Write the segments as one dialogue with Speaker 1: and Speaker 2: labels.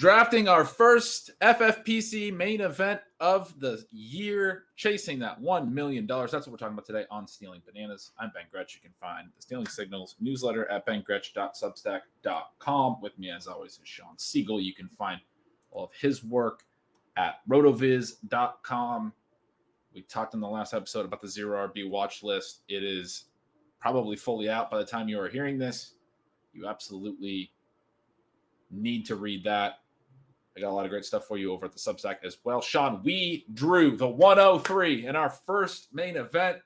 Speaker 1: Drafting our first FFPC main event of the year, chasing that $1 million. That's what we're talking about today on Stealing Bananas. I'm Ben Gretch. You can find the Stealing Signals newsletter at bengretch.substack.com. With me, as always, is Shawn Siegele. You can find all of his work at RotoViz.com. We talked in the last episode about the Zero RB watch list. It is probably fully out by the time you are hearing this. You absolutely need to read that. I got a lot of great stuff for you over at the Substack as well. Shawn, we drew the 103 in our first main event.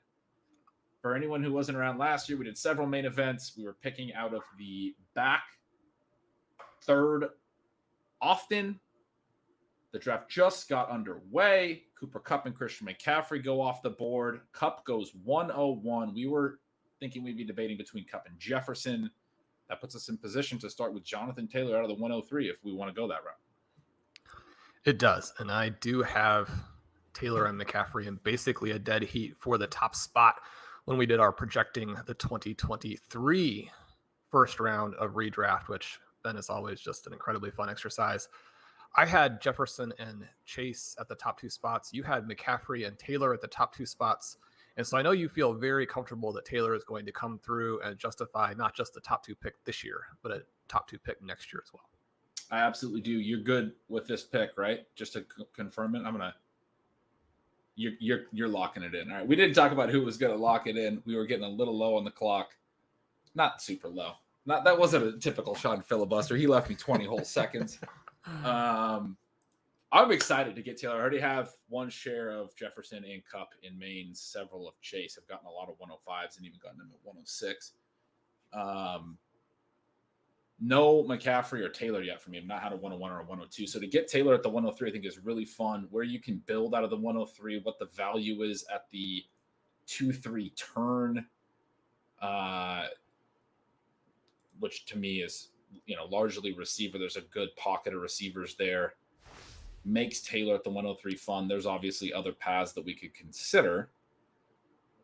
Speaker 1: For anyone who wasn't around last year, we did several main events. We were picking out of the back third often. The draft just got underway. Cooper Kupp and Christian McCaffrey go off the board. Kupp goes 101. We were thinking we'd be debating between Kupp and Jefferson. That puts us in position to start with Jonathan Taylor out of the 103 if we want to go that route.
Speaker 2: It does. And I do have Taylor and McCaffrey in basically a dead heat for the top spot when we did our projecting the 2023 first round of redraft, which then is always just an incredibly fun exercise. I had Jefferson and Chase at the top two spots. You had McCaffrey and Taylor at the top two spots. And so I know you feel very comfortable that Taylor is going to come through and justify not just the top two pick this year, but a top two pick next year as well.
Speaker 1: I absolutely do. You're good with this pick, right? Just to confirm it, you're locking it in. All right. We didn't talk about who was going to lock it in. We were getting a little low on the clock. Not super low. That wasn't a typical Shawn filibuster. He left me 20 whole seconds. I'm excited to get Taylor. I already have one share of Jefferson and Kupp in Maine. Several of Chase have gotten a lot of 105s and even gotten them at 106. No McCaffrey or Taylor yet for me. I've not had a 101 or a 102. So to get Taylor at the 103, I think is really fun. Where you can build out of the 103, what the value is at the 2-3 turn, which to me is, largely receiver. There's a good pocket of receivers there. Makes Taylor at the 103 fun. There's obviously other paths that we could consider.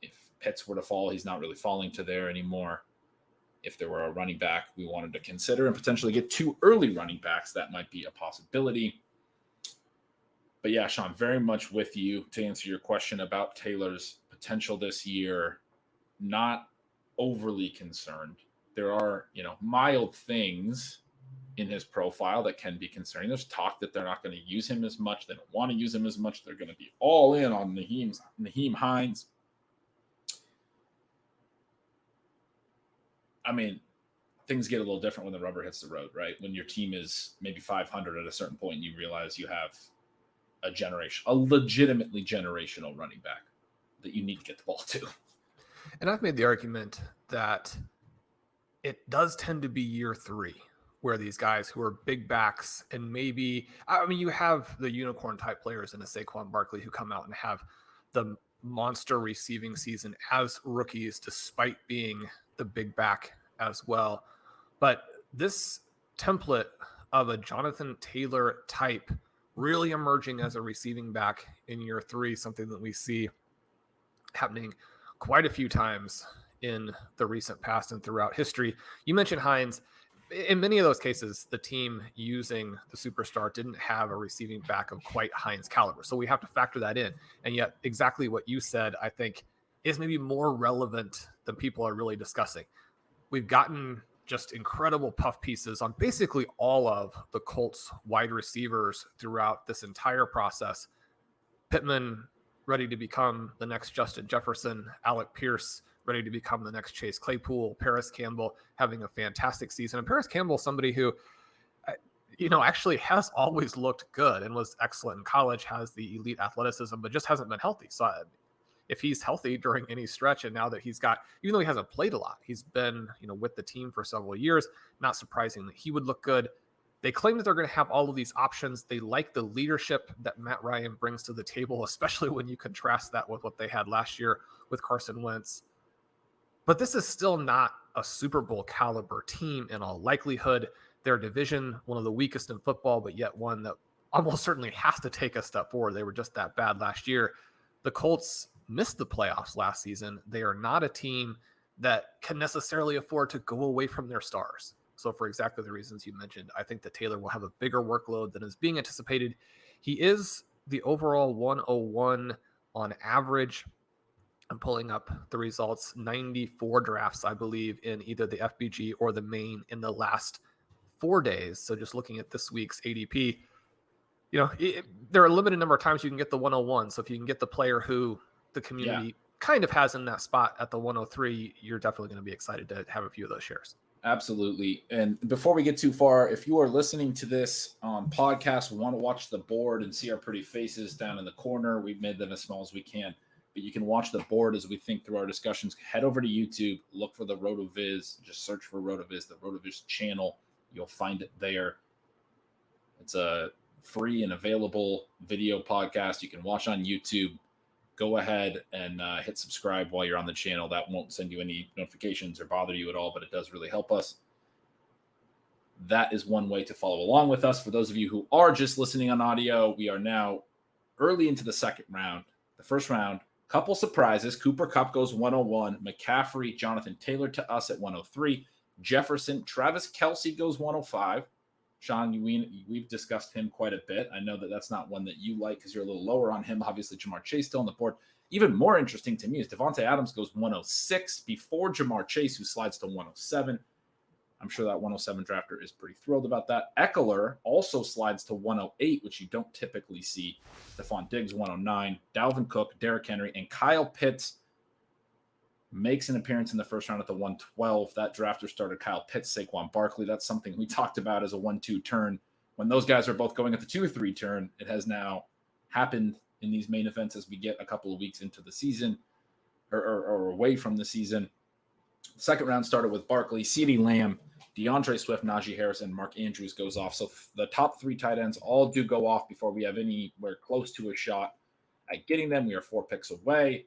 Speaker 1: If Pitts were to fall, he's not really falling to there anymore. If there were a running back we wanted to consider and potentially get two early running backs, that might be a possibility. But yeah, Shawn, very much with you to answer your question about Taylor's potential this year. Not overly concerned. There are, mild things in his profile that can be concerning. There's talk that they're not going to use him as much. They don't want to use him as much. They're going to be all in on Nyheim Hines. I mean, things get a little different when the rubber hits the road, right? When your team is maybe 500 at a certain point, and you realize you have a legitimately generational running back that you need to get the ball to.
Speaker 2: And I've made the argument that it does tend to be year three where these guys who are big backs and maybe, you have the unicorn type players in a Saquon Barkley who come out and have the monster receiving season as rookies, despite being the big back as well. But this template of a Jonathan Taylor type really emerging as a receiving back in year three, something that we see happening quite a few times in the recent past and throughout history. You mentioned Hines. In many of those cases, the team using the superstar didn't have a receiving back of quite Hines caliber. So we have to factor that in. And yet exactly what you said, I think, is maybe more relevant than people are really discussing. We've gotten just incredible puff pieces on basically all of the Colts wide receivers throughout this entire process. Pittman ready to become the next Justin Jefferson, Alec Pierce ready to become the next Chase Claypool, Paris Campbell having a fantastic season. And Paris Campbell, somebody who, actually has always looked good and was excellent in college, has the elite athleticism, but just hasn't been healthy. So if he's healthy during any stretch, and now that he's got, even though he hasn't played a lot, he's been, with the team for several years, not surprising that he would look good. They claim that they're going to have all of these options. They like the leadership that Matt Ryan brings to the table, especially when you contrast that with what they had last year with Carson Wentz. But this is still not a Super Bowl caliber team in all likelihood. Their division, one of the weakest in football, but yet one that almost certainly has to take a step forward. They were just that bad last year. The Colts missed the playoffs last season. They are not a team that can necessarily afford to go away from their stars. So for exactly the reasons you mentioned, I think that Taylor will have a bigger workload than is being anticipated. He is the overall 101 on average. I'm pulling up the results. 94 drafts, I believe, in either the FBG or the main in the last 4 days. So just looking at this week's ADP, there are a limited number of times you can get the 101. So if you can get the player who the community kind of has in that spot at the 103, you're definitely going to be excited to have a few of those shares.
Speaker 1: Absolutely. And before we get too far, if you are listening to this on podcast, want to watch the board and see our pretty faces down in the corner, we've made them as small as we can. But you can watch the board as we think through our discussions. Head over to YouTube, look for the RotoViz, just search for RotoViz, the RotoViz channel. You'll find it there. It's a free and available video podcast you can watch on YouTube. Go ahead and hit subscribe while you're on the channel. That won't send you any notifications or bother you at all, but it does really help us. That is one way to follow along with us. For those of you who are just listening on audio, we are now early into the second round. The first round, couple surprises. Cooper Kupp goes 101. McCaffrey, Jonathan Taylor to us at 103. Jefferson, Travis Kelce goes 105. Shawn, we've discussed him quite a bit. I know that that's not one that you like because you're a little lower on him. Obviously, Jamar Chase still on the board. Even more interesting to me is Davonta Adams goes 106 before Jamar Chase, who slides to 107. I'm sure that 107 drafter is pretty thrilled about that. Eckler also slides to 108, which you don't typically see. Stephon Diggs, 109. Dalvin Cook, Derrick Henry, and Kyle Pitts makes an appearance in the first round at the 112. That drafter started Kyle Pitts, Saquon Barkley. That's something we talked about as a 1-2 turn. When those guys are both going at the 2-3 turn, it has now happened in these main events as we get a couple of weeks into the season or away from the season. The second round started with Barkley, CeeDee Lamb, DeAndre Swift, Najee Harris, and Mark Andrews goes off. So the top 3 tight ends all do go off before we have anywhere close to a shot at getting them. We are 4 picks away.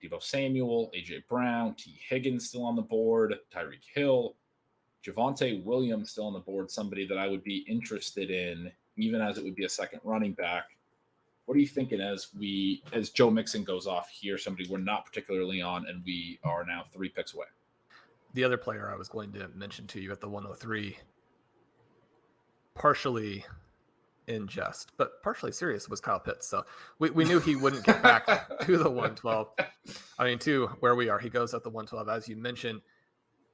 Speaker 1: Deebo Samuel, A.J. Brown, T. Higgins still on the board, Tyreek Hill, Javonte Williams still on the board, somebody that I would be interested in, even as it would be a second running back. What are you thinking as Joe Mixon goes off here, somebody we're not particularly on, and we are now 3 picks away?
Speaker 2: The other player I was going to mention to you at the 103, partially in jest, but partially serious, was Kyle Pitts. So we knew he wouldn't get back to the 112. I mean, to where we are, he goes at the 112, as you mentioned.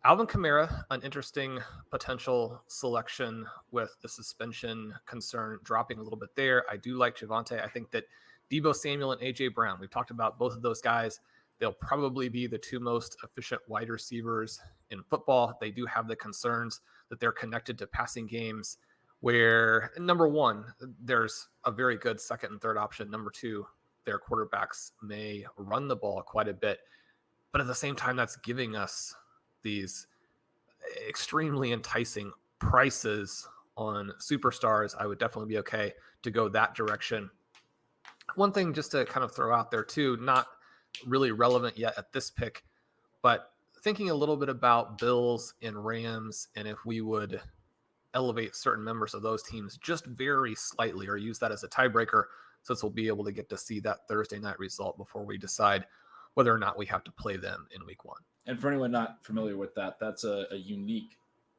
Speaker 2: Alvin Kamara, an interesting potential selection with the suspension concern dropping a little bit there. I do like Javonte. I think that Deebo Samuel and A.J. Brown, we've talked about both of those guys. They'll probably be the 2 most efficient wide receivers in football. They do have the concerns that they're connected to passing games where, number 1, there's a very good second and third option. Number 2, their quarterbacks may run the ball quite a bit. But at the same time, that's giving us these extremely enticing prices on superstars. I would definitely be okay to go that direction. One thing just to kind of throw out there too, not really relevant yet at this pick, but thinking a little bit about Bills and Rams, and if we would elevate certain members of those teams just very slightly or use that as a tiebreaker, since we'll be able to get to see that Thursday night result before we decide whether or not we have to play them in week 1.
Speaker 1: And for anyone not familiar with that, that's a unique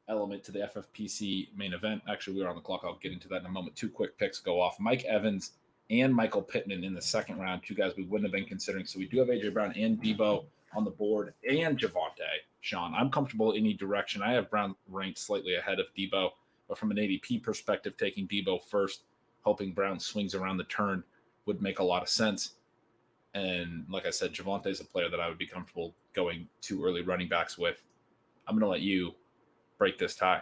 Speaker 1: element to the FFPC main event. Actually, we are on the clock. I'll get into that in a moment. 2 quick picks go off. Mike Evans and Michael Pittman in the second round, 2 guys we wouldn't have been considering. So we do have A.J. Brown and Deebo on the board, and Javonte. Shawn, I'm comfortable any direction. I have Brown ranked slightly ahead of Deebo, but from an ADP perspective, taking Deebo first, hoping Brown swings around the turn would make a lot of sense. And like I said, Javonte is a player that I would be comfortable going 2 early running backs with. I'm going to let you break this tie.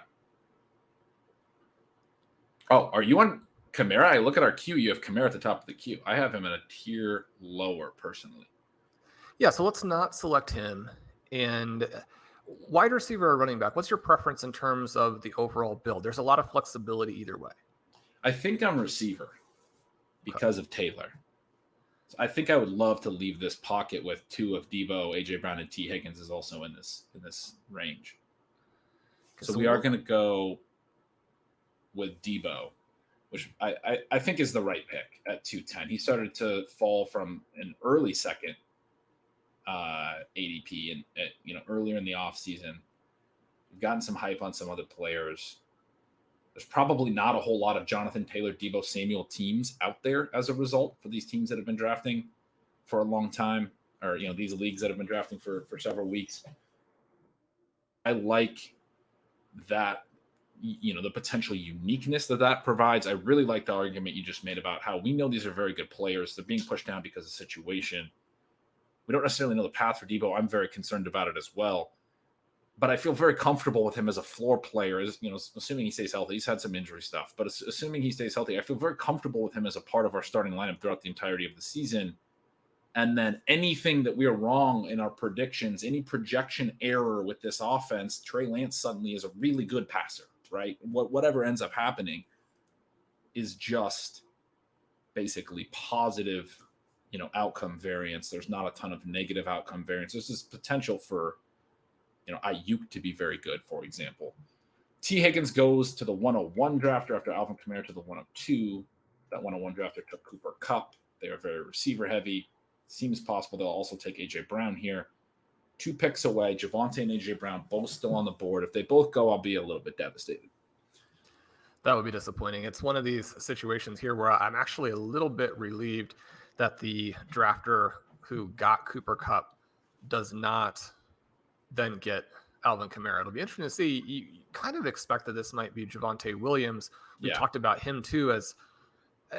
Speaker 1: Oh, are you on Kamara? I look at our queue. You have Kamara at the top of the queue. I have him in a tier lower personally.
Speaker 2: Yeah, so let's not select him. And wide receiver or running back, what's your preference in terms of the overall build? There's a lot of flexibility either way.
Speaker 1: I think I'm receiver because of Taylor. So I think I would love to leave this pocket with 2 of Deebo, A.J. Brown, and T. Higgins is also in this range. So we are going to go with Deebo, which I think is the right pick at 210. He started to fall from an early second ADP and earlier in the offseason. We've gotten some hype on some other players. There's probably not a whole lot of Jonathan Taylor, Deebo Samuel teams out there as a result for these teams that have been drafting for a long time, or these leagues that have been drafting for several weeks. I like that, the potential uniqueness that provides. I really like the argument you just made about how we know these are very good players. They're being pushed down because of situation. We don't necessarily know the path for Deebo. I'm very concerned about it as well. But I feel very comfortable with him as a floor player, assuming he stays healthy. He's had some injury stuff, but assuming he stays healthy, I feel very comfortable with him as a part of our starting lineup throughout the entirety of the season. And then anything that we are wrong in our predictions, any projection error with this offense, Trey Lance suddenly is a really good passer, right? Whatever ends up happening is just basically positive, outcome variance. There's not a ton of negative outcome variance. There's this potential for Ayuk to be very good, for example. T. Higgins goes to the 101 drafter after Alvin Kamara to the 102. That 101 drafter took Cooper Kupp. They are very receiver heavy. Seems possible they'll also take A.J. Brown here. 2 picks away, Javonte and A.J. Brown both still on the board. If they both go, I'll be a little bit devastated.
Speaker 2: That would be disappointing. It's one of these situations here where I'm actually a little bit relieved that the drafter who got Cooper Kupp does not then get Alvin Kamara. It'll be interesting to see. You kind of expect that this might be Javonte Williams. We talked about him too as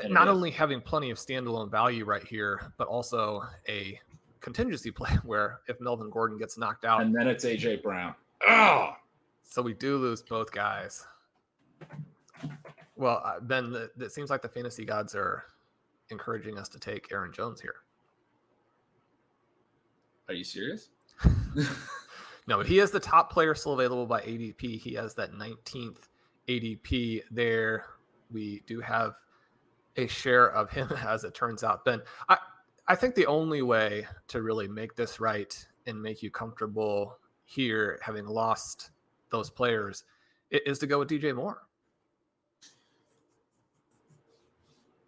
Speaker 2: not only having plenty of standalone value right here, but also a contingency play where if Melvin Gordon gets knocked out.
Speaker 1: And then it's A.J. Brown.
Speaker 2: So we do lose both guys. Well, Ben, it seems like the fantasy gods are encouraging us to take Aaron Jones here.
Speaker 1: Are you serious?
Speaker 2: No, but he is the top player still available by ADP. He has that 19th ADP there. We do have a share of him, as it turns out. Ben, I think the only way to really make this right and make you comfortable here, having lost those players, is to go with DJ Moore.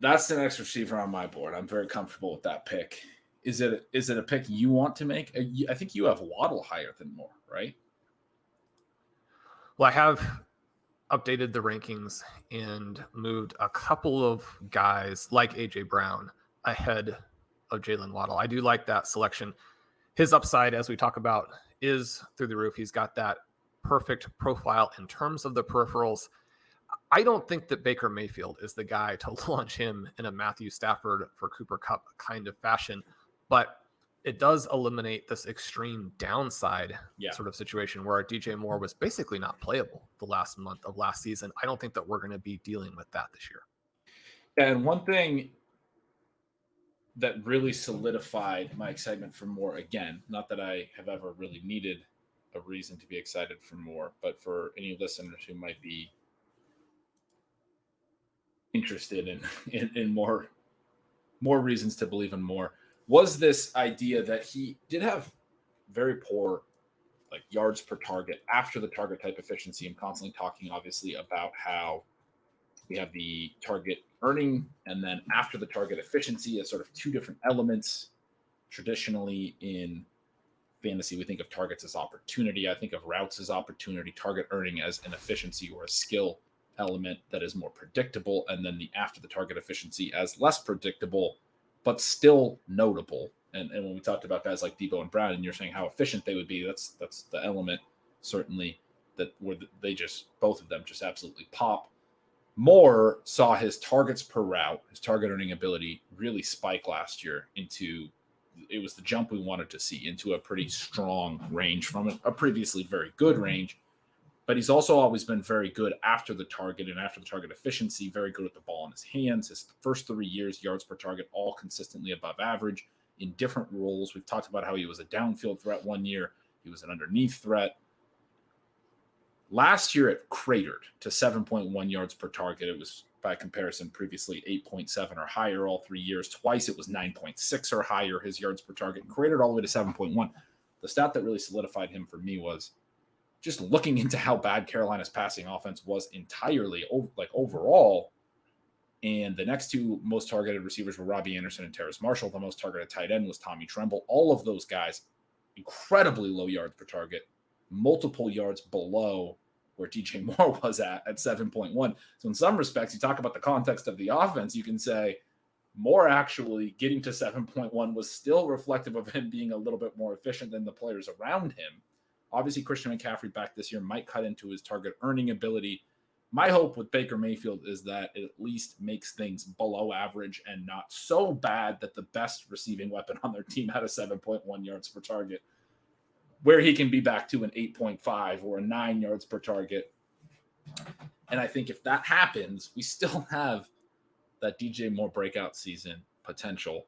Speaker 1: That's the next receiver on my board. I'm very comfortable with that pick. Is it a pick you want to make? I think you have Waddle higher than Moore, right?
Speaker 2: Well, I have updated the rankings and moved a couple of guys like A.J. Brown ahead of Jaylen Waddle. I do like that selection. His upside, as we talk about, is through the roof. He's got that perfect profile in terms of the peripherals. I don't think that Baker Mayfield is the guy to launch him in a Matthew Stafford for Cooper Kupp kind of fashion, but it does eliminate this extreme downside sort of situation where DJ Moore was basically not playable the last month of last season. I don't think that we're going to be dealing with that this year.
Speaker 1: And one thing that really solidified my excitement for Moore, again, not that I have ever really needed a reason to be excited for Moore, but for any listeners who might be interested in more reasons to believe in Moore, was this idea that he did have very poor yards per target after the target type efficiency. I'm constantly talking obviously about how we have the target earning and then after the target efficiency as sort of two different elements. Traditionally in fantasy, we think of targets as opportunity. I think of routes as opportunity, target earning as an efficiency or a skill element that is more predictable, and then the after the target efficiency as less predictable but still notable. And when we talked about guys like Deebo and Brown, and you're saying how efficient they would be, that's the element certainly that where they just both of them just absolutely pop. Moore saw his targets per route, his target earning ability really spike last year into, it was the jump we wanted to see, into a pretty strong range from a previously very good range. But he's also always been very good after the target and after the target efficiency, very good with the ball in his hands. His first 3 years, yards per target, all consistently above average in different roles. We've talked about how he was a downfield threat 1 year. He was an underneath threat. Last year, it cratered to 7.1 yards per target. It was, by comparison, previously 8.7 or higher all 3 years. Twice, it was 9.6 or higher, his yards per target, cratered all the way to 7.1. The stat that really solidified him for me was just looking into how bad Carolina's passing offense was entirely, overall. And the next two most targeted receivers were Robbie Anderson and Terrace Marshall. The most targeted tight end was Tommy Tremble. All of those guys, incredibly low yards per target. multiple yards below where DJ Moore was at 7.1. So in some respects, you talk about the context of the offense, you can say Moore actually getting to 7.1 was still reflective of him being a little bit more efficient than the players around him. Obviously, Christian McCaffrey back this year might cut into his target earning ability. My hope with Baker Mayfield is that it at least makes things below average and not so bad that the best receiving weapon on their team had a 7.1 yards per target, where he can be back to an 8.5 or a 9 yards per target. And I think if that happens, we still have that DJ Moore breakout season potential.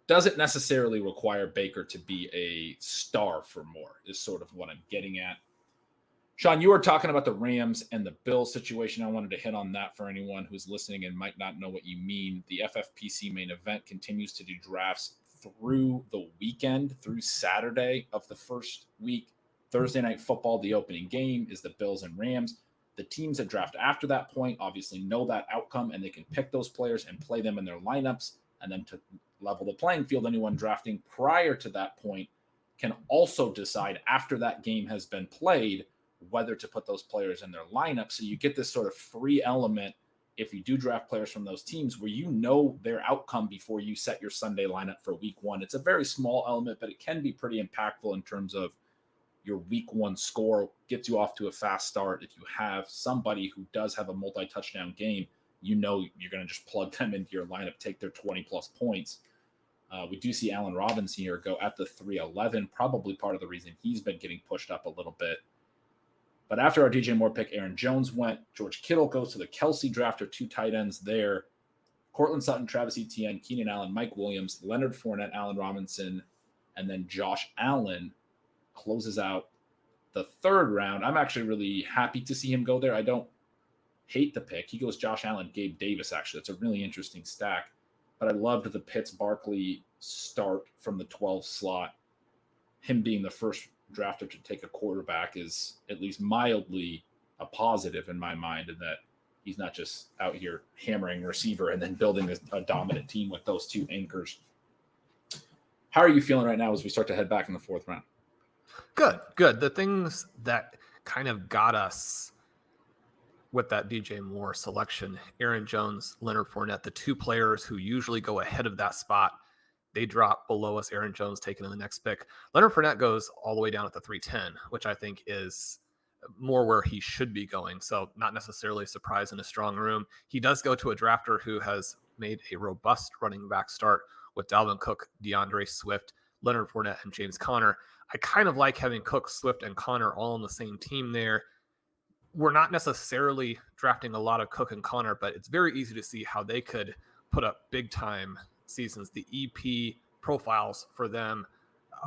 Speaker 1: Doesn't necessarily require Baker to be a star for Moore, is sort of what I'm getting at. Shawn, you were talking about the Rams and the Bills situation. I wanted to hit on that for anyone who's listening and might not know what you mean. The FFPC Main Event continues to do drafts through the weekend, through Saturday of the first week. Thursday Night Football, the opening game, is the Bills and Rams. The teams that draft after that point obviously know that outcome, and they can pick those players and play them in their lineups. And then to level the playing field, anyone drafting prior to that point can also decide after that game has been played whether to put those players in their lineup. So you get this sort of free element if you do draft players from those teams where you know their outcome before you set your Sunday lineup for week one. It's a very small element, but it can be pretty impactful in terms of your week one score, gets you off to a fast start. If you have somebody who does have a multi-touchdown game, you know you're going to just plug them into your lineup, take their 20-plus points. We do see Allen Robinson here go at the 311, probably part of the reason he's been getting pushed up a little bit. But after our DJ Moore pick, Aaron Jones went. George Kittle goes to the Kelsey draft, or 2 tight ends there. Cortland Sutton, Travis Etienne, Keenan Allen, Mike Williams, Leonard Fournette, Allen Robinson, and then Josh Allen closes out the 3rd round. I'm actually really happy to see him go there. I don't hate the pick. He goes Josh Allen, Gabe Davis, actually. It's a really interesting stack. But I loved the Pitts-Barkley start from the 12 slot. Him being the first drafter to take a quarterback is at least mildly a positive in my mind, in that he's not just out here hammering receiver and then building a dominant team with those 2 anchors. How are you feeling right now as we start to head back in the 4th round?
Speaker 2: Good. The things that kind of got us with that DJ Moore selection, Aaron Jones, Leonard Fournette, the 2 players who usually go ahead of that spot, they drop below us. Aaron Jones taken in the next pick. Leonard Fournette goes all the way down at the 310, which I think is more where he should be going. So not necessarily a surprise in a strong room. He does go to a drafter who has made a robust running back start with Dalvin Cook, DeAndre Swift, Leonard Fournette, and James Conner. I kind of like having Cook, Swift, and Conner all on the same team there. We're not necessarily drafting a lot of Cook and Conner, but it's very easy to see how they could put up big time seasons. The EP profiles for them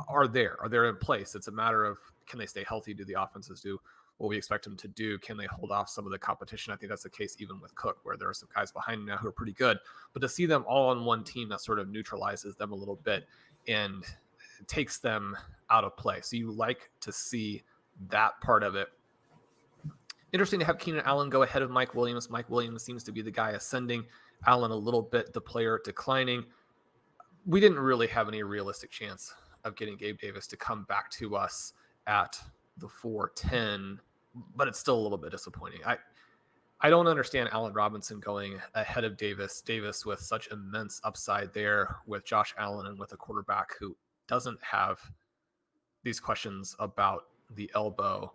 Speaker 2: are there in place. It's a matter of, can they stay healthy? Do the offenses do what we expect them to do? Can they hold off some of the competition? I think that's the case even with Cook, where there are some guys behind him now who are pretty good. But to see them all on one team, that sort of neutralizes them a little bit and takes them out of play. So you like to see that part of it. Interesting to have Keenan Allen go ahead of Mike Williams. Mike Williams seems to be the guy ascending, Allen a little bit the player declining. We didn't really have any realistic chance of getting Gabe Davis to come back to us at the 410, but it's still a little bit disappointing. I don't understand Allen Robinson going ahead of Davis with such immense upside there, with Josh Allen and with a quarterback who doesn't have these questions about the elbow.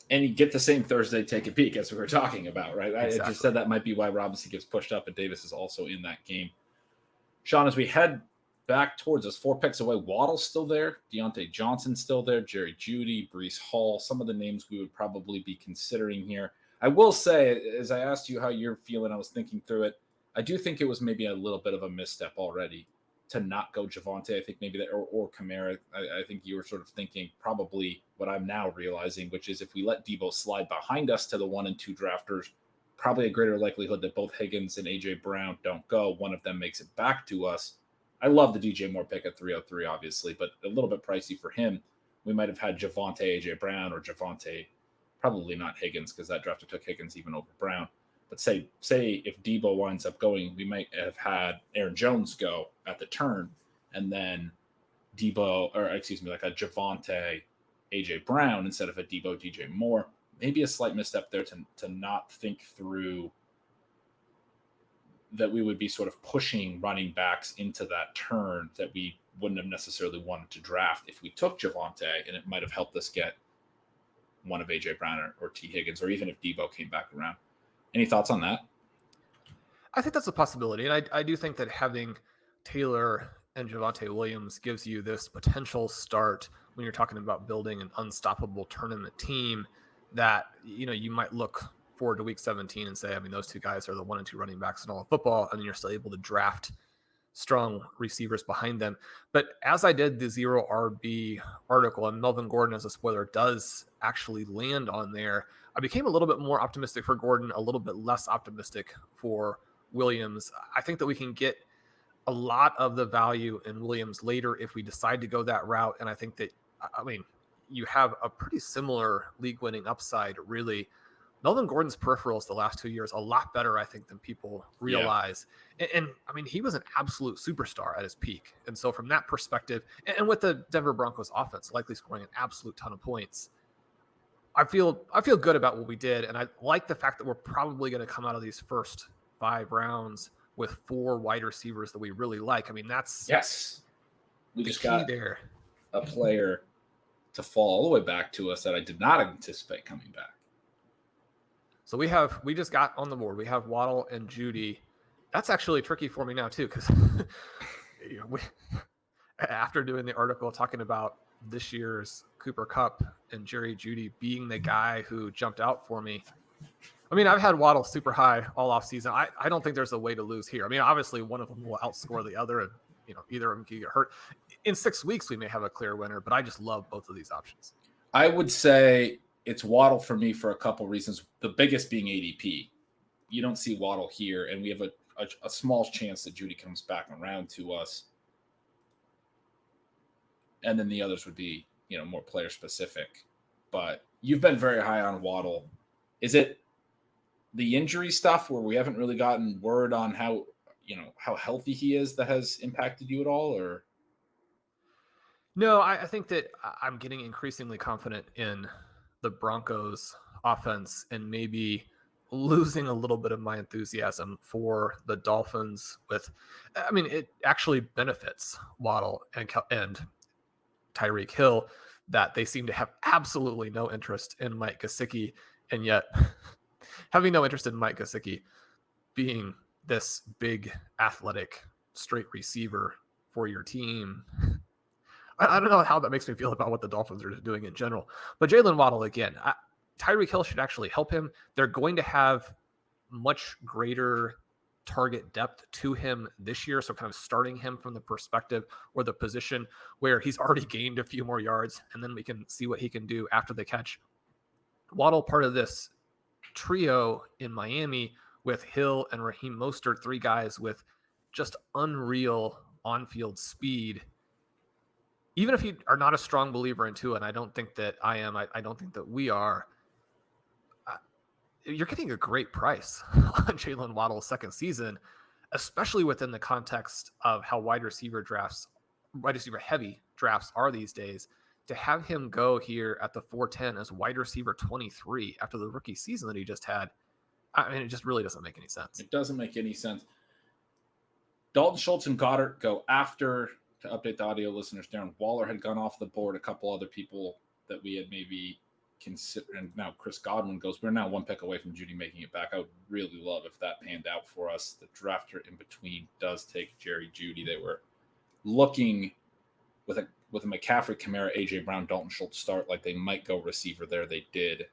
Speaker 1: And you get the same Thursday take a peek as we were talking about, right?
Speaker 2: Exactly.
Speaker 1: I just said that might be why Robinson gets pushed up, and Davis is also in that game. Shawn, as we head back towards us, 4 picks away, Waddle's still there, Deontay Johnson's still there, Jerry Jeudy, Breece Hall, some of the names we would probably be considering here. I will say, as I asked you how you're feeling, I was thinking through it. I do think it was maybe a little bit of a misstep already to not go Javonte. I think maybe that, or Kamara. I think you were sort of thinking probably what I'm now realizing, which is if we let Deebo slide behind us to the 1 and 2 drafters, probably a greater likelihood that both Higgins and AJ Brown don't go. One of them makes it back to us. I love the DJ Moore pick at 303, obviously, but a little bit pricey for him. We might have had Javonte, AJ Brown, or Javonte, probably not Higgins, because that drafter took Higgins even over Brown. But say if Deebo winds up going, we might have had Aaron Jones go at the turn, and then Deebo, or excuse me, like a Javonte AJ Brown instead of a Deebo DJ Moore. Maybe a slight misstep there to not think through that we would be sort of pushing running backs into that turn that we wouldn't have necessarily wanted to draft if we took Javonte, and it might have helped us get one of AJ Brown or T. Higgins, or even if Deebo came back around. Any thoughts on that?
Speaker 2: I think that's a possibility. And I do think that having Taylor and Javonte Williams gives you this potential start when you're talking about building an unstoppable tournament team that, you might look forward to week 17 and say, I mean, those two guys are the 1 and 2 running backs in all of football. And then you're still able to draft strong receivers behind them. But as I did the 0 RB article, and Melvin Gordon as a spoiler does actually land on there, I became a little bit more optimistic for Gordon, a little bit less optimistic for Williams. I think that we can get a lot of the value in Williams later if we decide to go that route. And I think that, you have a pretty similar league winning upside, really. Melvin Gordon's peripherals the last 2 years, a lot better, I think, than people realize. Yeah. And he was an absolute superstar at his peak. And so from that perspective, and with the Denver Broncos offense likely scoring an absolute ton of points, I feel good about what we did. And I like the fact that we're probably going to come out of these first 5 rounds with 4 wide receivers that we really like. I mean, that's
Speaker 1: we just got there a player to fall all the way back to us that I did not anticipate coming back.
Speaker 2: So we just got on the board. We have Waddle and Judy. That's actually tricky for me now too, because after doing the article talking about this year's Cooper Kupp and Jerry Jeudy being the guy who jumped out for me. I mean, I've had Waddle super high all off season. I don't think there's a way to lose here. I mean, obviously one of them will outscore the other, and either of them can get hurt. In 6 weeks, we may have a clear winner, but I just love both of these options.
Speaker 1: I would say it's Waddle for me for a couple reasons. The biggest being ADP. You don't see Waddle here, and we have a small chance that Jeudy comes back around to us. And then the others would be, more player specific. But you've been very high on Waddle. Is it the injury stuff where we haven't really gotten word on how healthy he is that has impacted you at all, or?
Speaker 2: No, I think that I'm getting increasingly confident in the Broncos offense and maybe losing a little bit of my enthusiasm for the Dolphins it actually benefits Waddle and Tyreek Hill that they seem to have absolutely no interest in Mike Gesicki, and yet having no interest in Mike Gesicki being this big athletic straight receiver for your team. I don't know how that makes me feel about what the Dolphins are doing in general. But Jaylen Waddle, again, Tyreek Hill should actually help him. They're going to have much greater target depth to him this year. So kind of starting him from the perspective or the position where he's already gained a few more yards, and then we can see what he can do after the catch. Waddle, part of this trio in Miami with Hill and Raheem Mostert, 3 guys with just unreal on-field speed. Even if you are not a strong believer in Tua, and I don't think that I am, I don't think that we are, you're getting a great price on Jaylen Waddle's second season, especially within the context of how wide receiver heavy drafts are these days. To have him go here at the 410 as wide receiver 23 after the rookie season that he just had, it just really doesn't make any sense.
Speaker 1: It doesn't make any sense. Dalton Schultz and Goddard go after. To update the audio listeners, Darren Waller had gone off the board. A couple other people that we had maybe considered, and now Chris Godwin goes. We're now 1 pick away from Jeudy making it back. I would really love if that panned out for us. The drafter in between does take Jerry Jeudy. They were looking with a McCaffrey, Kamara, AJ Brown, Dalton Schultz start like they might go receiver there. They did.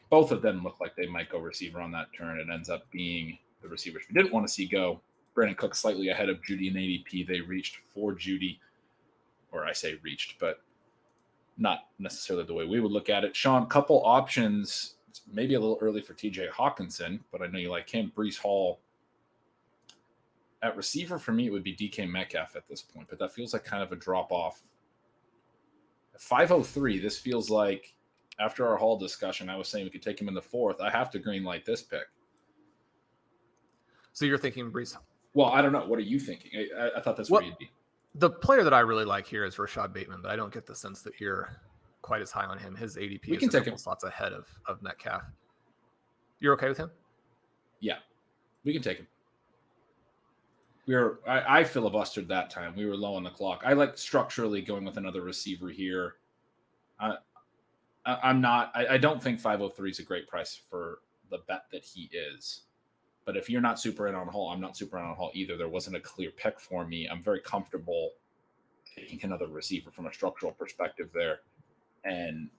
Speaker 1: Both of them look like they might go receiver on that turn. It ends up being the receivers we didn't want to see go. Brandon Cook slightly ahead of Jeudy in ADP. They reached for Jeudy, or I say reached, but not necessarily the way we would look at it. Sean, couple options, maybe a little early for TJ Hawkinson, but I know you like him. Breece Hall. At receiver, for me, it would be DK Metcalf at this point, but that feels like kind of a drop-off. At 503, this feels like, after our Hall discussion, I was saying we could take him in the 4th. I have to green light this pick.
Speaker 2: So you're thinking Breece?
Speaker 1: Well, I don't know. What are you thinking? I thought that's where you'd be.
Speaker 2: The player that I really like here is Rashad Bateman, but I don't get the sense that you're quite as high on him. His ADP
Speaker 1: We
Speaker 2: is
Speaker 1: can
Speaker 2: a
Speaker 1: take
Speaker 2: couple
Speaker 1: him.
Speaker 2: slots ahead of Metcalf. You're okay with him?
Speaker 1: Yeah, we can take him. I filibustered that time. We were low on the clock. I like structurally going with another receiver here. I don't think 503 is a great price for the bet that he is. But if you're not super in on Hall, I'm not super in on Hall either. There wasn't a clear pick for me. I'm very comfortable taking another receiver from a structural perspective there. And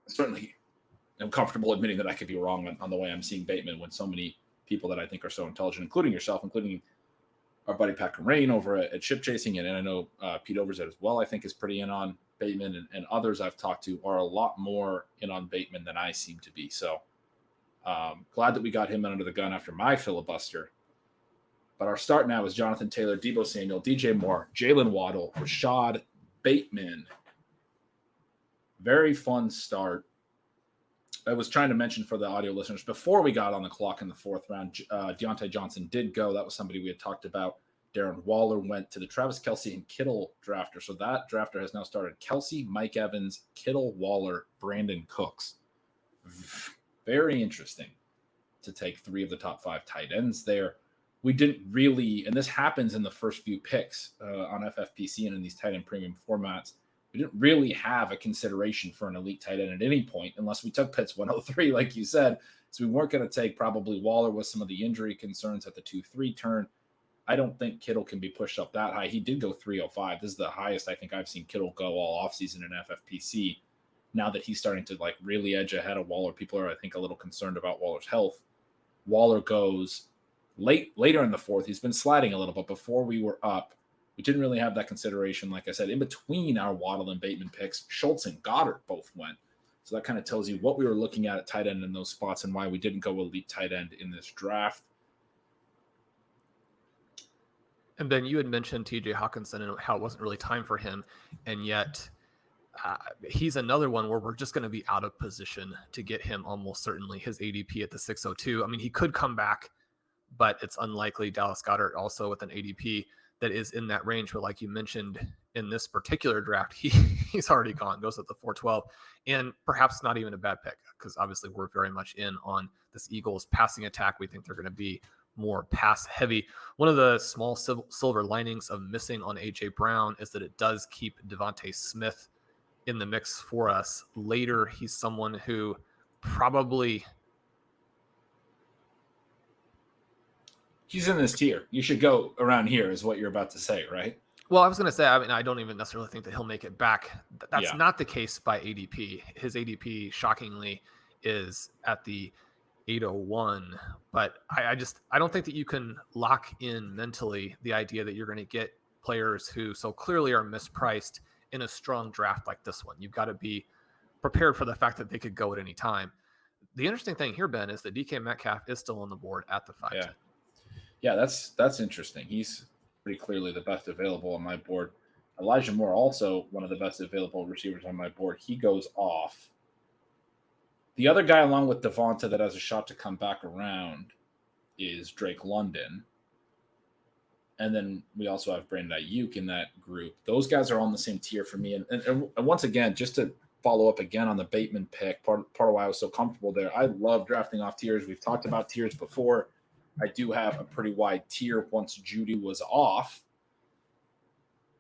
Speaker 1: certainly I'm comfortable admitting that I could be wrong on the way I'm seeing Bateman when so many people that I think are so intelligent, including yourself, including our buddy Pat Rain over at Ship Chasing, and I know Pete Overzet as well, I think is pretty in on Bateman, and others I've talked to are a lot more in on Bateman than I seem to be. So glad that we got him under the gun after my filibuster. But our start now is Jonathan Taylor, Deebo Samuel, DJ Moore, Jaylen Waddle, Rashad Bateman. Very fun start. I was trying to mention for the audio listeners, before we got on the clock in the fourth round, Deontay Johnson did go. That was somebody we had talked about. Darren Waller went to the Travis Kelce and Kittle drafter. So that drafter has now started Kelce, Mike Evans, Kittle, Waller, Brandon Cooks. Very interesting to take 3 of the top 5 tight ends there. We didn't really, and this happens in the first few picks on FFPC and in these tight end premium formats, we didn't really have a consideration for an elite tight end at any point unless we took Pitts 103, like you said. So we weren't going to take probably Waller with some of the injury concerns at the 2-3 turn. I don't think Kittle can be pushed up that high. He did go 305. This is the highest I think I've seen Kittle go all offseason in FFPC. Now that he's starting to like really edge ahead of Waller, people are, I think, a little concerned about Waller's health. Waller goes later in the fourth. He's been sliding a little, but before we were up, we didn't really have that consideration. Like I said, in between our Waddle and Bateman picks, Schultz and Goddard both went. So that kind of tells you what we were looking at tight end in those spots and why we didn't go elite tight end in this draft.
Speaker 2: And Ben, you had mentioned TJ Hawkinson and how it wasn't really time for him. And yet he's another one where we're just going to be out of position to get him almost certainly. His ADP at the 602. I mean, he could come back, but it's unlikely. Dallas Goedert also with an ADP that is in that range. But like you mentioned in this particular draft, he's already gone, goes at the 412, and perhaps not even a bad pick because obviously we're very much in on this Eagles passing attack. We think they're going to be more pass heavy. One of the small silver linings of missing on AJ Brown is that it does keep Devontae Smith in the mix for us later. He's someone who probably
Speaker 1: he's in this tier. You should go around here is what you're about to say, right?
Speaker 2: Well, I was going to say, I mean, I don't even necessarily think that he'll make it back. That's
Speaker 1: Yeah.
Speaker 2: not the case by ADP. His ADP shockingly is at the 801, but I don't think that you can lock in mentally the idea that you're going to get players who so clearly are mispriced in a strong draft like this one. You've got to be prepared for the fact that they could go at any time. The interesting thing here, Ben, is that DK Metcalf is still on the board at the 5.
Speaker 1: Yeah, that's interesting. He's pretty clearly the best available on my board. Elijah Moore, also one of the best available receivers on my board. He goes off. The other guy, along with Davonta, that has a shot to come back around is Drake London. And then we also have Brandon Ayuk in that group. Those guys are all in the same tier for me. And once again, just to follow up again on the Bateman pick, part of why I was so comfortable there, I love drafting off tiers. We've talked about tiers before. I do have a pretty wide tier once Judy was off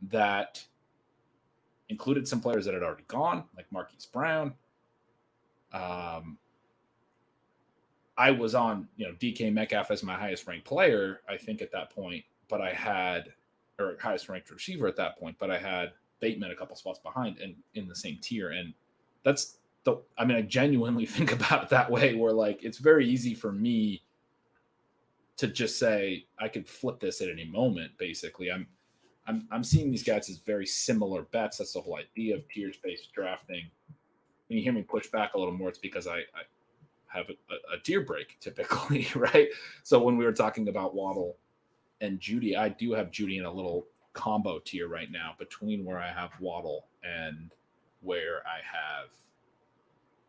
Speaker 1: that included some players that had already gone, like Marquise Brown. I was on, DK Metcalf as my highest ranked player, I think at that point, but I had, or highest ranked receiver at that point, but I had Bateman a couple spots behind and in the same tier. And that's I genuinely think about it that way, where like, it's very easy for me to just say, I could flip this at any moment. Basically, I'm seeing these guys as very similar bets. That's the whole idea of tiers-based drafting. When you hear me push back a little more, it's because I have a tier break typically, right? So when we were talking about Waddle and Judy, I do have Judy in a little combo tier right now between where I have Waddle and where I have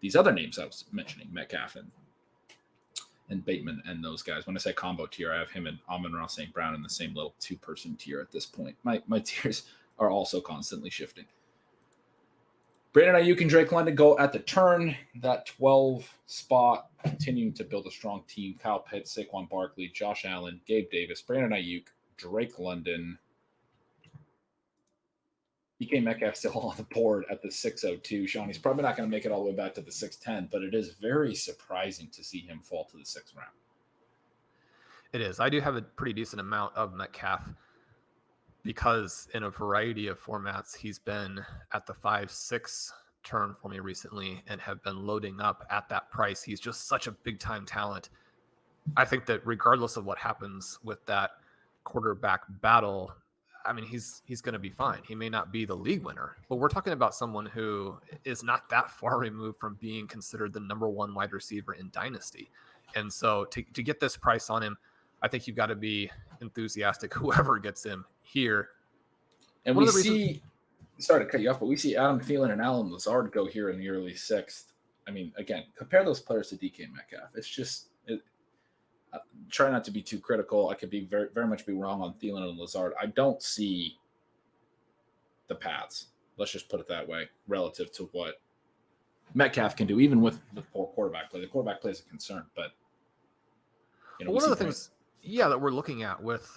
Speaker 1: these other names I was mentioning, Metcalf and Bateman and those guys. When I say combo tier, I have him and Amon-Ra St. Brown in the same little 2-person tier at this point. My tiers are also constantly shifting. Brandon Ayuk and Drake London go at the turn. That 12 spot, continuing to build a strong team. Kyle Pitts, Saquon Barkley, Josh Allen, Gabe Davis, Brandon Ayuk, Drake London. DK Metcalf still on the board at the 602. Sean, he's probably not going to make it all the way back to the 610, but it is very surprising to see him fall to the 6th round.
Speaker 2: It is. I do have a pretty decent amount of Metcalf because in a variety of formats, he's been at the 5-6 turn for me recently and have been loading up at that price. He's just such a big time talent. I think that regardless of what happens with that quarterback battle, I mean, he's going to be fine. He may not be the league winner, but we're talking about someone who is not that far removed from being considered the number 1 wide receiver in Dynasty. And so to get this price on him, I think you've got to be enthusiastic, whoever gets him here.
Speaker 1: And we see, sorry to cut you off, but we see Adam Thielen and Allen Lazard go here in the early 6th. I mean, again, compare those players to DK Metcalf. It's just, try not to be too critical. I could be very, very much be wrong on Thielen and Lazard. I don't see the paths. Let's just put it that way, relative to what Metcalf can do, even with the poor quarterback play. The quarterback play is a concern, but
Speaker 2: one of the things, that we're looking at with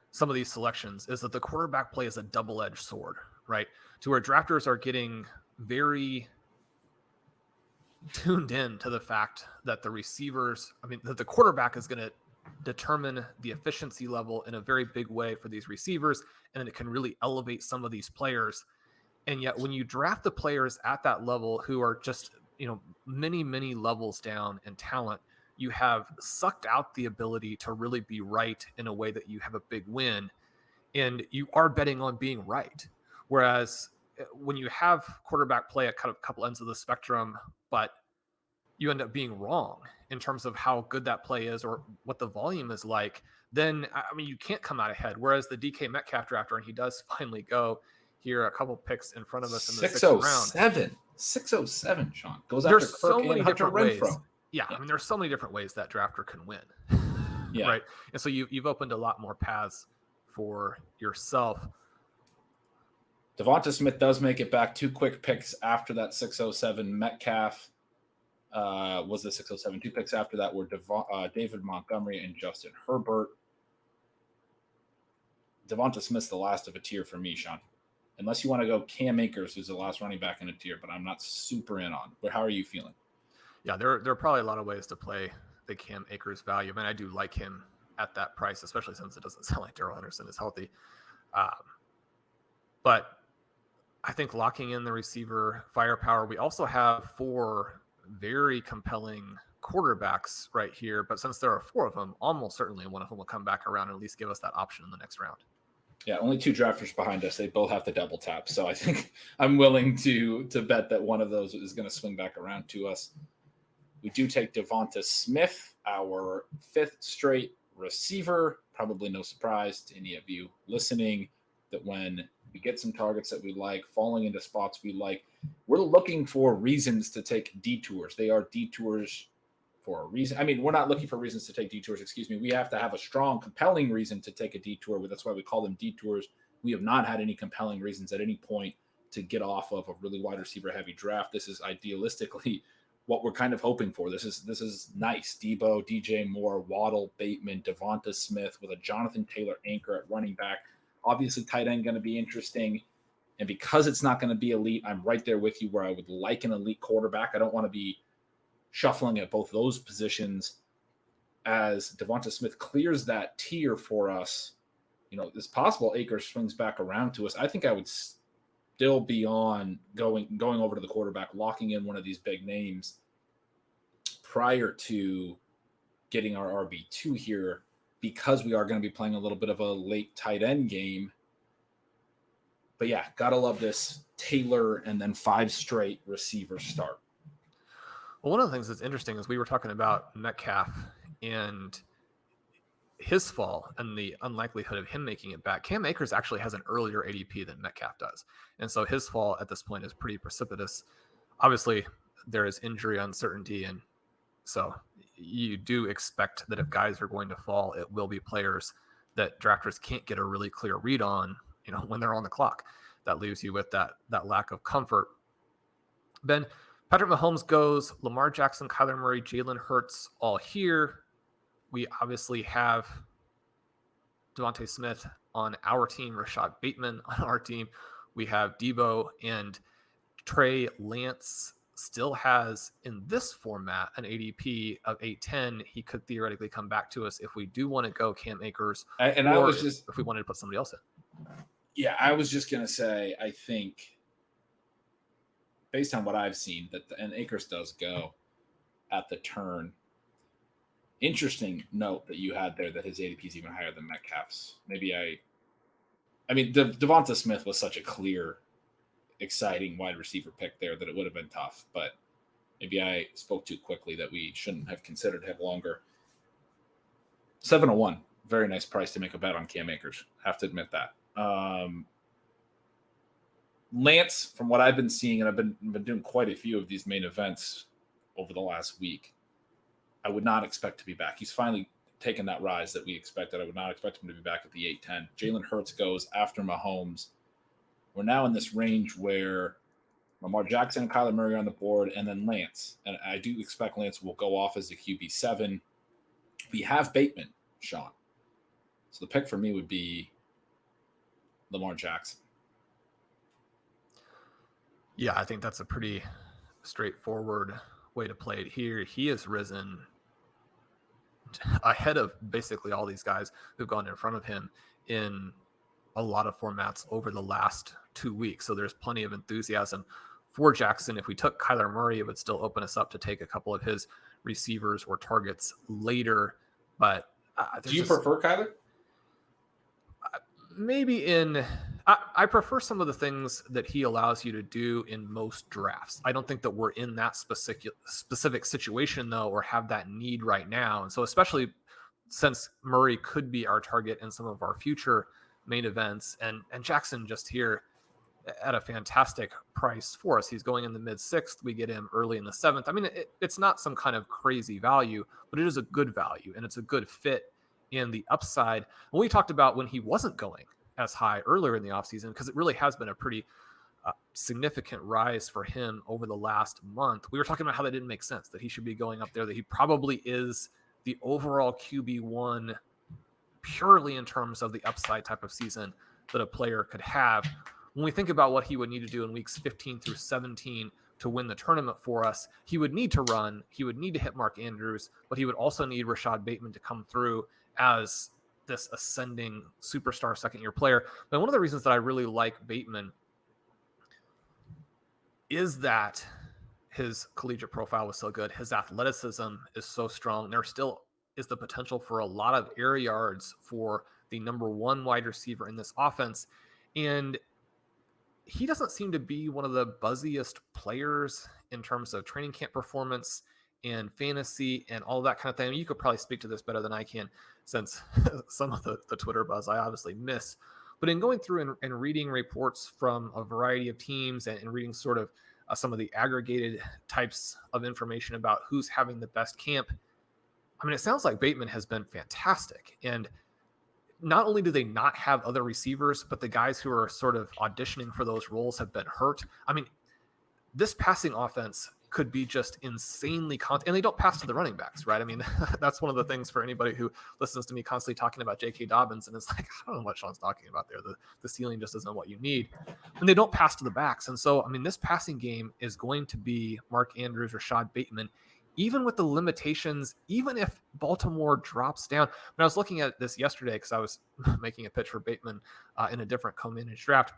Speaker 2: some of these selections is that the quarterback play is a double-edged sword, right? To where drafters are getting very tuned in to the fact that the receivers, that the quarterback is going to determine the efficiency level in a very big way for these receivers, and then it can really elevate some of these players. And yet when you draft the players at that level who are just, many, many levels down in talent, you have sucked out the ability to really be right in a way that you have a big win, and you are betting on being right. Whereas when you have quarterback play at kind of a couple ends of the spectrum, but you end up being wrong in terms of how good that play is or what the volume is like, then, you can't come out ahead. Whereas the DK Metcalf drafter, and he does finally go here a couple picks in front of us in the 6th round.
Speaker 1: 607, Sean. Goes
Speaker 2: There's
Speaker 1: after Kirk
Speaker 2: so many
Speaker 1: and
Speaker 2: different ways.
Speaker 1: Renfro.
Speaker 2: Yeah, there's so many different ways that drafter can win.
Speaker 1: Yeah.
Speaker 2: Right. And so you've opened a lot more paths for yourself.
Speaker 1: Devonta Smith does make it back. 2 quick picks after that 607. Metcalf was the 607. 2 picks after that were David Montgomery and Justin Herbert. Devonta Smith's the last of a tier for me, Sean. Unless you want to go Cam Akers, who's the last running back in a tier, but I'm not super in on. But how are you feeling?
Speaker 2: Yeah, there are probably a lot of ways to play the Cam Akers value. I do like him at that price, especially since it doesn't sound like Darrell Henderson is healthy. But I think locking in the receiver firepower, we also have 4 very compelling quarterbacks right here. But since there are 4 of them, almost certainly one of them will come back around and at least give us that option in the next round.
Speaker 1: Yeah, only 2 drafters behind us. They both have to double tap. So I think I'm willing to bet that one of those is going to swing back around to us. We do take Devonta Smith, our 5th straight receiver. Probably no surprise to any of you listening that when we get some targets that we like, falling into spots we like, we're looking for reasons to take detours. They are detours for a reason. We're not looking for reasons to take detours. We have to have a strong, compelling reason to take a detour. That's why we call them detours. We have not had any compelling reasons at any point to get off of a really wide receiver heavy draft. This is idealistically what we're kind of hoping for. This is nice. Deebo, DJ Moore, Waddle, Bateman, Devonta Smith with a Jonathan Taylor anchor at running back. Obviously, tight end going to be interesting. And because it's not going to be elite, I'm right there with you where I would like an elite quarterback. I don't want to be shuffling at both those positions. As Devonta Smith clears that tier for us, it's possible Akers swings back around to us. I think I would still be on going over to the quarterback, locking in one of these big names prior to getting our RB2 here, because we are going to be playing a little bit of a late tight end game. But yeah, gotta love this Taylor and then 5 straight receiver start.
Speaker 2: Well, one of the things that's interesting is we were talking about Metcalf and his fall and the unlikelihood of him making it back. Cam Akers actually has an earlier ADP than Metcalf does. And so his fall at this point is pretty precipitous. Obviously, there is injury uncertainty. And so you do expect that if guys are going to fall, it will be players that drafters can't get a really clear read on, when they're on the clock. That leaves you with that lack of comfort. Ben, Patrick Mahomes goes, Lamar Jackson, Kyler Murray, Jalen Hurts all here. We obviously have Devontae Smith on our team, Rashad Bateman on our team. We have Deebo and Trey. Lance still has, in this format, an ADP of 810. He could theoretically come back to us if we do want to go Cam Akers,
Speaker 1: if we
Speaker 2: wanted to put somebody else in.
Speaker 1: Yeah, I was just going to say, I think, based on what I've seen, and Akers does go at the turn. Interesting note that you had there that his ADP is even higher than Metcalf's. Devonta Smith was such a clear, exciting wide receiver pick there that it would have been tough, but maybe I spoke too quickly that we shouldn't have considered him longer. 701, very nice price to make a bet on Cam Akers. Have to admit that. Lance, from what I've been seeing, and I've been doing quite a few of these main events over the last week, I would not expect to be back. He's finally taken that rise that we expected. I would not expect him to be back at the 810. Jalen Hurts goes after Mahomes. We're now in this range where Lamar Jackson and Kyler Murray are on the board, and then Lance. And I do expect Lance will go off as the QB7. We have Bateman, Shawn. So the pick for me would be Lamar Jackson.
Speaker 2: Yeah, I think that's a pretty straightforward way to play it here. He has risen ahead of basically all these guys who've gone in front of him in a lot of formats over the last 2 weeks. So there's plenty of enthusiasm for Jackson. If we took Kyler Murray, it would still open us up to take a couple of his receivers or targets later. But
Speaker 1: do you prefer Kyler?
Speaker 2: Maybe I prefer some of the things that he allows you to do in most drafts. I don't think that we're in that specific situation, though, or have that need right now. And so especially since Murray could be our target in some of our future main events, and Jackson just here at a fantastic price for us. He's going in the mid-6th. We get him early in the 7th. I mean, it's not some kind of crazy value, but it is a good value, and it's a good fit in the upside. When we talked about when he wasn't going as high earlier in the offseason, because it really has been a pretty significant rise for him over the last month, we were talking about how that didn't make sense, that he should be going up there, that he probably is the overall QB1 purely in terms of the upside type of season that a player could have. When we think about what he would need to do in weeks 15 through 17 to win the tournament for us, he would need to run, he would need to hit Mark Andrews, but he would also need Rashad Bateman to come through as this ascending superstar second-year player. But one of the reasons that I really like Bateman is that his collegiate profile was so good. His athleticism is so strong. There still is the potential for a lot of air yards for the number one wide receiver in this offense. And he doesn't seem to be one of the buzziest players in terms of training camp performance and fantasy and all that kind of thing. I mean, you could probably speak to this better than I can, since some of the Twitter buzz I obviously miss. But in going through and reading reports from a variety of teams and reading sort of some of the aggregated types of information about who's having the best camp, I mean, it sounds like Bateman has been fantastic. And not only do they not have other receivers, but the guys who are sort of auditioning for those roles have been hurt. I mean, this passing offense could be just insanely and they don't pass to the running backs, right? I mean, that's one of the things for anybody who listens to me constantly talking about J.K. Dobbins, and it's like, I don't know what Shawn's talking about there. The ceiling just isn't what you need. And they don't pass to the backs. And so, I mean, this passing game is going to be Mark Andrews, Rashad Bateman, even with the limitations, even if Baltimore drops down. When I was looking at this yesterday, because I was making a pitch for Bateman in a different co-managed draft,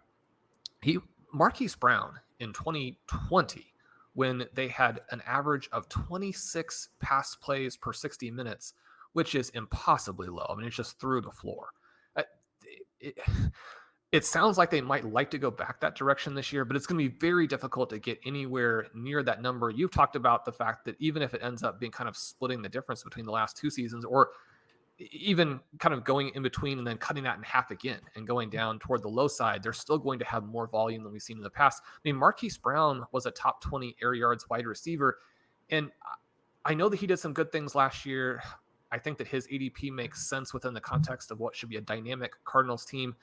Speaker 2: Marquise Brown in 2020, when they had an average of 26 pass plays per 60 minutes, which is impossibly low. I mean, it's just through the floor. It sounds like they might like to go back that direction this year, but it's going to be very difficult to get anywhere near that number. You've talked about the fact that even if it ends up being kind of splitting the difference between the last two seasons, or even kind of going in between and then cutting that in half again and going down toward the low side, they're still going to have more volume than we've seen in the past. I mean, Marquise Brown was a top 20 air yards wide receiver, and I know that he did some good things last year. I think that his ADP makes sense within the context of what should be a dynamic Cardinals team.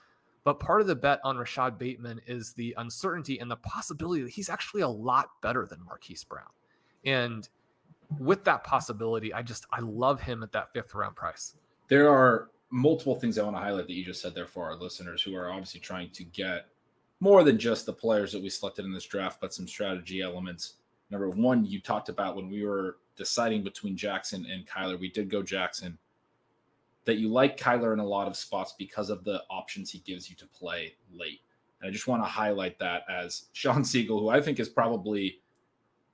Speaker 2: But part of the bet on Rashad Bateman is the uncertainty and the possibility that he's actually a lot better than Marquise Brown. And with that possibility, I love him at that 5th round price.
Speaker 1: There are multiple things I want to highlight that you just said there for our listeners who are obviously trying to get more than just the players that we selected in this draft, but some strategy elements. Number one, you talked about when we were deciding between Jackson and Kyler, we did go Jackson, that you like Kyler in a lot of spots because of the options he gives you to play late. And I just want to highlight that as Shawn Siegele, who I think is probably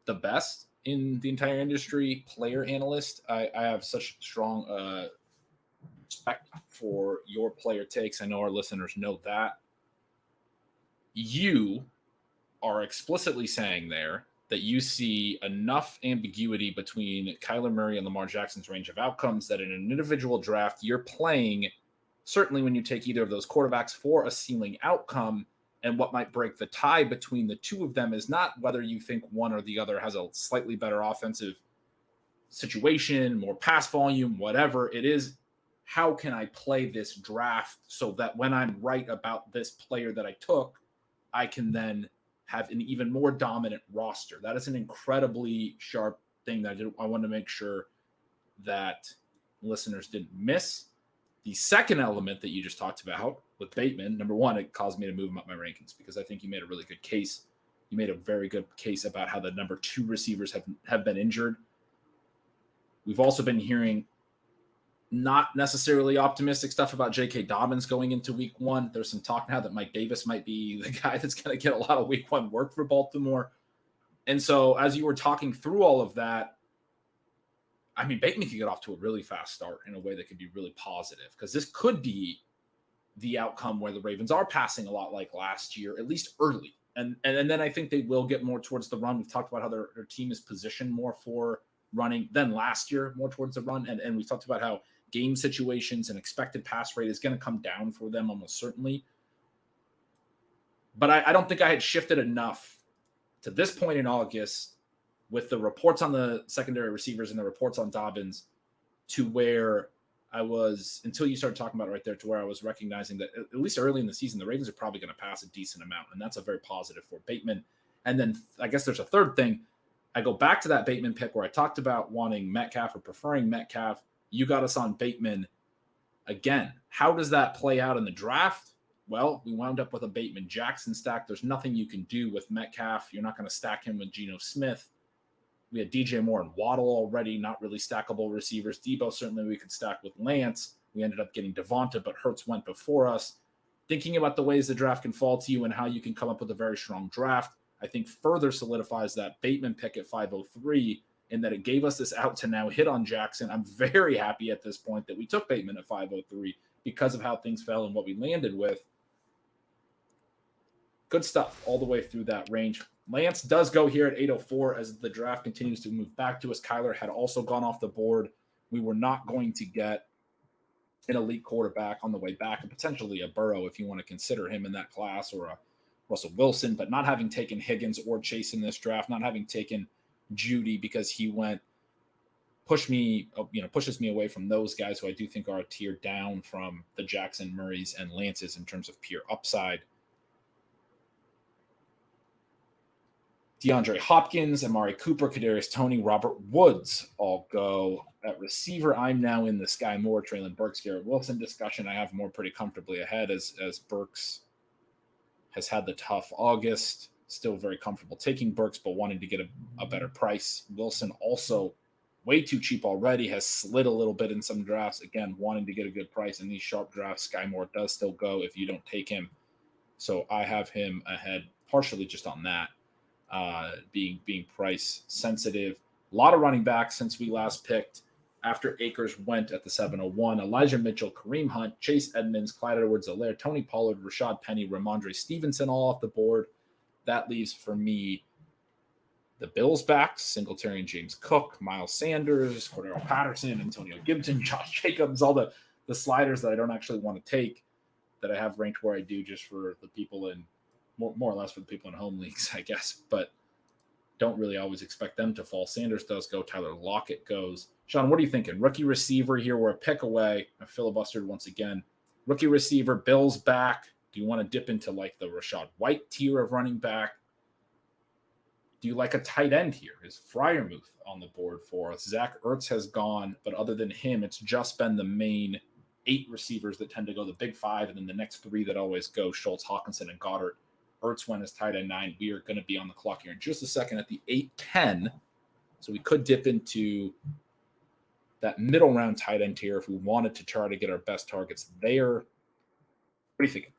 Speaker 1: the best in the entire industry player analyst. I have such strong respect for your player takes. I know our listeners know that. You are explicitly saying there that you see enough ambiguity between Kyler Murray and Lamar Jackson's range of outcomes that in an individual draft, you're playing, certainly when you take either of those quarterbacks, for a ceiling outcome. And what might break the tie between the two of them is not whether you think one or the other has a slightly better offensive situation, more pass volume, whatever it is. How can I play this draft so that when I'm right about this player that I took, I can then have an even more dominant roster? That is an incredibly sharp thing that I want to make sure that listeners didn't miss. The second element that you just talked about with Bateman, number one, it caused me to move him up my rankings because I think you made a really good case. You made a very good case about how the number 2 receivers have been injured. We've also been hearing not necessarily optimistic stuff about J.K. Dobbins going into week 1. There's some talk now that Mike Davis might be the guy that's going to get a lot of week 1 work for Baltimore. And so as you were talking through all of that, I mean, Bateman could get off to a really fast start in a way that could be really positive, because this could be the outcome where the Ravens are passing a lot like last year, at least early. And then I think they will get more towards the run. We've talked about how their team is positioned more for running than last year, more towards the run. And we've talked about how game situations and expected pass rate is going to come down for them almost certainly. But I don't think I had shifted enough to this point in August with the reports on the secondary receivers and the reports on Dobbins to where I was, until you started talking about it right there, to where I was recognizing that at least early in the season, the Ravens are probably going to pass a decent amount. And that's a very positive for Bateman. And then I guess there's a third thing. I go back to that Bateman pick where I talked about wanting Metcalf or preferring Metcalf. You got us on Bateman again. How does that play out in the draft? Well, we wound up with a Bateman Jackson stack. There's nothing you can do with Metcalf. You're not going to stack him with Geno Smith. We had DJ Moore and Waddle already, not really stackable receivers. Deebo, certainly we could stack with Lance. We ended up getting Davonta, but Hurts went before us. Thinking about the ways the draft can fall to you and how you can come up with a very strong draft, I think further solidifies that Bateman pick at 503 in that it gave us this out to now hit on Jackson. I'm very happy at this point that we took Bateman at 503 because of how things fell and what we landed with. Good stuff all the way through that range. Lance does go here at 804 as the draft continues to move back to us. Kyler had also gone off the board. We were not going to get an elite quarterback on the way back, and potentially a Burrow if you want to consider him in that class, or a Russell Wilson, but not having taken Higgins or Chase in this draft, not having taken Judy because he pushes me away from those guys who I do think are a tier down from the Jackson, Murrays, and Lances in terms of pure upside. DeAndre Hopkins, Amari Cooper, Kadarius Toney, Robert Woods all go at receiver. I'm now in the Sky Moore, Treylon Burks, Garrett Wilson discussion. I have Moore pretty comfortably ahead as Burks has had the tough August. Still very comfortable taking Burks, but wanting to get a better price. Wilson also way too cheap already, has slid a little bit in some drafts. Again, wanting to get a good price in these sharp drafts. Sky Moore does still go if you don't take him. So I have him ahead partially just on that. Being price sensitive. A lot of running backs since we last picked. After Akers went at the 701, Elijah Mitchell, Kareem Hunt, Chase Edmonds, Clyde Edwards-Helaire, Tony Pollard, Rashad Penny, Ramondre Stevenson all off the board. That leaves for me the Bills backs, Singletary and James Cook, Miles Sanders, Cordero Patterson, Antonio Gibson, Josh Jacobs, all the sliders that I don't actually want to take that I have ranked where I do just for the people in more or less for the people in home leagues, I guess, but don't really always expect them to fall. Sanders does go. Tyler Lockett goes. Shawn, what are you thinking? Rookie receiver here. We're a pick away. I filibustered once again. Rookie receiver, Bills back. Do you want to dip into like the Rachaad White tier of running back? Do you like a tight end here? Is Freiermuth on the board for us? Zach Ertz has gone, but other than him, it's just been the main 8 receivers that tend to go the big 5, and then the next 3 that always go, Schultz, Hawkinson, and Goddard. Ertz went as tight end 9. We are going to be on the clock here in just a second at the 8-10. So we could dip into that middle round tight end tier if we wanted to try to get our best targets there. What do you think?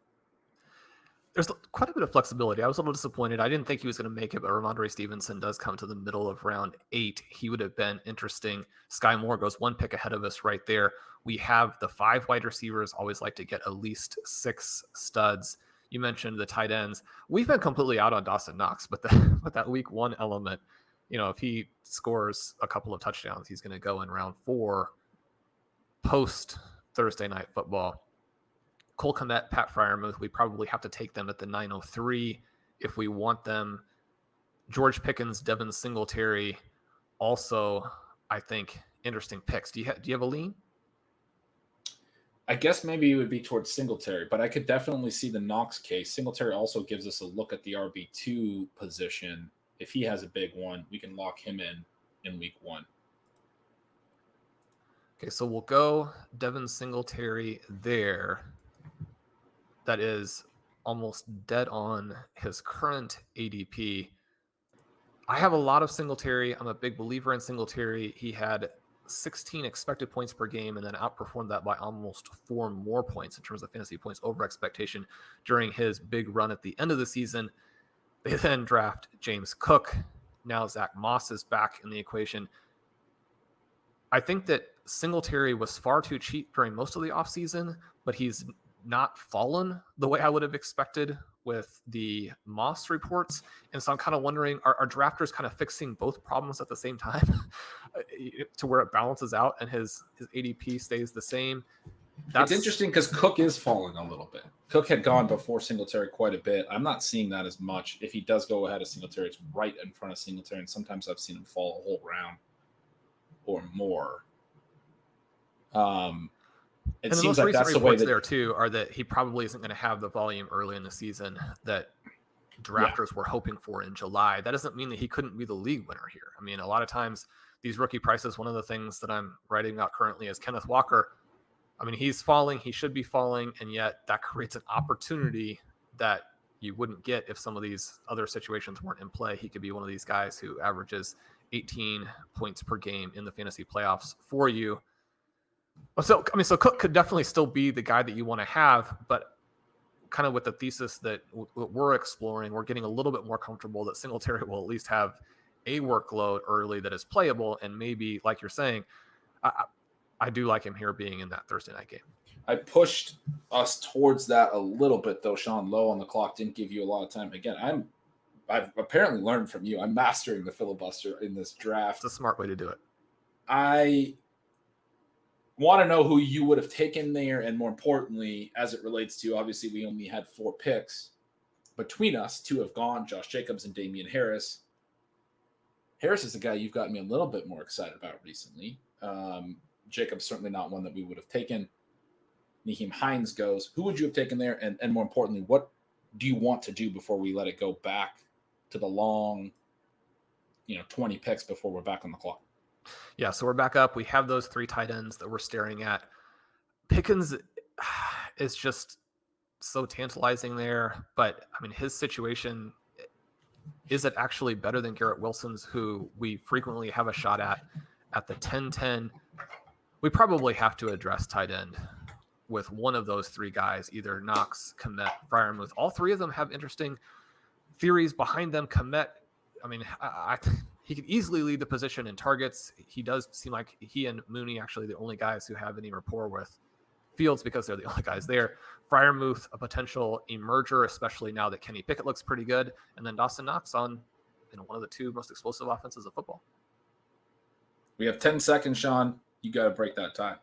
Speaker 2: There's quite a bit of flexibility. I was a little disappointed. I didn't think he was going to make it, but Ramondre Stevenson does come to the middle of round 8. He would have been interesting. Sky Moore goes 1 pick ahead of us right there. We have the 5 wide receivers, always like to get at least 6 studs. You mentioned the tight ends. We've been completely out on Dawson Knox, but with that week 1 element, if he scores a couple of touchdowns, he's going to go in round 4 post Thursday Night Football. Cole Kmet, Pat Freiermuth, we probably have to take them at the 903 if we want them. George Pickens, Devin Singletary, also, I think, interesting picks. Do you have a lean?
Speaker 1: I guess maybe it would be towards Singletary, but I could definitely see the Knox case. Singletary also gives us a look at the RB2 position. If he has a big one, we can lock him in week 1.
Speaker 2: Okay, so we'll go Devin Singletary there. That is almost dead on his current ADP. I have a lot of Singletary. I'm a big believer in Singletary. He had 16 expected points per game and then outperformed that by almost 4 more points in terms of fantasy points over expectation during his big run at the end of the season. They then draft James Cook. Now Zach Moss is back in the equation. I think that Singletary was far too cheap during most of the offseason, but he's not fallen the way I would have expected with the Moss reports. And so I'm kind of wondering, are drafters kind of fixing both problems at the same time to where it balances out and his ADP stays the same?
Speaker 1: It's interesting because Cook is falling a little bit. Cook had gone before Singletary quite a bit. I'm not seeing that as much. If he does go ahead of Singletary, it's right in front of Singletary, and sometimes I've seen him fall a whole round or more. It seems like that's the way that
Speaker 2: there too are that he probably isn't going to have the volume early in the season that drafters were hoping for in July. That doesn't mean that he couldn't be the league winner here. I mean, a lot of times these rookie prices, one of the things that I'm writing about currently is Kenneth Walker. I mean, he's falling, he should be falling, and yet that creates an opportunity that you wouldn't get if some of these other situations weren't in play. He could be one of these guys who averages 18 points per game in the fantasy playoffs for you. So Cook could definitely still be the guy that you want to have, but kind of with the thesis that we're exploring, we're getting a little bit more comfortable that Singletary will at least have a workload early that is playable, and maybe, like you're saying, I do like him here being in that Thursday night game.
Speaker 1: I pushed us towards that a little bit, though. Sean, low on the clock didn't give you a lot of time. Again, I've apparently learned from you. I'm mastering the filibuster in this draft.
Speaker 2: It's a smart way to do it.
Speaker 1: I want to know who you would have taken there, and more importantly, as it relates to, obviously, we only had 4 picks. Between us, 2 have gone, Josh Jacobs and Damian Harris. Harris is the guy you've gotten me a little bit more excited about recently. Jacobs certainly not one that we would have taken. Nyheim Hines goes. Who would you have taken there? And more importantly, what do you want to do before we let it go back to the long, 20 picks before we're back on the clock?
Speaker 2: Yeah, so we're back up. We have those 3 tight ends that we're staring at. Pickens is just so tantalizing there, but I mean, his situation, is it actually better than Garrett Wilson's, who we frequently have a shot at the 10-10? We probably have to address tight end with one of those 3 guys, either Knox, Kmet, Freiermuth. All 3 of them have interesting theories behind them. Kmet, I mean, he could easily lead the position in targets. He does seem like he and Mooney actually the only guys who have any rapport with Fields because they're the only guys there. Freiermuth, a potential emerger, especially now that Kenny Pickett looks pretty good. And then Dawson Knox on one of the 2 most explosive offenses of football.
Speaker 1: We have 10 seconds, Sean. You got to break that time.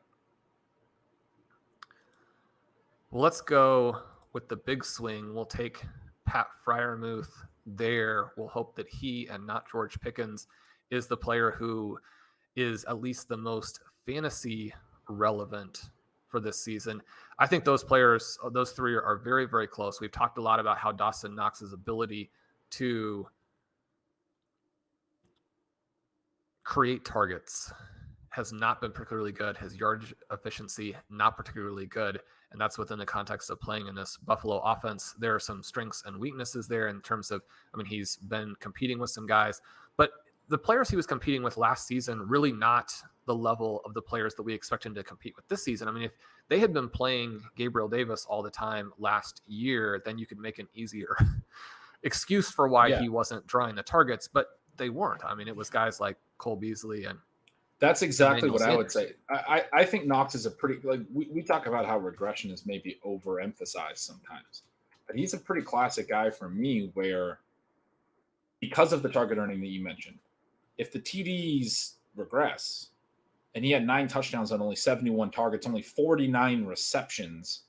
Speaker 2: Well, let's go with the big swing. We'll take Pat Freiermuth there. We'll hope that he and not George Pickens is the player who is at least the most fantasy relevant for this season. I think those players, those three are very, very close. We've talked a lot about how Dawson Knox's ability to create targets has not been particularly good. His yardage efficiency, not particularly good. And that's within the context of playing in this Buffalo offense. There are some strengths and weaknesses there in terms of, he's been competing with some guys, but the players he was competing with last season, really not the level of the players that we expect him to compete with this season. If they had been playing Gabriel Davis all the time last year, then you could make an easier excuse for why he wasn't drawing the targets, but they weren't. It was guys like Cole Beasley and
Speaker 1: that's exactly what
Speaker 2: Sanders.
Speaker 1: I would say. I think Knox is a pretty, we talk about how regression is maybe overemphasized sometimes, but he's a pretty classic guy for me where, because of the target earning that you mentioned, if the TDs regress and he had 9 touchdowns on only 71 targets, only 49 receptions,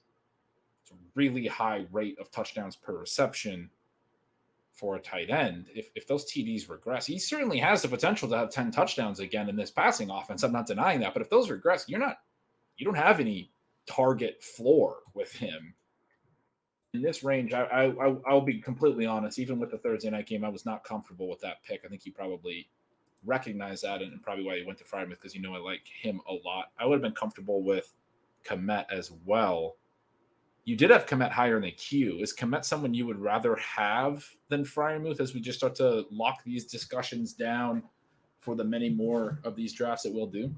Speaker 1: it's a really high rate of touchdowns per reception for a tight end. If those TDs regress, he certainly has the potential to have 10 touchdowns again in this passing offense. I'm not denying that, but if those regress, you don't have any target floor with him in this range. I'll be completely honest. Even with the Thursday night game, I was not comfortable with that pick. I think you probably recognize that, and probably why he went to Freiermuth, because I like him a lot. I would have been comfortable with Kmet as well. You did have Kmet higher in the queue. Is Kmet someone you would rather have than Freiermuth as we just start to lock these discussions down for the many more of these drafts that we'll do?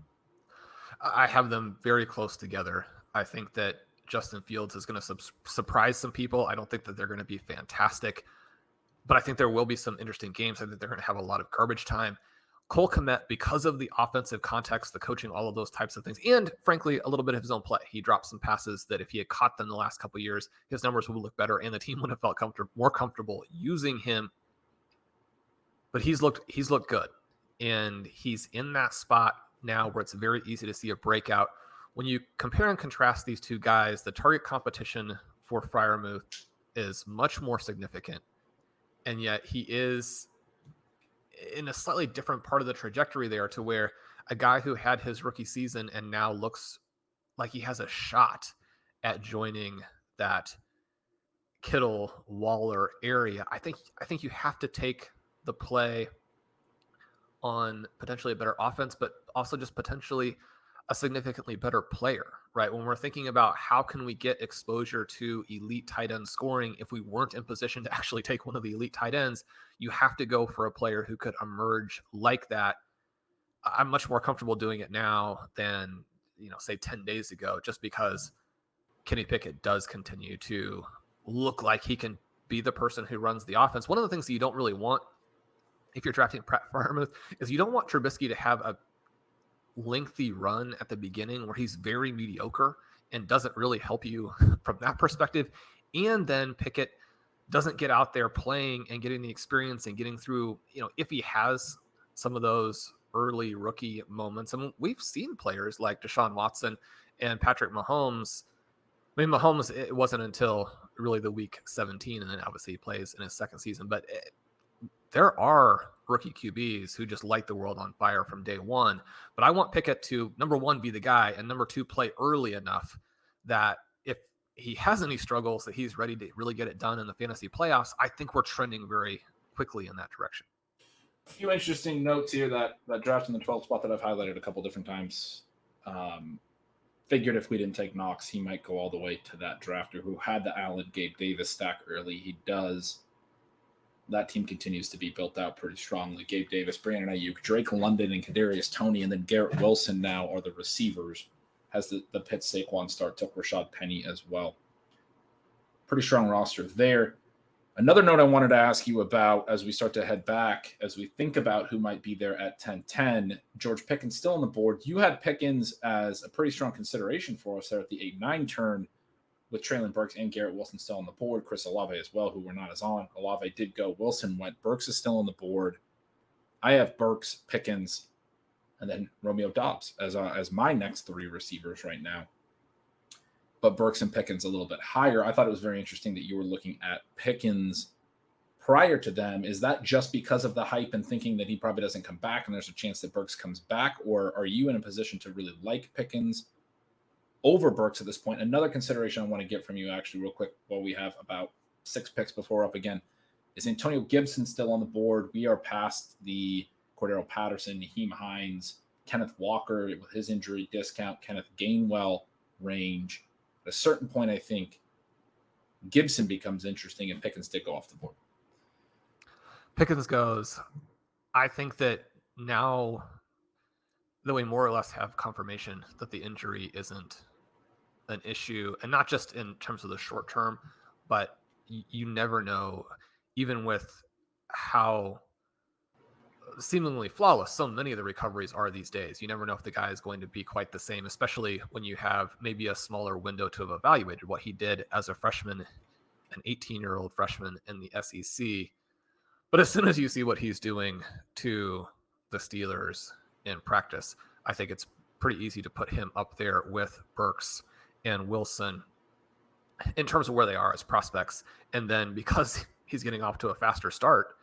Speaker 2: I have them very close together. I think that Justin Fields is going to surprise some people. I don't think that they're going to be fantastic, but I think there will be some interesting games. I think they're going to have a lot of garbage time. Cole Kmet, because of the offensive context, the coaching, all of those types of things, and frankly, a little bit of his own play. He dropped some passes that if he had caught them the last couple of years, his numbers would look better and the team would have felt more comfortable using him. But he's looked good, and he's in that spot now where it's very easy to see a breakout. When you compare and contrast these two guys, the target competition for Freiermuth is much more significant, and yet he is in a slightly different part of the trajectory there, to where a guy who had his rookie season and now looks like he has a shot at joining that Kittle Waller area. I think you have to take the play on potentially a better offense, but also just potentially a significantly better player, right? When we're thinking about how can we get exposure to elite tight end scoring, if we weren't in position to actually take one of the elite tight ends, you have to go for a player who could emerge like that. I'm much more comfortable doing it now than, say 10 days ago, just because Kenny Pickett does continue to look like he can be the person who runs the offense. One of the things that you don't really want if you're drafting Pratt Freiermuth is you don't want Trubisky to have a lengthy run at the beginning where he's very mediocre and doesn't really help you from that perspective. And then Pickett doesn't get out there playing and getting the experience and getting through, if he has some of those early rookie moments. And we've seen players like Deshaun Watson and Patrick Mahomes. Mahomes, it wasn't until really the week 17, and then obviously he plays in his second season, but there are rookie QBs who just light the world on fire from day one. But I want Pickett to, number one, be the guy, and number two, play early enough that if he has any struggles, that he's ready to really get it done in the fantasy playoffs. I think we're trending very quickly in that direction.
Speaker 1: A few interesting notes here that draft in the 12th spot that I've highlighted a couple different times. Figured if we didn't take Knox, he might go all the way to that drafter who had the Allen Gabe Davis stack early. He does. That team continues to be built out pretty strongly. Gabe Davis, Brandon Ayuk, Drake London, and Kadarius Toney, and then Garrett Wilson now are the receivers. Has the Pitt Saquon start, took Rashad Penny as well. Pretty strong roster there. Another note I wanted to ask you about as we start to head back, as we think about who might be there at 10-10, George Pickens still on the board. You had Pickens as a pretty strong consideration for us there at the 8-9 turn, with Treylon Burks and Garrett Wilson still on the board. Chris Olave as well, who we're not as on. Olave did go. Wilson went. Burks is still on the board. I have Burks, Pickens, and then Romeo Doubs as my next three receivers right now. But Burks and Pickens a little bit higher. I thought it was very interesting that you were looking at Pickens prior to them. Is that just because of the hype and thinking that he probably doesn't come back and there's a chance that Burks comes back? Or are you in a position to really like Pickens over Burks at this point. Another consideration I want to get from you actually real quick while we have about 6 picks before we're up again is Antonio Gibson still on the board. We are past the Cordero Patterson, Naheem Hines, Kenneth Walker with his injury discount, Kenneth Gainwell range. At a certain point, I think Gibson becomes interesting and Pickens did go off the board.
Speaker 2: Pickens goes. I think that now that we more or less have confirmation that the injury isn't an issue, and not just in terms of the short term, but you never know, even with how seemingly flawless so many of the recoveries are these days. You never know if the guy is going to be quite the same, especially when you have maybe a smaller window to have evaluated what he did as a freshman, an 18-year-old freshman in the SEC. But as soon as you see what he's doing to the Steelers in practice, I think it's pretty easy to put him up there with Burks and Wilson in terms of where they are as prospects. And then because he's getting off to a faster start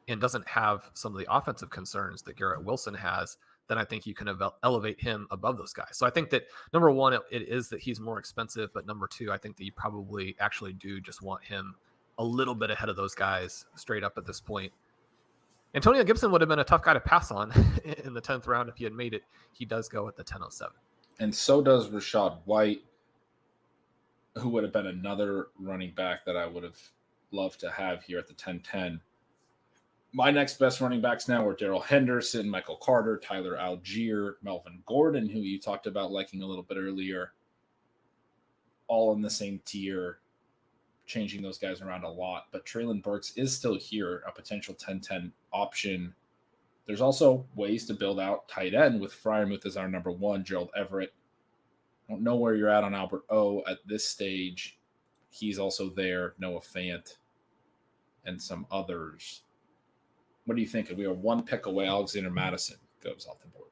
Speaker 2: and doesn't have some of the offensive concerns that Garrett Wilson has, then I think you can elevate him above those guys. So I think that number one, it is that he's more expensive, but number two, I think that you probably actually do just want him a little bit ahead of those guys straight up at this point. Antonio Gibson would have been a tough guy to pass on in the 10th round if he had made it. He does go at the 10:07.
Speaker 1: And so does Rachaad White, who would have been another running back that I would have loved to have here at the 10:10. My next best running backs now are Darrell Henderson, Michael Carter, Tyler Algier, Melvin Gordon, who you talked about liking a little bit earlier, all in the same tier, changing those guys around a lot. But Treylon Burks is still here, a potential 10-10 option. There's also ways to build out tight end with Freiermuth as our number one, Gerald Everett. I don't know where you're at on Albert O at this stage. He's also there, Noah Fant, and some others. What do you think? If we are one pick away, Alexander Madison goes off the board.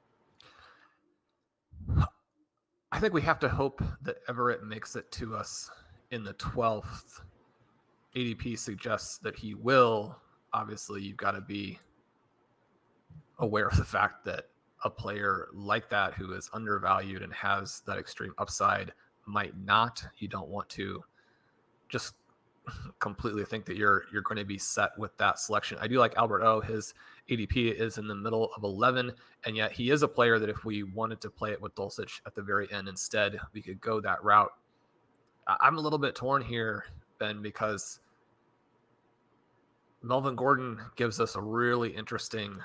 Speaker 2: I think we have to hope that Everett makes it to us in the 12th. ADP suggests that he will. Obviously, you've got to be aware of the fact that a player like that who is undervalued and has that extreme upside might not. You don't want to just completely think that you're going to be set with that selection. I do like Albert O. His ADP is in the middle of 11, and yet he is a player that if we wanted to play it with Dulcich at the very end instead, we could go that route. I'm a little bit torn here, Ben, because Melvin Gordon gives us a really interesting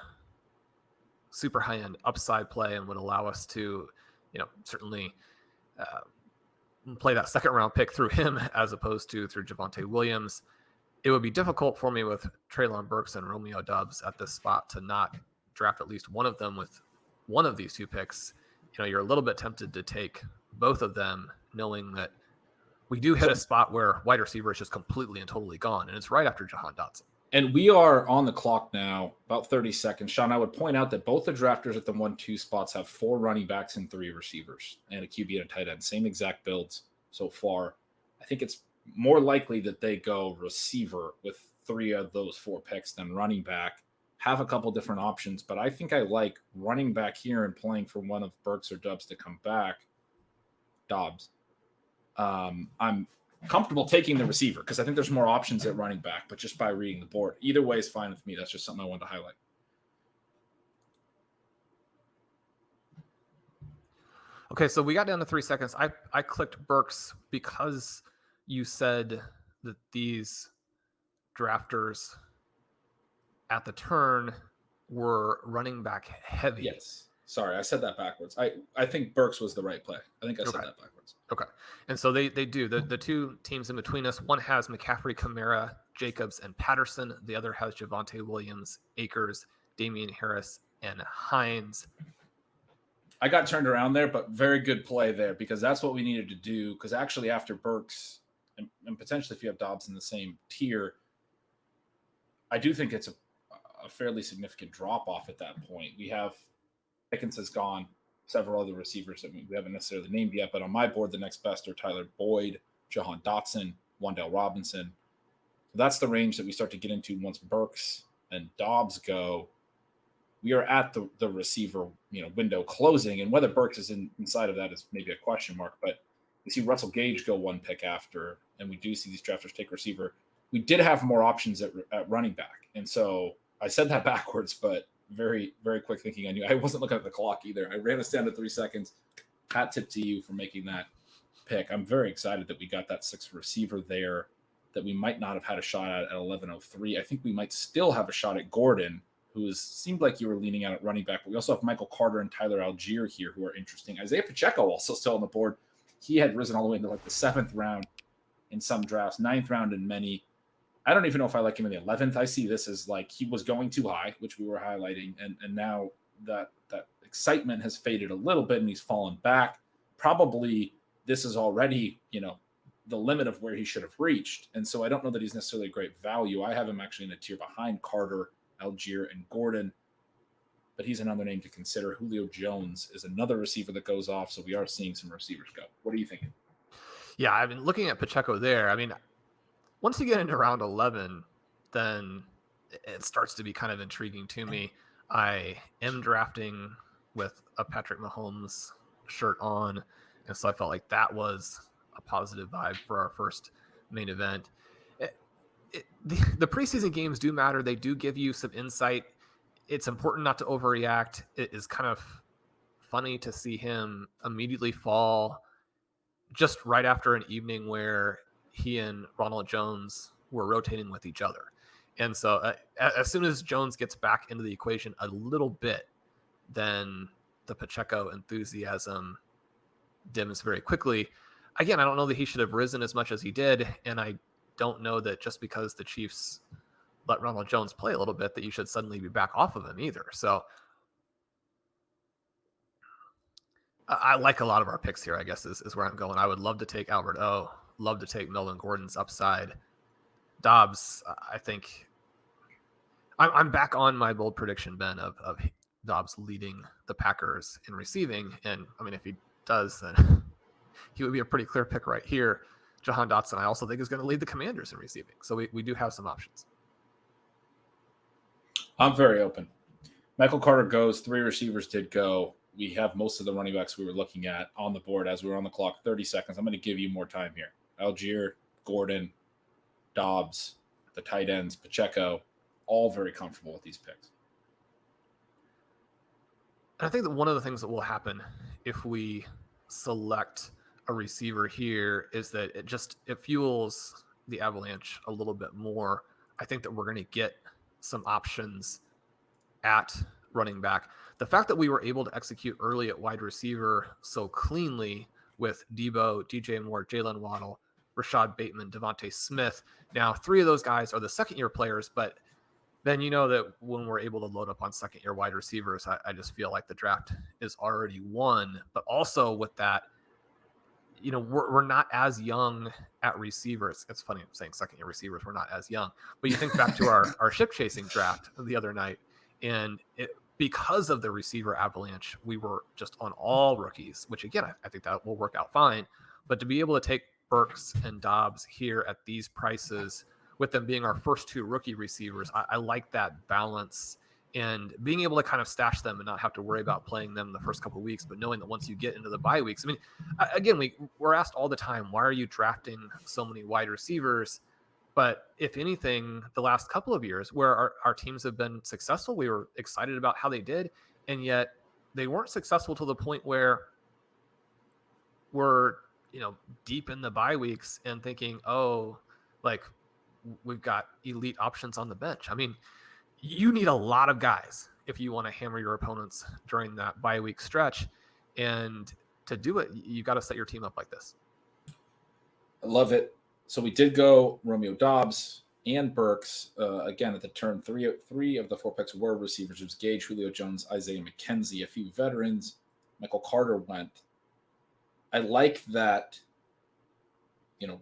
Speaker 2: super high-end upside play and would allow us to, certainly play that second round pick through him as opposed to through Javonte Williams. It would be difficult for me with Treylon Burks and Romeo Doubs at this spot to not draft at least one of them with one of these two picks. You're a little bit tempted to take both of them, knowing that we do hit a spot where wide receiver is just completely and totally gone, and it's right after Jahan Dotson.
Speaker 1: And we are on the clock now, about 30 seconds. Sean, I would point out that both the drafters at the 1-2 spots have 4 running backs and 3 receivers and a QB and a tight end. Same exact builds so far. I think it's more likely that they go receiver with 3 of those 4 picks than running back. Have a couple different options, but I think I like running back here and playing for one of Burks or Doubs to come back. Dobbs. I'm comfortable taking the receiver because I think there's more options at running back, but just by reading the board. Either way is fine with me. That's just something I wanted to highlight.
Speaker 2: Okay, so we got down to 3 seconds. I clicked Burks because you said that these drafters at the turn were running back heavy.
Speaker 1: Yes. Sorry, I said that backwards. I think Burks was the right play. I think I said that backwards.
Speaker 2: Okay. And so they do. The two teams in between us, one has McCaffrey, Kamara, Jacobs, and Patterson. The other has Javonte Williams, Akers, Damian Harris, and Hines.
Speaker 1: I got turned around there, but very good play there because that's what we needed to do. Because actually after Burks, and potentially if you have Dobbs in the same tier, I do think it's a fairly significant drop-off at that point. We have Pickens has gone, several other receivers that we haven't necessarily named yet, but on my board, the next best are Tyler Boyd, Jahan Dotson, Wan'Dale Robinson. That's the range that we start to get into once Burks and Dobbs go. We are at the receiver window closing, and whether Burks is inside of that is maybe a question mark, but we see Russell Gage go one pick after, and we do see these drafters take receiver. We did have more options at running back. And so I said that backwards, but very, very quick thinking. I knew I wasn't looking at the clock either. I ran us down to 3 seconds. Hat tip to you for making that pick. I'm very excited that we got that 6th receiver there that we might not have had a shot at 11:03. I think we might still have a shot at Gordon, who seemed like you were leaning out at running back. But we also have Michael Carter and Tyler Algier here who are interesting. Isaiah Pacheco also still on the board. He had risen all the way into like the 7th round in some drafts, 9th round in many. I don't even know if I like him in the 11th. I see this as like he was going too high, which we were highlighting. And now that excitement has faded a little bit and he's fallen back. Probably this is already, the limit of where he should have reached. And so I don't know that he's necessarily a great value. I have him actually in a tier behind Carter, Algier, and Gordon. But he's another name to consider. Julio Jones is another receiver that goes off. So we are seeing some receivers go. What are you thinking?
Speaker 2: Yeah, I've been looking at Pacheco there. I mean, once you get into round 11, then it starts to be kind of intriguing to me. I am drafting with a Patrick Mahomes shirt on, and so I felt like that was a positive vibe for our first main event. The preseason games do matter. They do give you some insight. It's important not to overreact. It is kind of funny to see him immediately fall just right after an evening where he and Ronald Jones were rotating with each other. And so as soon as Jones gets back into the equation a little bit, then the Pacheco enthusiasm dims very quickly. Again, I don't know that he should have risen as much as he did. And I don't know that just because the Chiefs let Ronald Jones play a little bit that you should suddenly be back off of him either. So I like a lot of our picks here, I guess, is where I'm going. I would love to take Albert O. Love to take Melvin Gordon's upside. Dobbs, I think I'm back on my bold prediction, Ben, of Dobbs leading the Packers in receiving. And I mean, if he does, then he would be a pretty clear pick right here. Jahan Dotson, I also think, is going to lead the Commanders in receiving. So we do have some options.
Speaker 1: I'm very open. Michael Carter goes. 3 receivers did go. We have most of the running backs we were looking at on the board as we were on the clock. 30 seconds. I'm going to give you more time here. Algier, Gordon, Dobbs, the tight ends, Pacheco, all very comfortable with these picks.
Speaker 2: I think that one of the things that will happen if we select a receiver here is that it fuels the avalanche a little bit more. I think that we're going to get some options at running back. The fact that we were able to execute early at wide receiver so cleanly with Deebo, DJ Moore, Jaylen Waddle, Rashad Bateman, Devontae Smith. Now, 3 of those guys are the second-year players, but then you know that when we're able to load up on second-year wide receivers, I just feel like the draft is already won. But also with that, we're not as young at receivers. It's funny I'm saying second-year receivers, we're not as young. But you think back to our ship-chasing draft the other night, and because of the receiver avalanche, we were just on all rookies, which, again, I think that will work out fine. But to be able to take Burks and Dobbs here at these prices, with them being our first 2 rookie receivers, I like that balance and being able to kind of stash them and not have to worry about playing them the first couple of weeks, but knowing that once you get into the bye weeks, I mean, again, we're asked all the time, why are you drafting so many wide receivers? But if anything, the last couple of years where our teams have been successful, we were excited about how they did, and yet they weren't successful to the point where we're deep in the bye weeks and thinking, oh, like we've got elite options on the bench. I mean, you need a lot of guys if you want to hammer your opponents during that bye week stretch. And to do it, you got to set your team up like this.
Speaker 1: I love it. So we did go Romeo Dobbs and Burks. Again, at the turn, three of the 4 picks were receivers. It was Gage, Julio Jones, Isaiah McKenzie, a few veterans. Michael Carter went. I like that,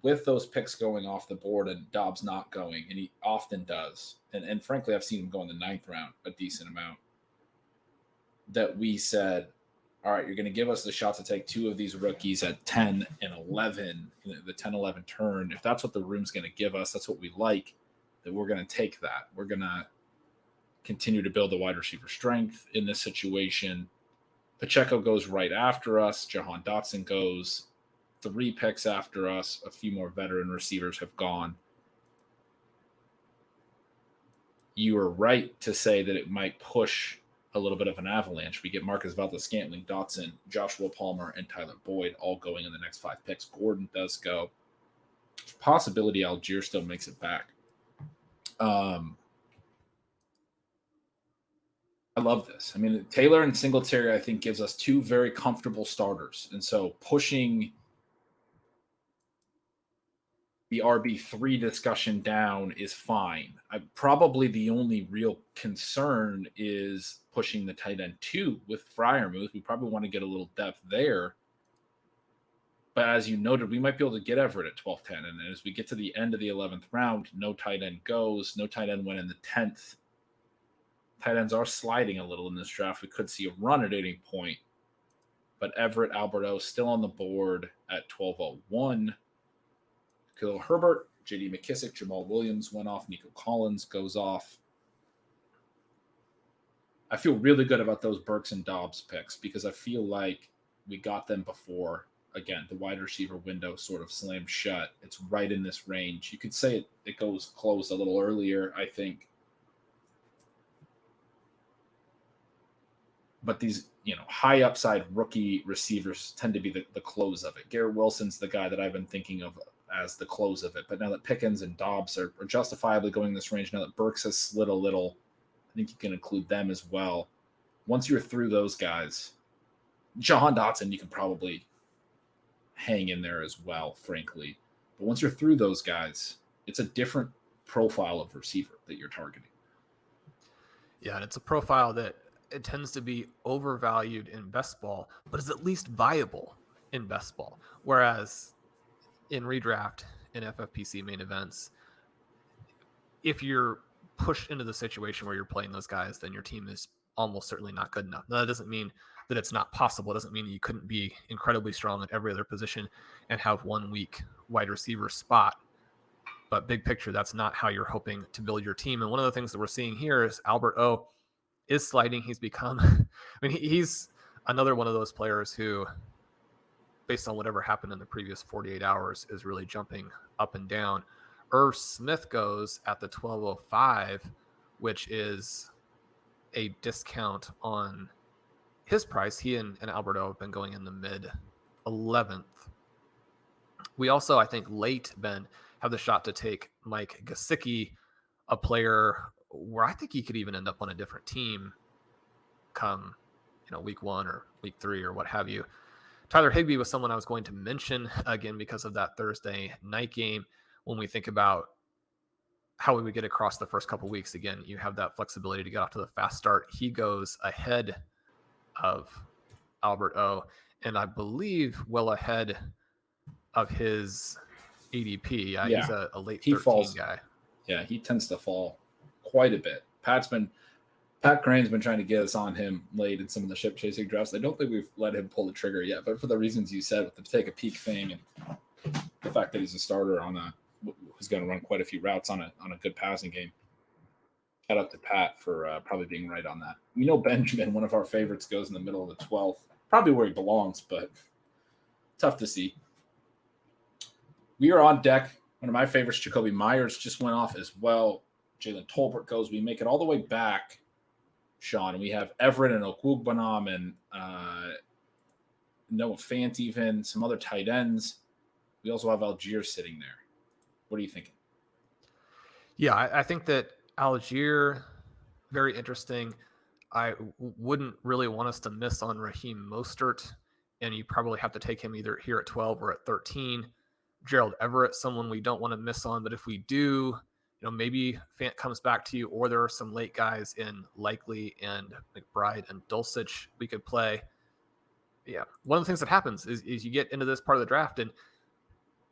Speaker 1: with those picks going off the board and Dobbs not going, and he often does. And frankly, I've seen him go in the 9th round a decent amount. That we said, all right, you're going to give us the shot to take 2 of these rookies at 10 and 11, the 10-11 turn. If that's what the room's going to give us, that's what we like, that we're going to take that. We're going to continue to build the wide receiver strength in this situation. Pacheco goes right after us. Jahan Dotson goes. 3 picks after us. A few more veteran receivers have gone. You are right to say that it might push a little bit of an avalanche. We get Marcus Valdes-Scantling, Dotson, Joshua Palmer, and Tyler Boyd all going in the next 5 picks. Gordon does go. Possibility Algier still makes it back. I love this. I mean, Taylor and Singletary, I think, gives us 2 very comfortable starters. And so pushing the RB3 discussion down is fine. Probably the only real concern is pushing the tight end 2 with Freiermuth. We probably want to get a little depth there. But as you noted, we might be able to get Everett at 12-10. And then as we get to the end of the 11th round, no tight end goes. No tight end went in the 10th. Tight ends are sliding a little in this draft. We could see a run at any point. But Everett, Alberto still on the board at 12:01. Khalil Herbert, J.D. McKissick, Jamal Williams went off. Nico Collins goes off. I feel really good about those Burks and Dobbs picks because I feel like we got them before. Again, the wide receiver window sort of slammed shut. It's right in this range. You could say it goes closed a little earlier, I think. But these, high upside rookie receivers tend to be the close of it. Garrett Wilson's the guy that I've been thinking of as the close of it. But now that Pickens and Dobbs are justifiably going this range, now that Burks has slid a little, I think you can include them as well. Once you're through those guys, Jahan Dotson, you can probably hang in there as well, frankly. But once you're through those guys, it's a different profile of receiver that you're targeting.
Speaker 2: Yeah, and it's a profile that it tends to be overvalued in best ball, but is at least viable in best ball. Whereas in redraft, in FFPC main events, if you're pushed into the situation where you're playing those guys, then your team is almost certainly not good enough. Now, that doesn't mean that it's not possible. It doesn't mean that you couldn't be incredibly strong at every other position and have 1 weak wide receiver spot. But big picture, that's not how you're hoping to build your team. And one of the things that we're seeing here is Albert O is sliding. He's become, he's another one of those players who, based on whatever happened in the previous 48 hours, is really jumping up and down. Irv Smith goes at the 12:05, which is a discount on his price. He and Alberto have been going in the mid 11th. We also, I think, late, Ben, have the shot to take Mike Gesicki, a player where I think he could even end up on a different team come, week 1 or week 3 or what have you. Tyler Higbee was someone I was going to mention again because of that Thursday night game. When we think about how we would get across the first couple weeks, again, you have that flexibility to get off to the fast start. He goes ahead of Albert O, and I believe well ahead of his ADP. Yeah. He's a late 13 guy.
Speaker 1: Yeah, he tends to fall quite a bit. Pat Crane's been trying to get us on him late in some of the ship chasing drafts. I don't think we've let him pull the trigger yet, but for the reasons you said, with the take a peek thing and the fact that he's a starter who's going to run quite a few routes on a good passing game. Shout out to Pat for probably being right on that. Benjamin, one of our favorites, goes in the middle of the 12th, probably where he belongs, but tough to see. We are on deck. One of my favorites, Jacoby Myers, just went off as well. Jalen Tolbert goes. We make it all the way back, Sean. We have Everett and Okwuegbunam and Noah Fant, even some other tight ends. We also have Algier sitting there. What are you thinking?
Speaker 2: Yeah, I think that Algier, very interesting. I wouldn't really want us to miss on Raheem Mostert, and you probably have to take him either here at 12 or at 13. Gerald Everett, someone we don't want to miss on, but if we do, maybe Fant comes back to you, or there are some late guys in Likely and McBride and Dulcich we could play. Yeah, one of the things that happens is you get into this part of the draft and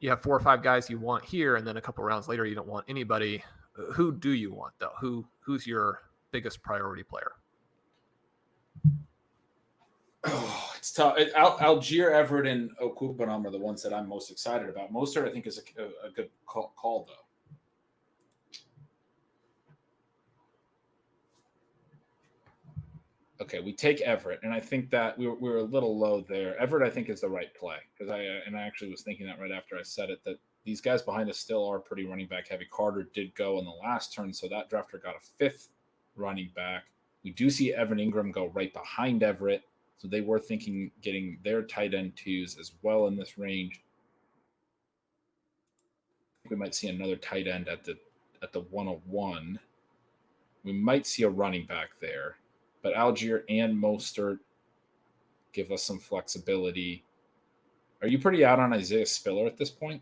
Speaker 2: you have 4 or 5 guys you want here, and then a couple rounds later you don't want anybody. Who do you want, though? Who's your biggest priority player?
Speaker 1: Oh, it's tough. Algier, Everett, and Okwuegbunam are the ones that I'm most excited about. Mostert, I think, is a good call, though. Okay, we take Everett, and I think that we were a little low there. Everett, I think, is the right play because I actually was thinking that right after I said it, that these guys behind us still are pretty running back heavy. Carter did go in the last turn, so that drafter got a fifth running back. We do see Evan Ingram go right behind Everett, so they were thinking getting their tight end twos as well in this range. We might see another tight end at the 101. We might see a running back there. But Algier and Mostert give us some flexibility. Are you pretty out on Isaiah Spiller at this point?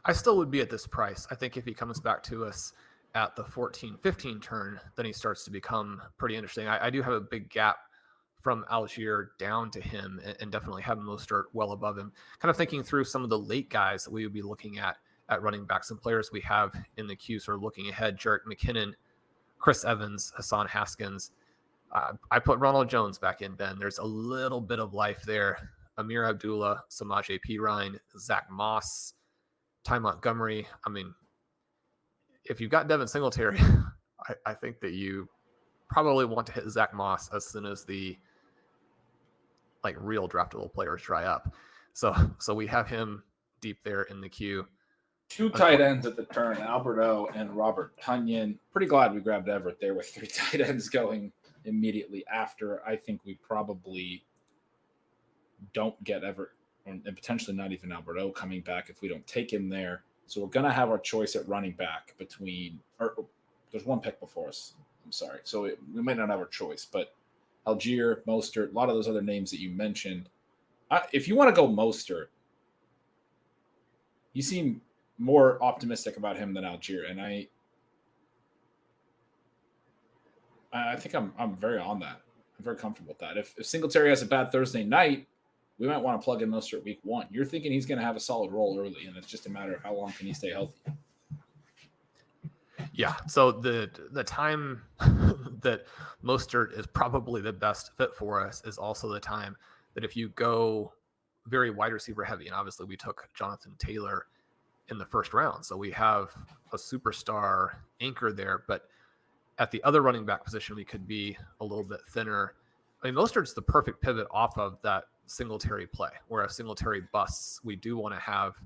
Speaker 2: I still would be at this price. I think if he comes back to us at the 14-15 turn, then he starts to become pretty interesting. I do have a big gap from Algier down to him and definitely have Mostert well above him. Kind of thinking through some of the late guys that we would be looking at running back, some players we have in the queue sort of looking ahead: Jerick McKinnon, Chris Evans, Hassan Haskins. I put Ronald Jones back in, Ben. There's a little bit of life there. Amir Abdullah, Samaje Perine, Zach Moss, Ty Montgomery. I mean, if you've got Devin Singletary, I think that you probably want to hit Zach Moss as soon as the real draftable players dry up. So we have him deep there in the queue.
Speaker 1: Two tight ends at the turn, Albert O and Robert Tunyon. Pretty glad we grabbed Everett there with three tight ends going immediately after. I think we probably don't get Everett, and potentially not even Albert O coming back if we don't take him there. So we're going to have our choice at running back between, or there's one pick before us. I'm sorry. So we might not have our choice, but Algier, Mostert, a lot of those other names that you mentioned. If you want to go Mostert, you seem more optimistic about him than Algier, and I think I'm very on that. I'm very comfortable with that. If Singletary has a bad Thursday night, we might want to plug in Mostert week 1. You're thinking he's going to have a solid role early, and it's just a matter of how long can he stay healthy.
Speaker 2: Yeah, so the time that Mostert is probably the best fit for us is also the time that if you go very wide receiver heavy, and obviously we took Jonathan Taylor in the first round, so we have a superstar anchor there, but at the other running back position, we could be a little bit thinner. I mean, Mostert's the perfect pivot off of that Singletary play, where if Singletary busts, we do want to have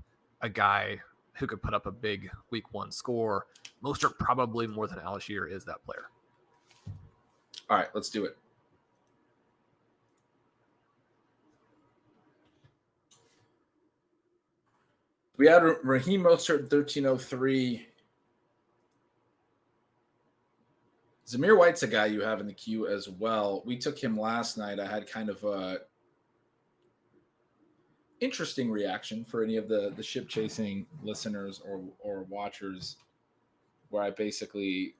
Speaker 2: a guy who could put up a big week 1 score. Mostert probably more than Algier is that player.
Speaker 1: All right, let's do it. We had Raheem Mostert 1303. Zamir White's a guy you have in the queue as well. We took him last night. I had kind of a interesting reaction for any of the ship chasing listeners or watchers, where I basically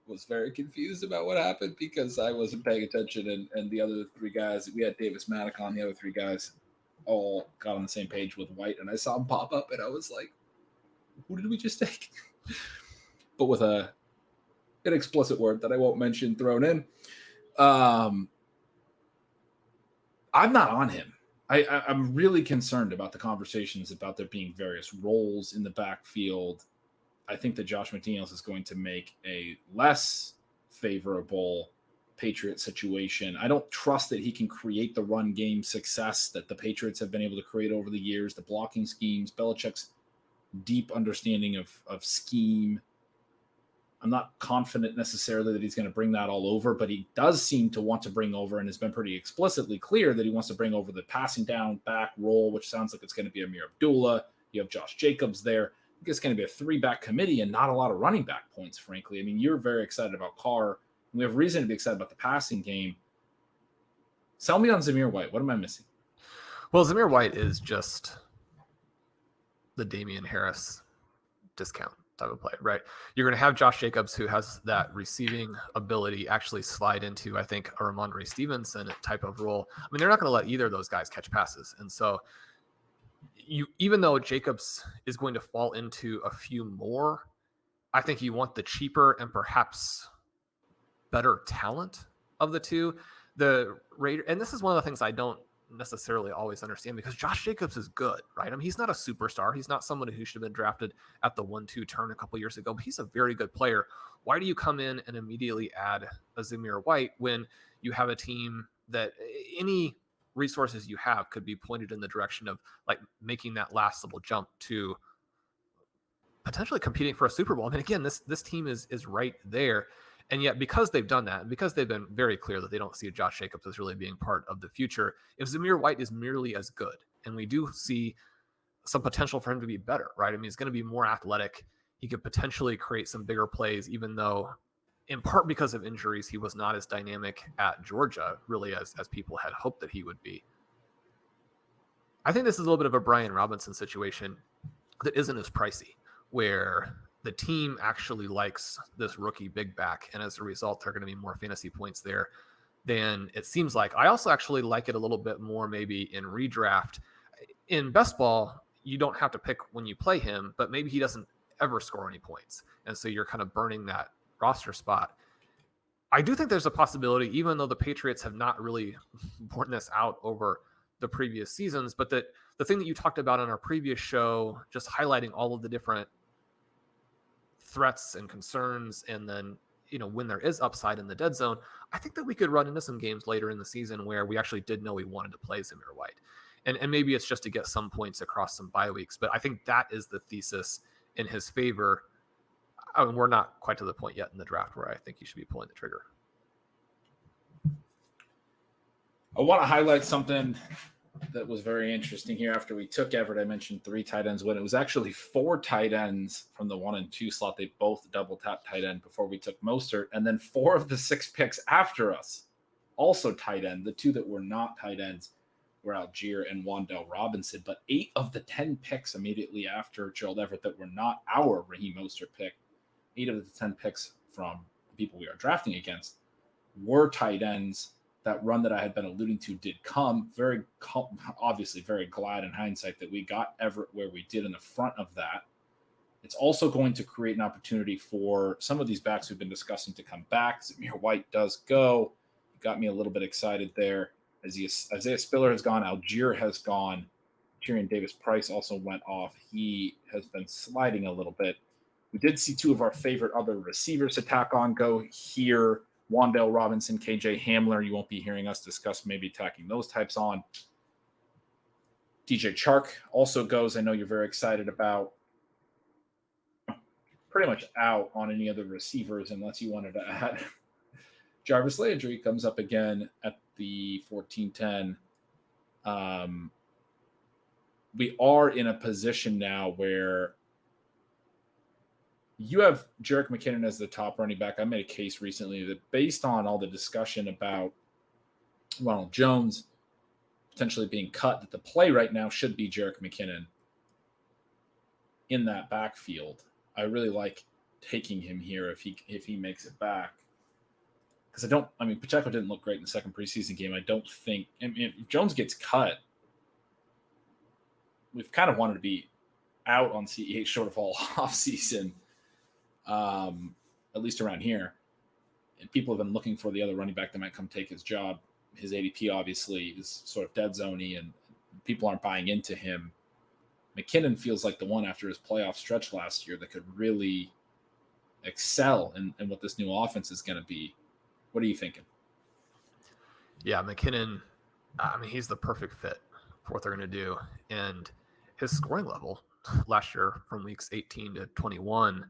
Speaker 1: was very confused about what happened because I wasn't paying attention, and the other three guys, we had Davis Maddock on, the other three guys all got on the same page with White, and I saw him pop up and I was like, who did we just take? But with an explicit word that I won't mention thrown in. I'm not on him. I'm really concerned about the conversations about there being various roles in the backfield. I think that Josh McDaniels is going to make a less favorable Patriot situation. I don't trust that he can create the run game success that the Patriots have been able to create over the years, the blocking schemes, Belichick's deep understanding of scheme. I'm not confident necessarily that he's going to bring that all over, but he does seem to want to bring over, and has been pretty explicitly clear that he wants to bring over the passing down back role, which sounds like it's going to be Amir Abdullah. You have Josh Jacobs there. I think it's going to be a 3-back committee and not a lot of running back points, frankly. I mean, you're very excited about Carr. We have reason to be excited about the passing game. Sell me on Zamir White. What am I missing?
Speaker 2: Well, Zamir White is just the Damian Harris discount type of play, right? You're going to have Josh Jacobs, who has that receiving ability, actually slide into, I think, a Ramondre Stevenson type of role. I mean, they're not going to let either of those guys catch passes. And so even though Jacobs is going to fall into a few more, I think you want the cheaper and perhaps better talent of the two. The Raider, and this is one of the things I don't necessarily always understand, because Josh Jacobs is good, right? I mean, he's not a superstar. He's not somebody who should have been drafted at the 1-2 turn a couple years ago, but he's a very good player. Why do you come in and immediately add a Zamir White when you have a team that any resources you have could be pointed in the direction of like making that last little jump to potentially competing for a Super Bowl? I mean, again, this team is right there. And yet, because they've done that, and because they've been very clear that they don't see Josh Jacobs as really being part of the future, if Zamir White is merely as good, and we do see some potential for him to be better, right? I mean, he's going to be more athletic. He could potentially create some bigger plays, even though, in part because of injuries, he was not as dynamic at Georgia, really, as people had hoped that he would be. I think this is a little bit of a Brian Robinson situation that isn't as pricey, where the team actually likes this rookie big back, and as a result, there are going to be more fantasy points there than it seems like. I also actually like it a little bit more maybe in redraft. In best ball, you don't have to pick when you play him, but maybe he doesn't ever score any points, and so you're kind of burning that roster spot. I do think there's a possibility, even though the Patriots have not really borne this out over the previous seasons, but that the thing that you talked about on our previous show, just highlighting all of the different threats and concerns, and then, you know, when there is upside in the dead zone, I think that we could run into some games later in the season where we actually did know we wanted to play Zamir White. And maybe it's just to get some points across some bye weeks, but I think that is the thesis in his favor. I mean, we're not quite to the point yet in the draft where I think you should be pulling the trigger.
Speaker 1: I want to highlight something that was very interesting here. After we took Everett, I mentioned 3 tight ends when it was actually 4 tight ends from the 1 and 2 slot. They both double tap tight end before we took Mostert, and then 4 of the 6 picks after us also tight end. The 2 that were not tight ends were Algier and Wan'Dale Robinson, but 8 of the 10 picks immediately after Gerald Everett that were not our Raheem Mostert pick, 8 of the 10 picks from the people we are drafting against were tight ends. That run that I had been alluding to did come. Obviously very glad in hindsight that we got Everett where we did in the front of that. It's also going to create an opportunity for some of these backs we've been discussing to come back. Zamir White does go. Got me a little bit excited there. Isaiah Spiller has gone. Algier has gone. Tyrion Davis-Price also went off. He has been sliding a little bit. We did see 2 of our favorite other receivers attack on go here. Wan'Dale Robinson, KJ Hamler. You won't be hearing us discuss maybe attacking those types on. DJ Chark also goes. I know you're very excited about. Pretty much out on any other receivers unless you wanted to add. Jarvis Landry comes up again at the 14-10. We are in a position now where you have Jerick McKinnon as the top running back. I made a case recently that based on all the discussion about Ronald Jones potentially being cut, that the play right now should be Jerick McKinnon in that backfield. I really like taking him here if he makes it back. Because Pacheco didn't look great in the second preseason game. I don't think, if Jones gets cut, we've kind of wanted to be out on CEH short of all offseason. At least around here. And people have been looking for the other running back that might come take his job. His ADP obviously is sort of dead zoney, and people aren't buying into him. McKinnon feels like the one after his playoff stretch last year that could really excel in what this new offense is going to be. What are you thinking?
Speaker 2: Yeah, McKinnon, he's the perfect fit for what they're going to do. And his scoring level last year from weeks 18 to 21,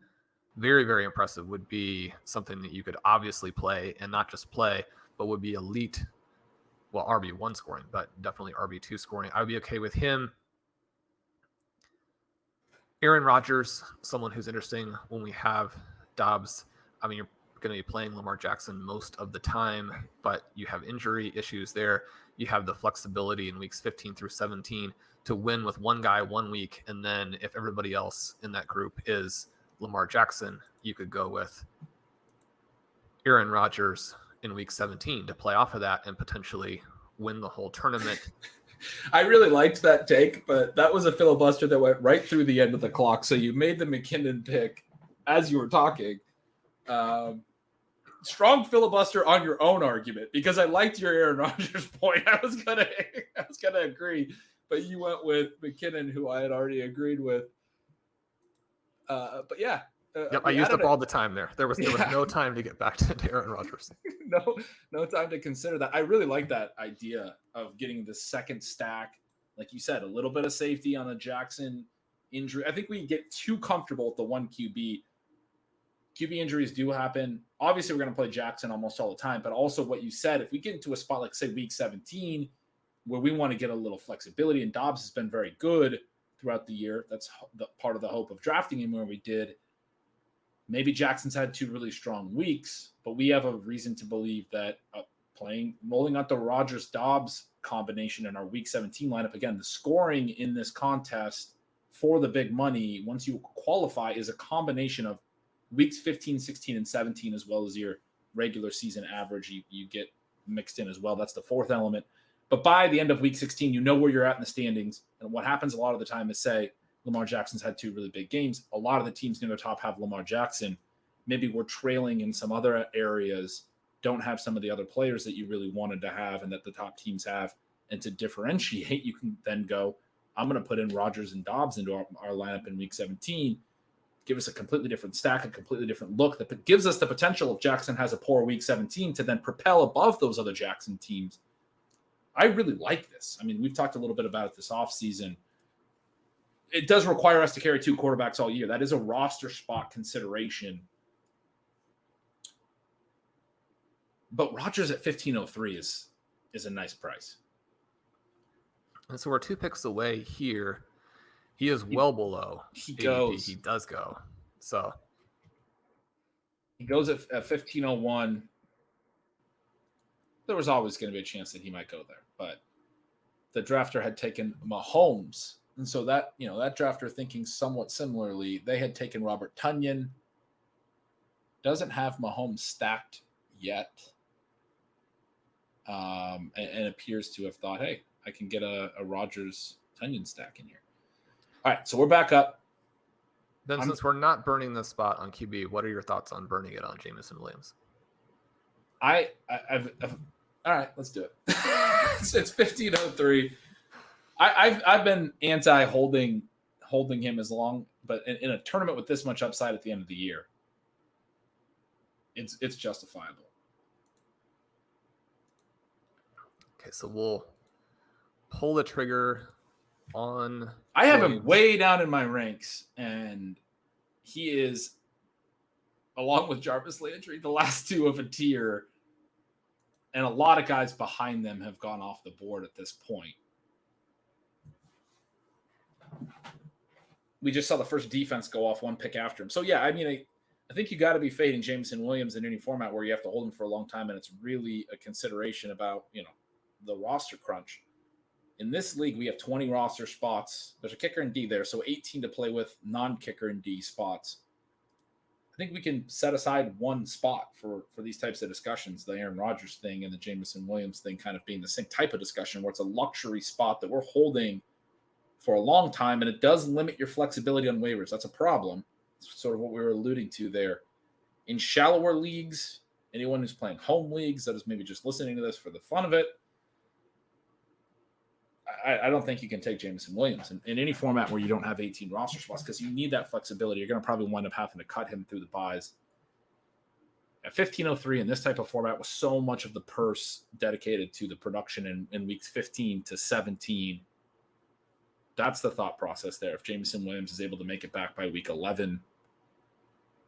Speaker 2: very, very impressive. Would be something that you could obviously play, and not just play, but would be elite. Well, RB1 scoring, but definitely RB2 scoring. I would be okay with him. Aaron Rodgers, someone who's interesting when we have Doubs. You're going to be playing Lamar Jackson most of the time, but you have injury issues there. You have the flexibility in weeks 15 through 17 to win with one guy 1 week, and then if everybody else in that group is Lamar Jackson, you could go with Aaron Rodgers in week 17 to play off of that and potentially win the whole tournament.
Speaker 1: I really liked that take, but that was a filibuster that went right through the end of the clock. So you made the McKinnon pick as you were talking. strong filibuster on your own argument, because I liked your Aaron Rodgers point. I was gonna agree, but you went with McKinnon, who I had already agreed with. But yeah.
Speaker 2: Yep, I used up all the time there. There was no time to get back to Aaron Rodgers.
Speaker 1: no time to consider that. I really like that idea of getting the second stack. Like you said, a little bit of safety on the Jackson injury. I think we get too comfortable with the one QB. QB injuries do happen. Obviously, we're going to play Jackson almost all the time, but also what you said, if we get into a spot like, say, week 17, where we want to get a little flexibility, and Doubs has been very good throughout the year. That's the part of the hope of drafting him where we did. Maybe Jackson's had 2 really strong weeks, but we have a reason to believe that rolling out the Rodgers-Dobbs combination in our week 17 lineup, again, the scoring in this contest for the big money, once you qualify, is a combination of weeks 15, 16, and 17, as well as your regular season average you get mixed in as well. That's the fourth element. But by the end of week 16, you know where you're at in the standings. And what happens a lot of the time is, say, Lamar Jackson's had 2 really big games. A lot of the teams near the top have Lamar Jackson. Maybe we're trailing in some other areas, don't have some of the other players that you really wanted to have and that the top teams have. And to differentiate, you can then go, I'm going to put in Rodgers and Dobbs into our lineup in week 17, give us a completely different stack, a completely different look that gives us the potential, if Jackson has a poor week 17, to then propel above those other Jackson teams. I really like this. I mean, we've talked a little bit about it this offseason. It does require us to carry 2 quarterbacks all year. That is a roster spot consideration. But Rodgers at 1503 is a nice price.
Speaker 2: And so we're 2 picks away here. He is well below.
Speaker 1: He goes.
Speaker 2: He does go. So
Speaker 1: he goes at 1501. There was always going to be a chance that he might go there, but the drafter had taken Mahomes. And so that, that drafter thinking somewhat similarly, they had taken Robert Tonyan. Doesn't have Mahomes stacked yet. And appears to have thought, hey, I can get a Rodgers Tonyan stack in here. All right, so we're back up.
Speaker 2: Then since we're not burning the spot on QB, what are your thoughts on burning it on Jameson Williams?
Speaker 1: I've all right, let's do it. It's 1503. I've been anti-holding him as long, but in a tournament with this much upside at the end of the year, it's justifiable.
Speaker 2: Okay, so we'll pull the trigger on.
Speaker 1: I have him way down in my ranks, and he is, along with Jarvis Landry, the last 2 of a tier, and a lot of guys behind them have gone off the board at this point. We just saw the first defense go off 1 pick after him. So, yeah, I mean, I think you got to be fading Jameson Williams in any format where you have to hold him for a long time, and it's really a consideration about, the roster crunch. In this league, we have 20 roster spots. There's a kicker and D there, so 18 to play with non-kicker and D spots. I think we can set aside 1 spot for these types of discussions, the Aaron Rodgers thing and the Jameson Williams thing kind of being the same type of discussion where it's a luxury spot that we're holding for a long time, and it does limit your flexibility on waivers. That's a problem. It's sort of what we were alluding to there. In shallower leagues, anyone who's playing home leagues that is maybe just listening to this for the fun of it, I don't think you can take Jameson Williams in any format where you don't have 18 roster spots, because you need that flexibility. You're going to probably wind up having to cut him through the buys. At 1503 in this type of format with so much of the purse dedicated to the production in weeks 15 to 17, that's the thought process there. If Jameson Williams is able to make it back by week 11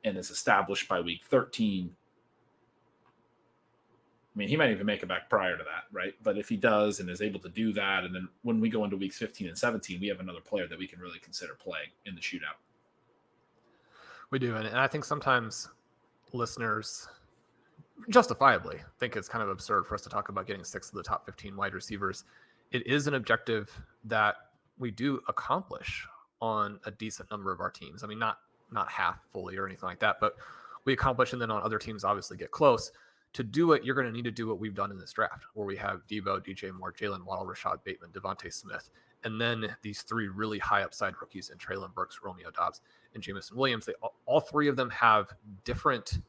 Speaker 1: and is established by week 13, I mean, he might even make it back prior to that, right? But if he does and is able to do that, and then when we go into weeks 15 and 17, we have another player that we can really consider playing in the shootout.
Speaker 2: We do, and I think sometimes listeners justifiably think it's kind of absurd for us to talk about getting 6 of the top 15 wide receivers. It is an objective that we do accomplish on a decent number of our teams. I mean, not half fully or anything like that, but we accomplish, and then on other teams obviously get close. To do it, you're going to need to do what we've done in this draft, where we have Deebo, DJ Moore, Jaylen, Waddle, Rashad Bateman, Devontae Smith, and then these 3 really high upside rookies in Treylon, Burks, Romeo, Doubs, and Jameson Williams. All 3 of them have different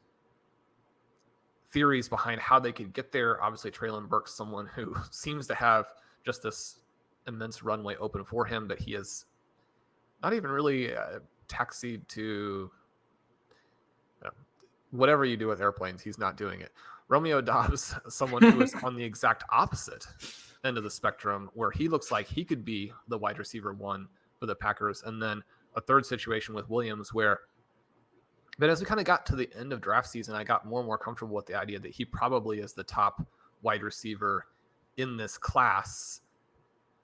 Speaker 2: theories behind how they could get there. Obviously, Treylon Burks, someone who seems to have just this immense runway open for him, but he has not even really taxied to whatever you do with airplanes. He's not doing it. Romeo Doubs, someone who is on the exact opposite end of the spectrum, where he looks like he could be the wide receiver one for the Packers. And then a third situation with Williams where, but as we kind of got to the end of draft season, I got more and more comfortable with the idea that he probably is the top wide receiver in this class.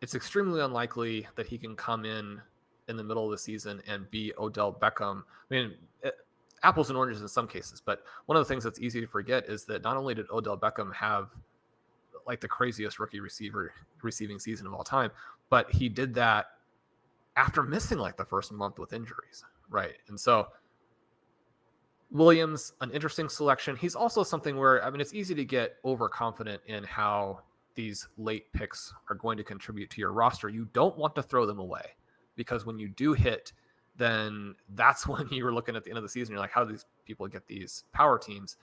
Speaker 2: It's extremely unlikely that he can come in the middle of the season and be Odell Beckham. I mean, apples and oranges in some cases, but one of the things that's easy to forget is that not only did Odell Beckham have like the craziest rookie receiving season of all time, but he did that after missing like the first month with injuries, right? And so Williams, an interesting selection. He's also something where, I mean, it's easy to get overconfident in how these late picks are going to contribute to your roster. You don't want to throw them away, because when you do hit, then that's when you were looking at the end of the season. You're like, how do these people get these power teams?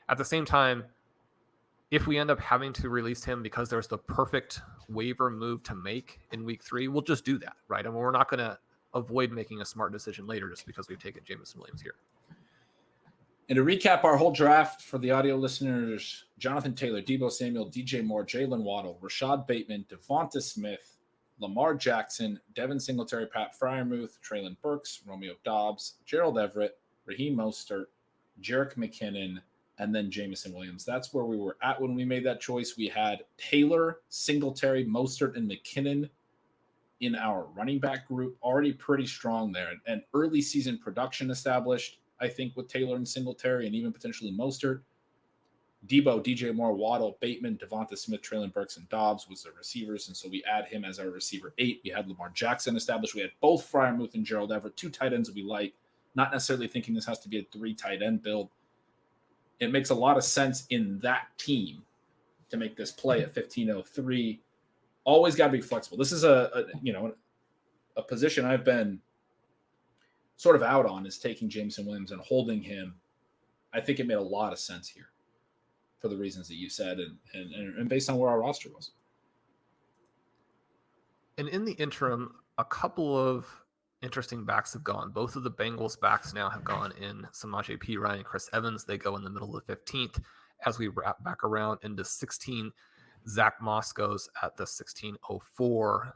Speaker 2: At the same time, if we end up having to release him because there's the perfect waiver move to make in week 3, we'll just do that, right? And we're not going to avoid making a smart decision later just because we've taken Jameson Williams here.
Speaker 1: And to recap our whole draft for the audio listeners: Jonathan Taylor, Deebo Samuel, DJ Moore, Jaylen Waddle, Rashad Bateman, Devonta Smith, Lamar Jackson, Devin Singletary, Pat Freiermuth, Treylon Burks, Romeo Doubs, Gerald Everett, Raheem Mostert, Jerick McKinnon, and then Jameson Williams. That's where we were at when we made that choice. We had Taylor, Singletary, Mostert, and McKinnon in our running back group, already pretty strong there. And early season production established, I think, with Taylor and Singletary, and even potentially Mostert. Deebo, DJ Moore, Waddle, Bateman, Devonta Smith, Treylon Burks, and Dobbs was the receivers, and so we add him as our receiver 8. We had Lamar Jackson established. We had both Freiermuth and Gerald Everett, 2 tight ends that we like, not necessarily thinking this has to be a 3 tight end build. It makes a lot of sense in that team to make this play at 1503. Always got to be flexible. This is a position I've been sort of out on, is taking Jameson Williams and holding him. I think it made a lot of sense here for the reasons that you said and based on where our roster was.
Speaker 2: And in the interim, a couple of interesting backs have gone. Both of the Bengals backs now have gone in Samaje Perine and Chris Evans. They go in the middle of the 15th. As we wrap back around into 16, Zach Moss goes at the 1604.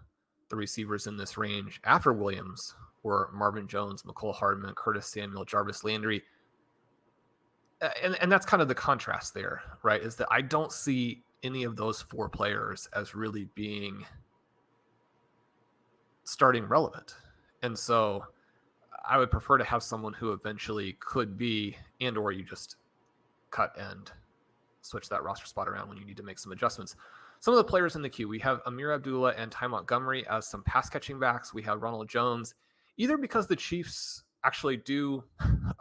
Speaker 2: The receivers in this range after Williams were Marvin Jones, McCole Hardman, Curtis Samuel, Jarvis Landry. And that's kind of the contrast there, right? Is that I don't see any of those 4 players as really being starting relevant. And so I would prefer to have someone who eventually could be, and or you just cut and switch that roster spot around when you need to make some adjustments. Some of the players in the queue, we have Amir Abdullah and Ty Montgomery as some pass catching backs. We have Ronald Jones, either because the Chiefs actually do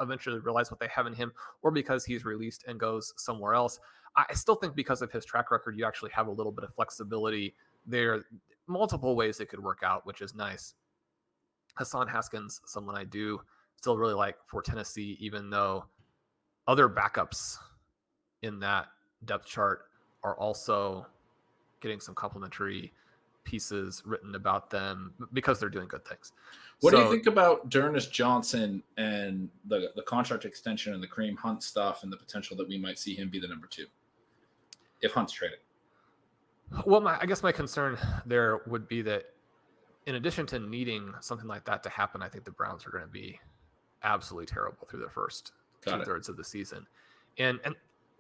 Speaker 2: eventually realize what they have in him, or because he's released and goes somewhere else. I still think because of his track record, you actually have a little bit of flexibility there. Multiple ways it could work out, which is nice. Hassan Haskins, someone I do still really like for Tennessee, even though other backups in that depth chart are also getting some complimentary pieces written about them because they're doing good things.
Speaker 1: What do you think about D'Ernest Johnson and the contract extension and the Kareem Hunt stuff and the potential that we might see him be the number 2 if Hunt's traded?
Speaker 2: Well, I guess my concern there would be that in addition to needing something like that to happen, I think the Browns are going to be absolutely terrible through the first 2/3 of the season. And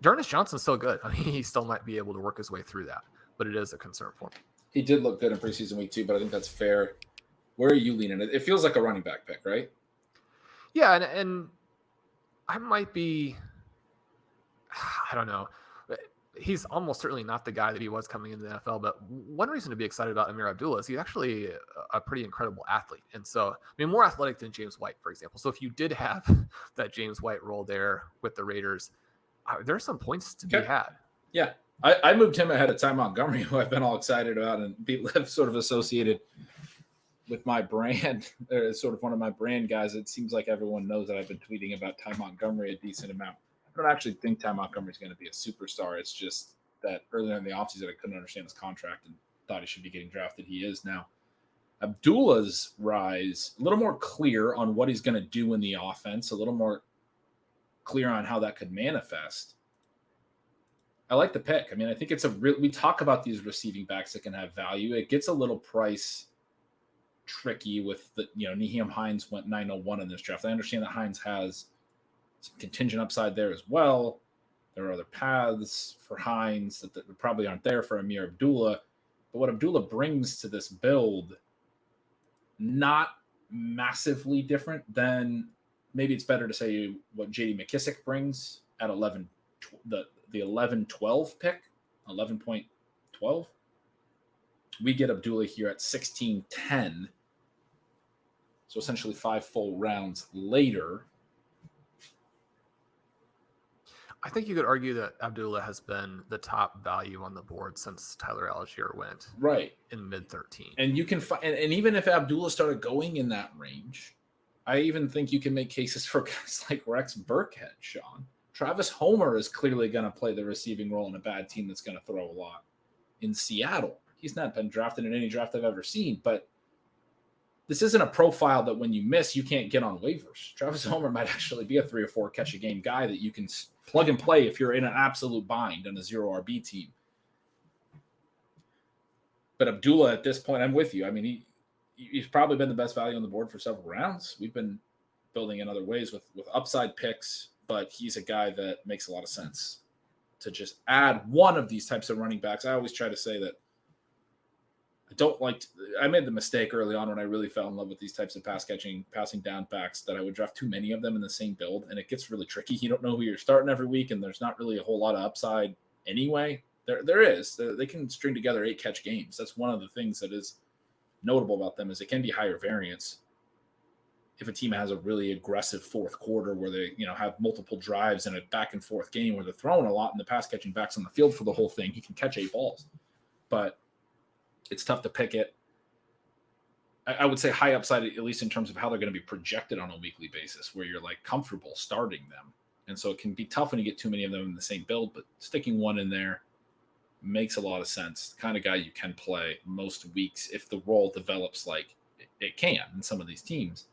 Speaker 2: D'Ernest Johnson's still good. I mean, he still might be able to work his way through that, but it is a concern for me.
Speaker 1: He did look good in preseason week 2, but I think that's fair. Where are you leaning? It feels like a running back pick, right?
Speaker 2: Yeah, and I might be, I don't know. He's almost certainly not the guy that he was coming into the NFL, but one reason to be excited about Amir Abdullah is he's actually a pretty incredible athlete. And so, I mean, more athletic than James White, for example. So if you did have that James White role there with the Raiders, there's some points to be had.
Speaker 1: Yeah. I moved him ahead of Ty Montgomery, who I've been all excited about, and people have sort of associated with my brand. They're sort of one of my brand guys. It seems like everyone knows that I've been tweeting about Ty Montgomery a decent amount. don't actually think Ty Montgomery's going to be a superstar. It's just that earlier in the offseason, I couldn't understand his contract and thought he should be getting drafted. He is now. Abdullah's rise, a little more clear on what he's going to do in the offense, a little more clear on how that could manifest. I like the pick. I mean, I think it's we talk about these receiving backs that can have value. It gets a little price tricky with the, Nyheim Hines went 901 in this draft. I understand that Hines has some contingent upside there as well. There are other paths for Hines that probably aren't there for Amir Abdullah. But what Abdullah brings to this build, not massively different than, maybe it's better to say what J.D. McKissic brings at 11, the 11-12 pick, 11.12. We get Abdullah here at 16-10. So essentially 5 full rounds later.
Speaker 2: I think you could argue that Abdullah has been the top value on the board since Tyler Algier went.
Speaker 1: Right.
Speaker 2: In mid-13.
Speaker 1: And you can find, and even if Abdullah started going in that range, I even think you can make cases for guys like Rex Burkhead, Sean. Travis Homer is clearly going to play the receiving role in a bad team that's going to throw a lot. In Seattle, he's not been drafted in any draft I've ever seen, but this isn't a profile that when you miss, you can't get on waivers. Travis Homer might actually be a 3 or 4 catch a game guy that you can plug and play if you're in an absolute bind on a 0 RB team. But Abdullah, at this point, I'm with you. I mean, he's probably been the best value on the board for several rounds. We've been building in other ways with upside picks, but he's a guy that makes a lot of sense to just add one of these types of running backs. I always try to say that I made the mistake early on when I really fell in love with these types of passing down backs that I would draft too many of them in the same build, and it gets really tricky. You don't know who you're starting every week, and there's not really a whole lot of upside anyway. There is. They can string together 8 catch games. That's one of the things that is notable about them, is it can be higher variance. If a team has a really aggressive fourth quarter where they, have multiple drives in a back and forth game where they're throwing a lot and the pass catching backs on the field for the whole thing, he can catch 8 balls. But it's tough to pick it. I would say high upside, at least in terms of how they're going to be projected on a weekly basis, where you're like comfortable starting them. And so it can be tough when you get too many of them in the same build, but sticking one in there makes a lot of sense. The kind of guy you can play most weeks if the role develops like it can in some of these teams.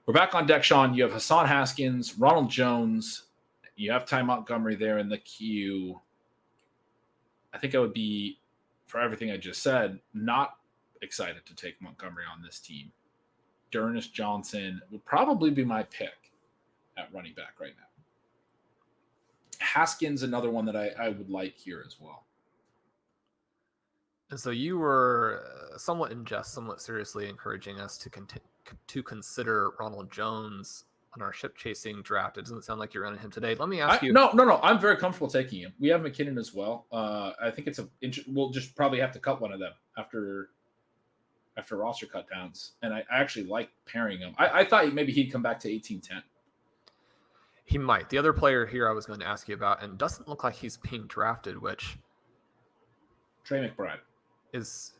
Speaker 1: We're back on deck, Sean. You have Hassan Haskins, Ronald Jones. You have Ty Montgomery there in the queue. I think I would be, for everything I just said, not excited to take Montgomery on this team. D'Ernest Johnson would probably be my pick at running back right now. Haskins, another one that I would like here as well.
Speaker 2: And so you were somewhat in jest, somewhat seriously encouraging us to consider Ronald Jones on our ship chasing draft. It doesn't sound like you're running him today. Let me ask you.
Speaker 1: No. I'm very comfortable taking him. We have McKinnon as well. I think we'll just probably have to cut one of them after roster cut downs. And I actually like pairing him. I thought maybe he'd come back to 18-10.
Speaker 2: He might. The other player here I was going to ask you about, and doesn't look like he's being drafted, which
Speaker 1: Trey McBride
Speaker 2: is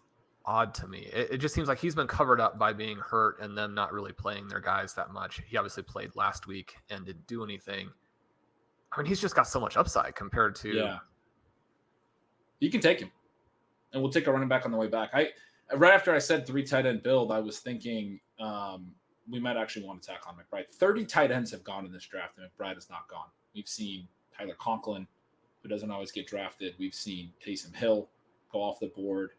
Speaker 2: odd to me. It just seems like he's been covered up by being hurt and them not really playing their guys that much. He obviously played last week and didn't do anything. I mean, he's just got so much upside compared to.
Speaker 1: Yeah. You can take him, and we'll take a running back on the way back. Right after I said 3 tight end build, I was thinking we might actually want to tack on McBride. 30 tight ends have gone in this draft, and McBride has not gone. We've seen Tyler Conklin, who doesn't always get drafted. We've seen Taysom Hill go off the board.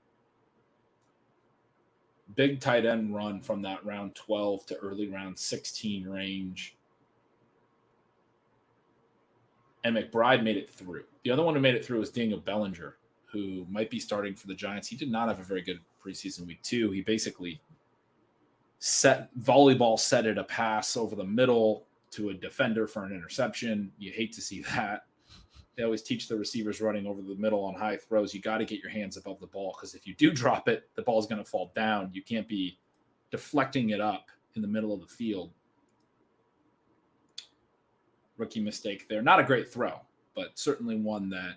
Speaker 1: Big tight end run from that round 12 to early round 16 range. And McBride made it through. The other one who made it through was Daniel Bellinger, who might be starting for the Giants. He did not have a very good preseason week 2. He basically set a pass over the middle to a defender for an interception. You hate to see that. They always teach the receivers running over the middle on high throws. You got to get your hands above the ball, because if you do drop it, the ball is going to fall down. You can't be deflecting it up in the middle of the field. Rookie mistake there. Not a great throw, but certainly one that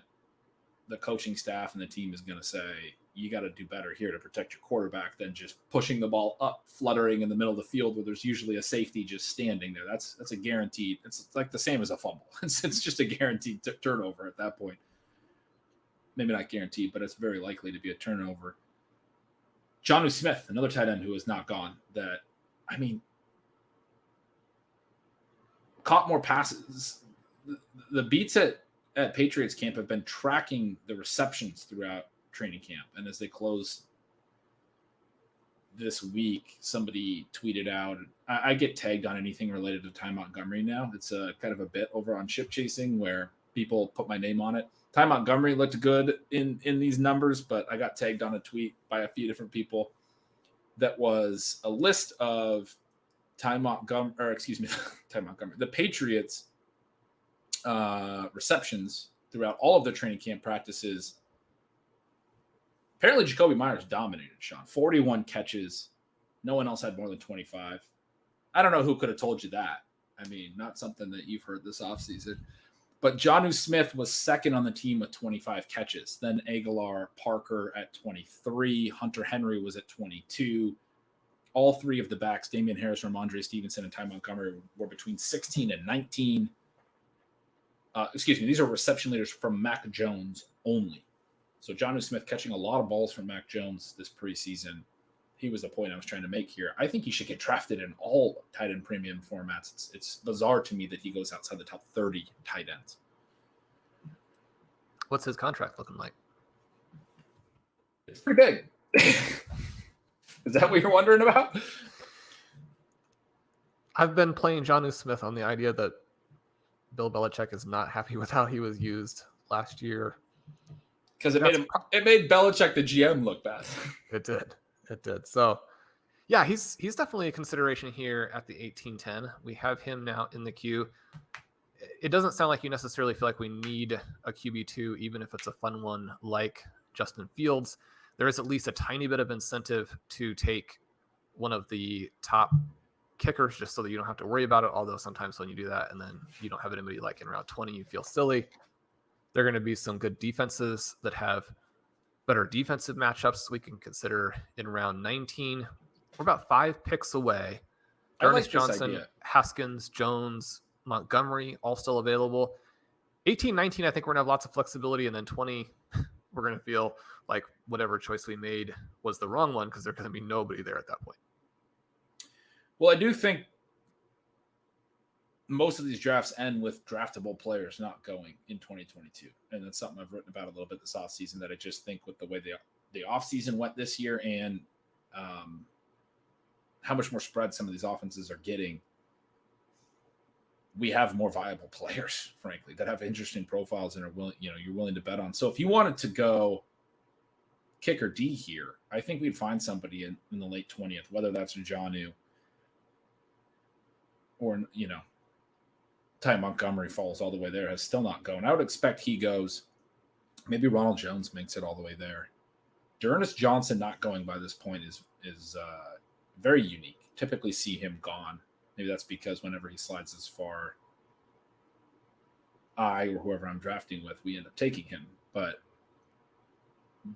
Speaker 1: the coaching staff and the team is going to say, you got to do better here to protect your quarterback than just pushing the ball up, fluttering in the middle of the field where there's usually a safety just standing there. That's a guaranteed. It's like the same as a fumble. It's just a guaranteed turnover at that point. Maybe not guaranteed, but it's very likely to be a turnover. Jonnu Smith, another tight end who has not gone. Caught more passes. The beats at Patriots camp have been tracking the receptions throughout training camp. And as they close this week, somebody tweeted out, I get tagged on anything related to Ty Montgomery now. It's a kind of a bit over on Ship Chasing where people put my name on it. Ty Montgomery looked good in these numbers, but I got tagged on a tweet by a few different people that was a list of the Patriots receptions throughout all of their training camp practices. Apparently, Jacoby Myers dominated, Sean. 41 catches. No one else had more than 25. I don't know who could have told you that. I mean, not something that you've heard this offseason. But Jonnu Smith was second on the team with 25 catches. Then Aguilar, Parker at 23. Hunter Henry was at 22. All three of the backs, Damian Harris, Ramondre Stevenson, and Ty Montgomery, were between 16 and 19. These are reception leaders from Mac Jones only. So Jonnu Smith catching a lot of balls from Mac Jones this preseason. He was the point I was trying to make here. I think he should get drafted in all tight end premium formats. It's bizarre to me that he goes outside the top 30 tight ends.
Speaker 2: What's his contract looking like?
Speaker 1: It's pretty big. Is that what you're wondering about?
Speaker 2: I've been playing Jonnu Smith on the idea that Bill Belichick is not happy with how he was used last year.
Speaker 1: Because it made Belichick the GM look bad.
Speaker 2: It did. So, yeah, he's definitely a consideration here at the 18-10. We have him now in the queue. It doesn't sound like you necessarily feel like we need a QB2, even if it's a fun one like Justin Fields. There is at least a tiny bit of incentive to take one of the top kickers just so that you don't have to worry about it. Although sometimes when you do that and then you don't have anybody like in round 20, you feel silly. There are going to be some good defenses that have better defensive matchups we can consider in round 19. We're about 5 picks away. Ernest Johnson, Haskins, Jones, Montgomery, all still available. 18, 19, I think we're going to have lots of flexibility. And then 20, we're going to feel like whatever choice we made was the wrong one because there's going to be nobody there at that point.
Speaker 1: Well, I do think most of these drafts end with draftable players not going in 2022. And that's something I've written about a little bit this offseason that I just think with the way the offseason went this year and how much more spread some of these offenses are getting, we have more viable players, frankly, that have interesting profiles and are willing, you're willing to bet on. So if you wanted to go kick or D here, I think we'd find somebody in the late 20th, whether that's Jonnu or, Ty Montgomery falls all the way there, has still not gone. I would expect he goes. Maybe Ronald Jones makes it all the way there. Ernest Johnson not going by this point is very unique. Typically see him gone. Maybe that's because whenever he slides as far, I or whoever I'm drafting with, we end up taking him. But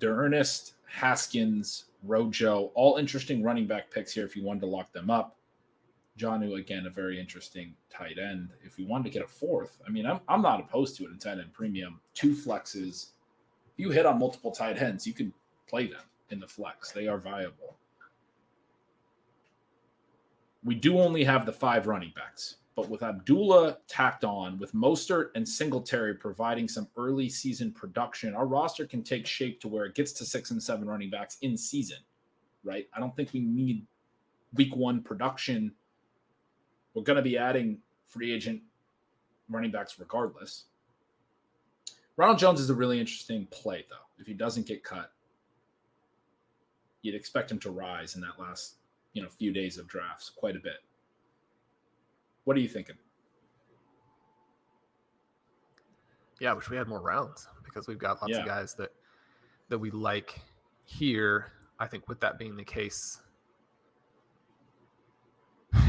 Speaker 1: Ernest, Haskins, Rojo, all interesting running back picks here if you wanted to lock them up. Jonnu, again, a very interesting tight end. If we wanted to get a fourth, I mean, I'm not opposed to it in tight end premium. 2 flexes. If you hit on multiple tight ends, you can play them in the flex. They are viable. We do only have the 5 running backs, but with Abdullah tacked on, with Mostert and Singletary providing some early season production, our roster can take shape to where it gets to 6 and 7 running backs in season, right? I don't think we need week 1 production. We're going to be adding free agent running backs regardless. Ronald Jones is a really interesting play, though. If he doesn't get cut, you'd expect him to rise in that last few days of drafts quite a bit. What are you thinking?
Speaker 2: Yeah, I wish we had more rounds because we've got lots of guys that we like here. I think with that being the case,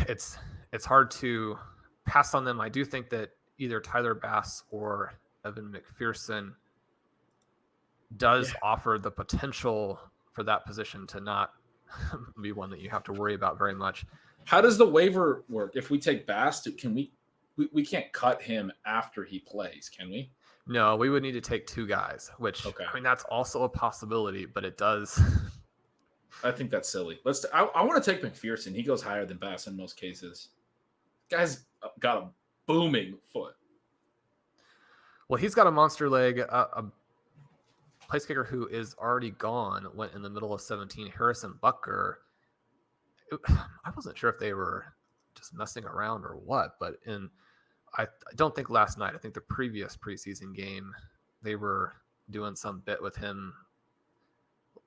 Speaker 2: it's hard to pass on them. I do think that either Tyler Bass or Evan McPherson does offer the potential for that position to not be one that you have to worry about very much.
Speaker 1: How does the waiver work? If we take Bast, can we can't cut him after he plays, can we?
Speaker 2: No, we would need to take 2 guys, which I mean that's also a possibility, but it does.
Speaker 1: I think that's silly. I want to take McPherson. He goes higher than Bass in most cases. Guy's got a booming foot.
Speaker 2: Well, he's got a monster leg. A place kicker who is already gone went in the middle of 17. Harrison Butker. I wasn't sure if they were just messing around or what, but I don't think last night. I think the previous preseason game, they were doing some bit with him.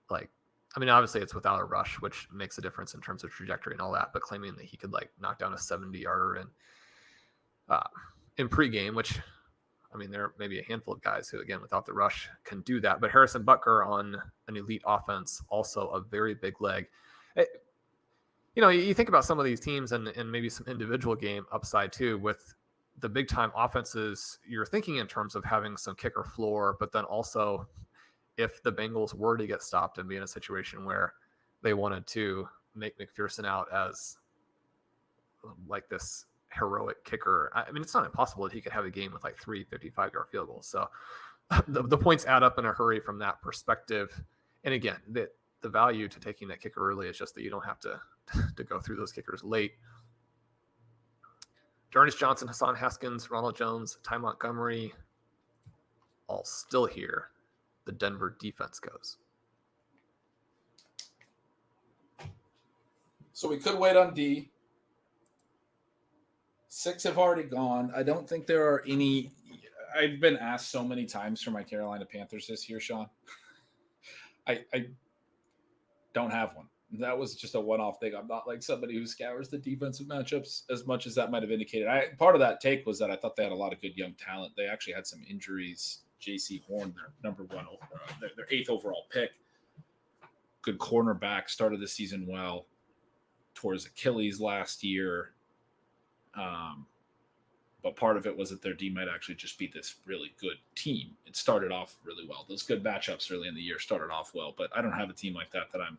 Speaker 2: Like, I mean, obviously it's without a rush, which makes a difference in terms of trajectory and all that, but claiming that he could like knock down a 70-yarder in pregame, which, I mean, there may be a handful of guys who, again, without the rush can do that. But Harrison Butker on an elite offense, also a very big leg. You think about some of these teams and maybe some individual game upside too with the big time offenses. You're thinking in terms of having some kicker floor, but then also if the Bengals were to get stopped and be in a situation where they wanted to make McPherson out as like this heroic kicker, I mean, it's not impossible that he could have a game with like 3 55-yard field goals. So the points add up in a hurry from that perspective. And again, the value to taking that kicker early is just that you don't have to go through those kickers late. Jarnis Johnson, Hassan Haskins, Ronald Jones, Ty Montgomery, all still here. The Denver defense goes.
Speaker 1: So we could wait on D. 6 have already gone. I don't think there are any. I've been asked so many times for my Carolina Panthers this year, Sean. I don't have one. That was just a one-off thing. I'm not like somebody who scours the defensive matchups as much as that might have indicated. Part of that take was that I thought they had a lot of good young talent. They actually had some injuries. J.C. Horn, their number 1, their 8th overall pick. Good cornerback, started the season well. Tore his Achilles last year. But part of it was that their D might actually just be this really good team. It started off really well. Those good matchups early in the year started off well, but I don't have a team like that I'm,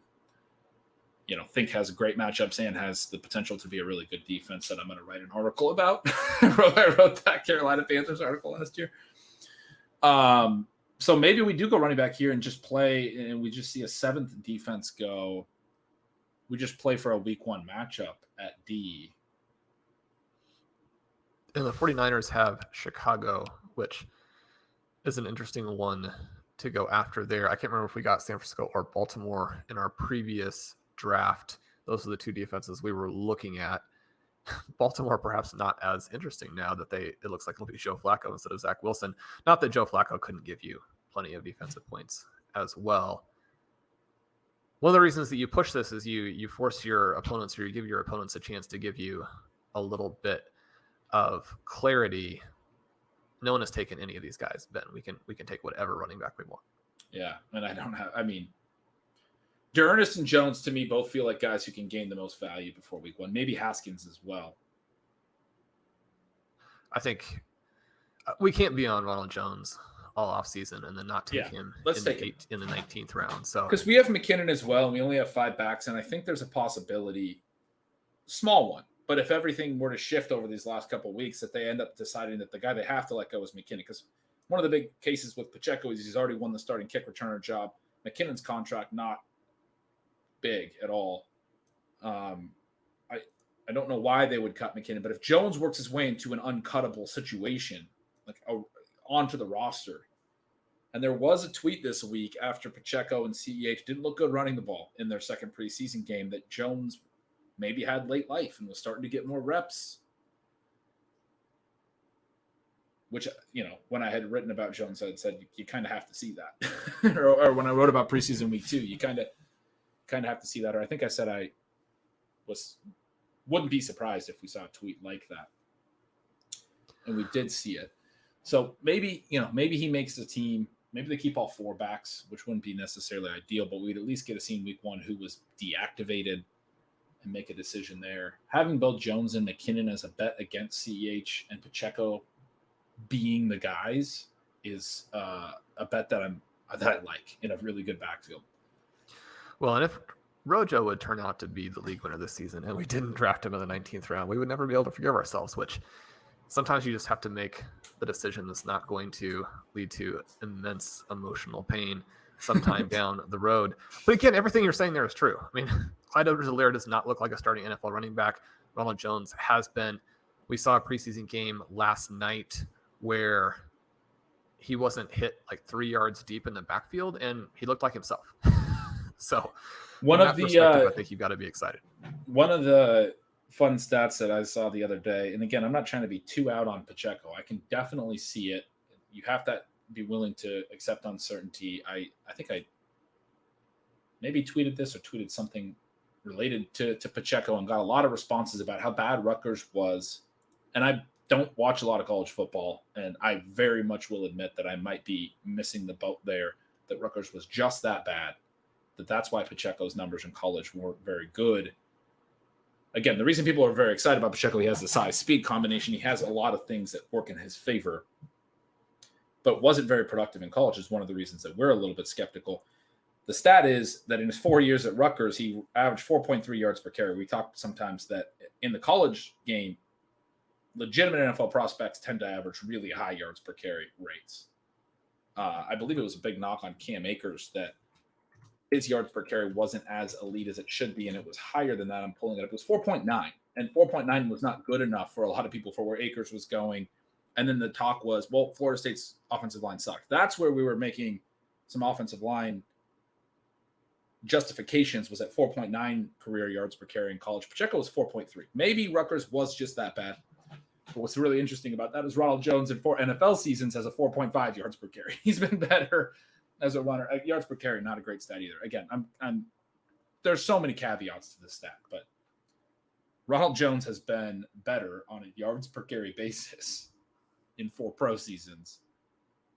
Speaker 1: think has great matchups and has the potential to be a really good defense that I'm going to write an article about. I wrote that Carolina Panthers article last year. So maybe we do go running back here and just play, and we just see a 7th defense go. We just play for a week 1 matchup at D.
Speaker 2: And the 49ers have Chicago, which is an interesting one to go after there. I can't remember if we got San Francisco or Baltimore in our previous draft. Those are the 2 defenses we were looking at. Baltimore perhaps not as interesting now that it looks like it'll be Joe Flacco instead of Zach Wilson. Not that Joe Flacco couldn't give you plenty of defensive points as well. One of the reasons that you push this is you force your opponents, or you give your opponents a chance to give you a little bit of clarity. No one has taken any of these guys, Ben. We can take whatever running back we want.
Speaker 1: Yeah, and D'Ernest and Jones, to me, both feel like guys who can gain the most value before week 1. Maybe Haskins as well.
Speaker 2: I think we can't be on Ronald Jones all offseason and then not take him in the 19th round. So
Speaker 1: because we have McKinnon as well, and we only have 5 backs, and I think there's a possibility, small one, but if everything were to shift over these last couple of weeks, that they end up deciding that the guy they have to let go is McKinnon. Because one of the big cases with Pacheco is he's already won the starting kick returner job. McKinnon's contract not big at all. I don't know why they would cut McKinnon, but if Jones works his way into an uncuttable situation, like onto the roster, and there was a tweet this week after Pacheco and CEH didn't look good running the ball in their second preseason game that Jones maybe had late life and was starting to get more reps, which, when I had written about Jones, I had said you kind of have to see that. or when I wrote about preseason week 2, you kind of have to see that. Or I think I said I wouldn't be surprised if we saw a tweet like that. And we did see it. So maybe he makes the team. Maybe they keep all 4 backs, which wouldn't be necessarily ideal, but we'd at least get a scene week 1 who was deactivated and make a decision there. Having both Jones and McKinnon as a bet against CEH and Pacheco being the guys is a bet that that I like in a really good backfield.
Speaker 2: Well, and if Rojo would turn out to be the league winner this season and we didn't draft him in the 19th round, we would never be able to forgive ourselves, which sometimes you just have to make the decision that's not going to lead to immense emotional pain sometime down the road. But again, everything you're saying there is true. I mean, Clyde Edwards-Helaire does not look like a starting NFL running back. Ronald Jones has been. We saw a preseason game last night where he wasn't hit like 3 yards deep in the backfield, and he looked like himself. So
Speaker 1: one of the,
Speaker 2: I think you've got to be excited.
Speaker 1: One of the fun stats that I saw the other day, and again, I'm not trying to be too out on Pacheco. I can definitely see it. You have to be willing to accept uncertainty. I think I maybe tweeted this or tweeted something related to Pacheco and got a lot of responses about how bad Rutgers was. And I don't watch a lot of college football, and I very much will admit that I might be missing the boat there, that Rutgers was just that bad, that's why Pacheco's numbers in college weren't very good. Again, the reason people are very excited about Pacheco, he has the size-speed combination. He has a lot of things that work in his favor, but wasn't very productive in college is one of the reasons that we're a little bit skeptical. The stat is that in his 4 years at Rutgers, he averaged 4.3 yards per carry. We talked sometimes that in the college game, legitimate NFL prospects tend to average really high yards per carry rates. I believe it was a big knock on Cam Akers that his yards per carry wasn't as elite as it should be, and it was higher than that. I'm pulling it up. It was 4.9, and 4.9 was not good enough for a lot of people for where Akers was going. And then the talk was, well, Florida State's offensive line sucked. That's where we were making some offensive line justifications, was at 4.9 career yards per carry in college. Pacheco was 4.3. Maybe Rutgers was just that bad. But what's really interesting about that is Ronald Jones in 4 NFL seasons has a 4.5 yards per carry. He's been better as a runner. Yards per carry, not a great stat either. Again, I'm there's so many caveats to this stat, but Ronald Jones has been better on a yards per carry basis in 4 pro seasons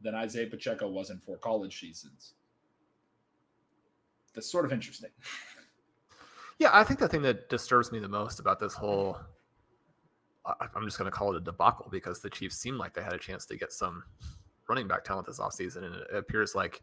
Speaker 1: than Isaiah Pacheco was in 4 college seasons. That's sort of interesting.
Speaker 2: Yeah, I think the thing that disturbs me the most about this whole, I'm just going to call it a debacle, because the Chiefs seemed like they had a chance to get some running back talent this offseason, and it appears like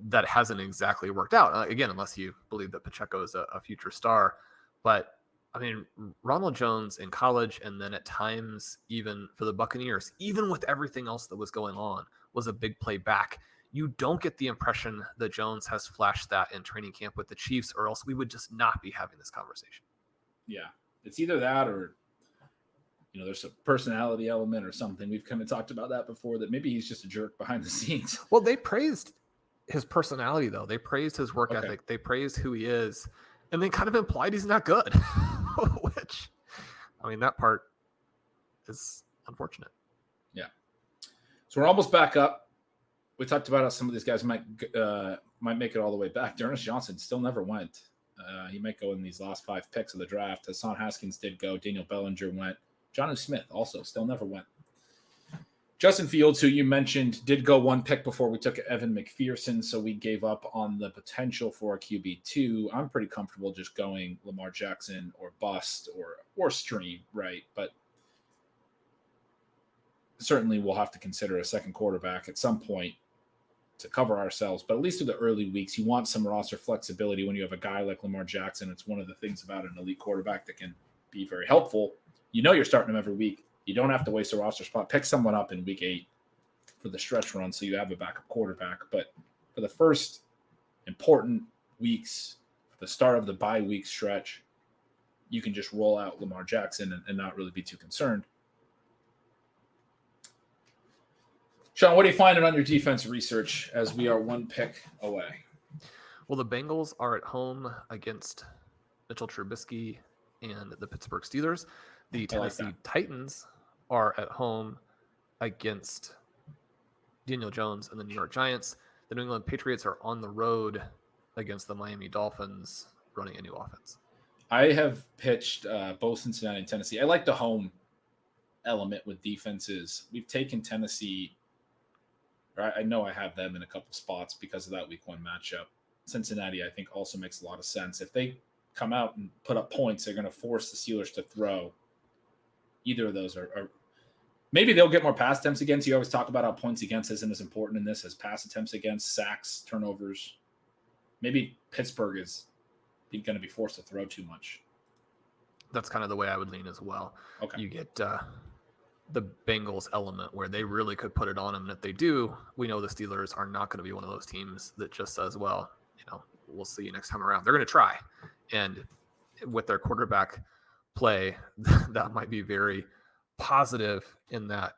Speaker 2: that hasn't exactly worked out. Again, unless you believe that Pacheco is a future star. But, I mean, Ronald Jones in college, and then at times even for the Buccaneers, even with everything else that was going on, was a big play back. You don't get the impression that Jones has flashed that in training camp with the Chiefs, or else we would just not be having this conversation.
Speaker 1: Yeah, it's either that or, there's a personality element or something. We've kind of talked about that before, that maybe he's just a jerk behind the scenes.
Speaker 2: Well, they praised his personality, though. They praised his work ethic. They praised who he is, and they kind of implied he's not good, which, I mean, that part is unfortunate.
Speaker 1: Yeah. So we're almost back up. We talked about how some of these guys might make it all the way back. D'Ernest Johnson still never went. He might go in these last 5 picks of the draft. Hassan Haskins did go. Daniel Bellinger went. Jonnu Smith also still never went. Justin Fields, who you mentioned, did go 1 pick before we took Evan McPherson, so we gave up on the potential for a QB2. I'm pretty comfortable just going Lamar Jackson or bust or stream, right? But certainly we'll have to consider a second quarterback at some point to cover ourselves. But at least through the early weeks, you want some roster flexibility when you have a guy like Lamar Jackson. It's one of the things about an elite quarterback that can be very helpful. You're starting him every week. You don't have to waste a roster spot. Pick someone up in week 8 for the stretch run so you have a backup quarterback. But for the first important weeks, for the start of the bye week stretch, you can just roll out Lamar Jackson and not really be too concerned. Shawn, what are you finding on your defense research as we are 1 pick away?
Speaker 2: Well, the Bengals are at home against Mitchell Trubisky and the Pittsburgh Steelers. The Tennessee Titans are at home against Daniel Jones and the New York Giants. The New England Patriots are on the road against the Miami Dolphins, running a new offense.
Speaker 1: I have pitched both Cincinnati and Tennessee. I like the home element with defenses. We've taken Tennessee. I know I have them in a couple spots because of that week 1 matchup. Cincinnati, I think, also makes a lot of sense. If they come out and put up points, they're going to force the Steelers to throw. Either of those are Maybe they'll get more pass attempts against. You always talk about how points against isn't as important in this as pass attempts against, sacks, turnovers. Maybe Pittsburgh is going to be forced to throw too much.
Speaker 2: That's kind of the way I would lean as well.
Speaker 1: Okay.
Speaker 2: You get the Bengals element where they really could put it on them. And if they do, we know the Steelers are not going to be one of those teams that just says, well, we'll see you next time around. They're going to try. And with their quarterback play, that might be very positive in that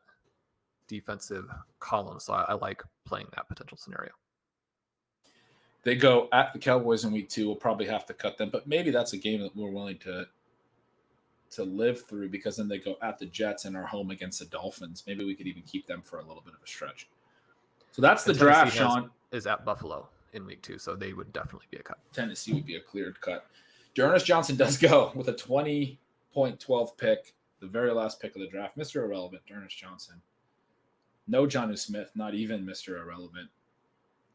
Speaker 2: defensive column. So I like playing that potential scenario.
Speaker 1: They go at the Cowboys in week 2. We'll probably have to cut them, but maybe that's a game that we're willing to live through, because then they go at the Jets and are home against the Dolphins. Maybe we could even keep them for a little bit of a stretch. So that's the draft, Sean.
Speaker 2: Is at Buffalo in week 2, so they would definitely be a cut.
Speaker 1: Tennessee would be a cleared cut. D'Ernest Johnson does go with a 20.12 pick, the very last pick of the draft. Mr. Irrelevant, D'Ernest Johnson. No Jonnu Smith, not even Mr. Irrelevant.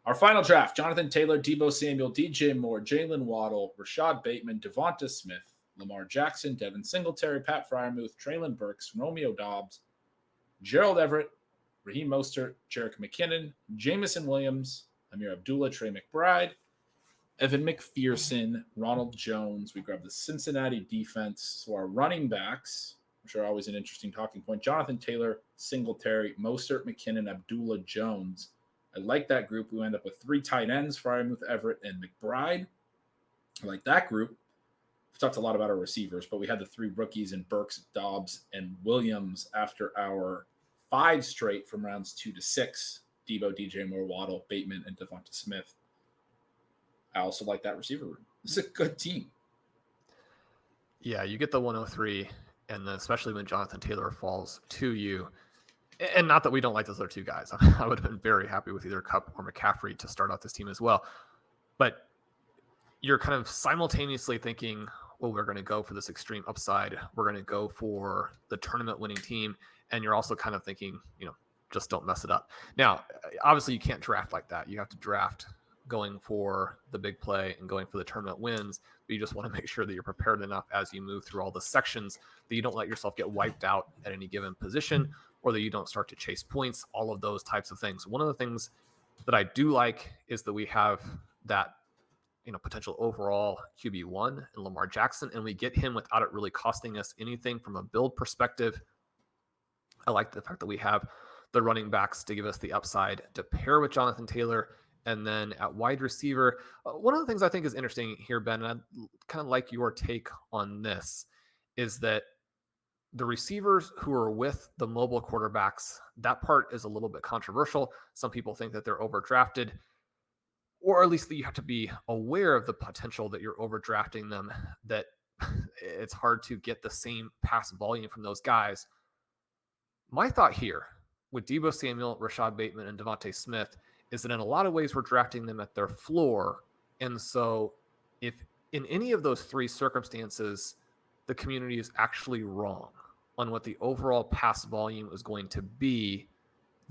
Speaker 1: Our final draft: Jonathan Taylor, Deebo Samuel, DJ Moore, Jaylen Waddle, Rashad Bateman, Devonta Smith, Lamar Jackson, Devin Singletary, Pat Freiermuth, Treylon Burks, Romeo Doubs, Gerald Everett, Raheem Mostert, Jerick McKinnon, Jameson Williams, Amir Abdullah, Trey McBride, Evan McPherson, Ronald Jones. We grabbed the Cincinnati defense. So our running backs, which are always an interesting talking point: Jonathan Taylor, Singletary, Mostert, McKinnon, Abdullah, Jones. I like that group. We end up with 3 tight ends: Freiermuth, Everett, and McBride. I like that group. We've talked a lot about our receivers, but we had the 3 rookies in Burks, Dobbs, and Williams after our 5 straight from rounds 2 to 6. Deebo, DJ Moore, Waddle, Bateman, and Devonta Smith. I also like that receiver room. This is a good team.
Speaker 2: Yeah, you get the 103, and then especially when Jonathan Taylor falls to you. And not that we don't like those other 2 guys. I would have been very happy with either Kupp or McCaffrey to start out this team as well. But you're kind of simultaneously thinking, well, we're going to go for this extreme upside. We're going to go for the tournament winning team. And you're also kind of thinking, just don't mess it up. Now, obviously you can't draft like that. You have to draft going for the big play and going for the tournament wins, but you just want to make sure that you're prepared enough as you move through all the sections that you don't let yourself get wiped out at any given position, or that you don't start to chase points, all of those types of things. One of the things that I do like is that we have that potential overall QB1 in Lamar Jackson, and we get him without it really costing us anything from a build perspective. I like the fact that we have the running backs to give us the upside to pair with Jonathan Taylor. And then at wide receiver, one of the things I think is interesting here, Ben, and I'd kind of like your take on this, is that the receivers who are with the mobile quarterbacks, that part is a little bit controversial. Some people think that they're overdrafted, or at least that you have to be aware of the potential that you're overdrafting them, that it's hard to get the same pass volume from those guys. My thought here with Deebo Samuel, Rashad Bateman, and Devonta Smith is that in a lot of ways we're drafting them at their floor. And so if in any of those 3 circumstances, the community is actually wrong on what the overall pass volume is going to be,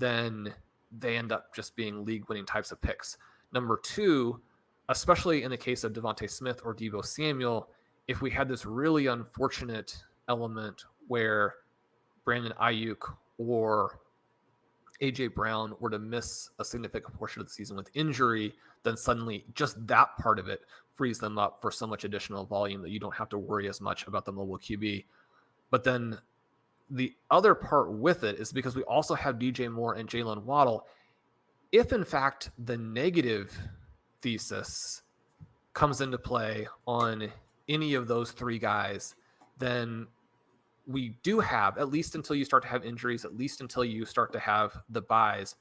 Speaker 2: then they end up just being league-winning types of picks. Number 2, especially in the case of Devonta Smith or Deebo Samuel, if we had this really unfortunate element where Brandon Ayuk or AJ Brown were to miss a significant portion of the season with injury, then suddenly just that part of it frees them up for so much additional volume that you don't have to worry as much about the mobile QB. But then the other part with it is because we also have DJ Moore and Jaylen Waddle. If in fact the negative thesis comes into play on any of those 3 guys, then we do have, at least until you start to have injuries, at least until you start to have the buys,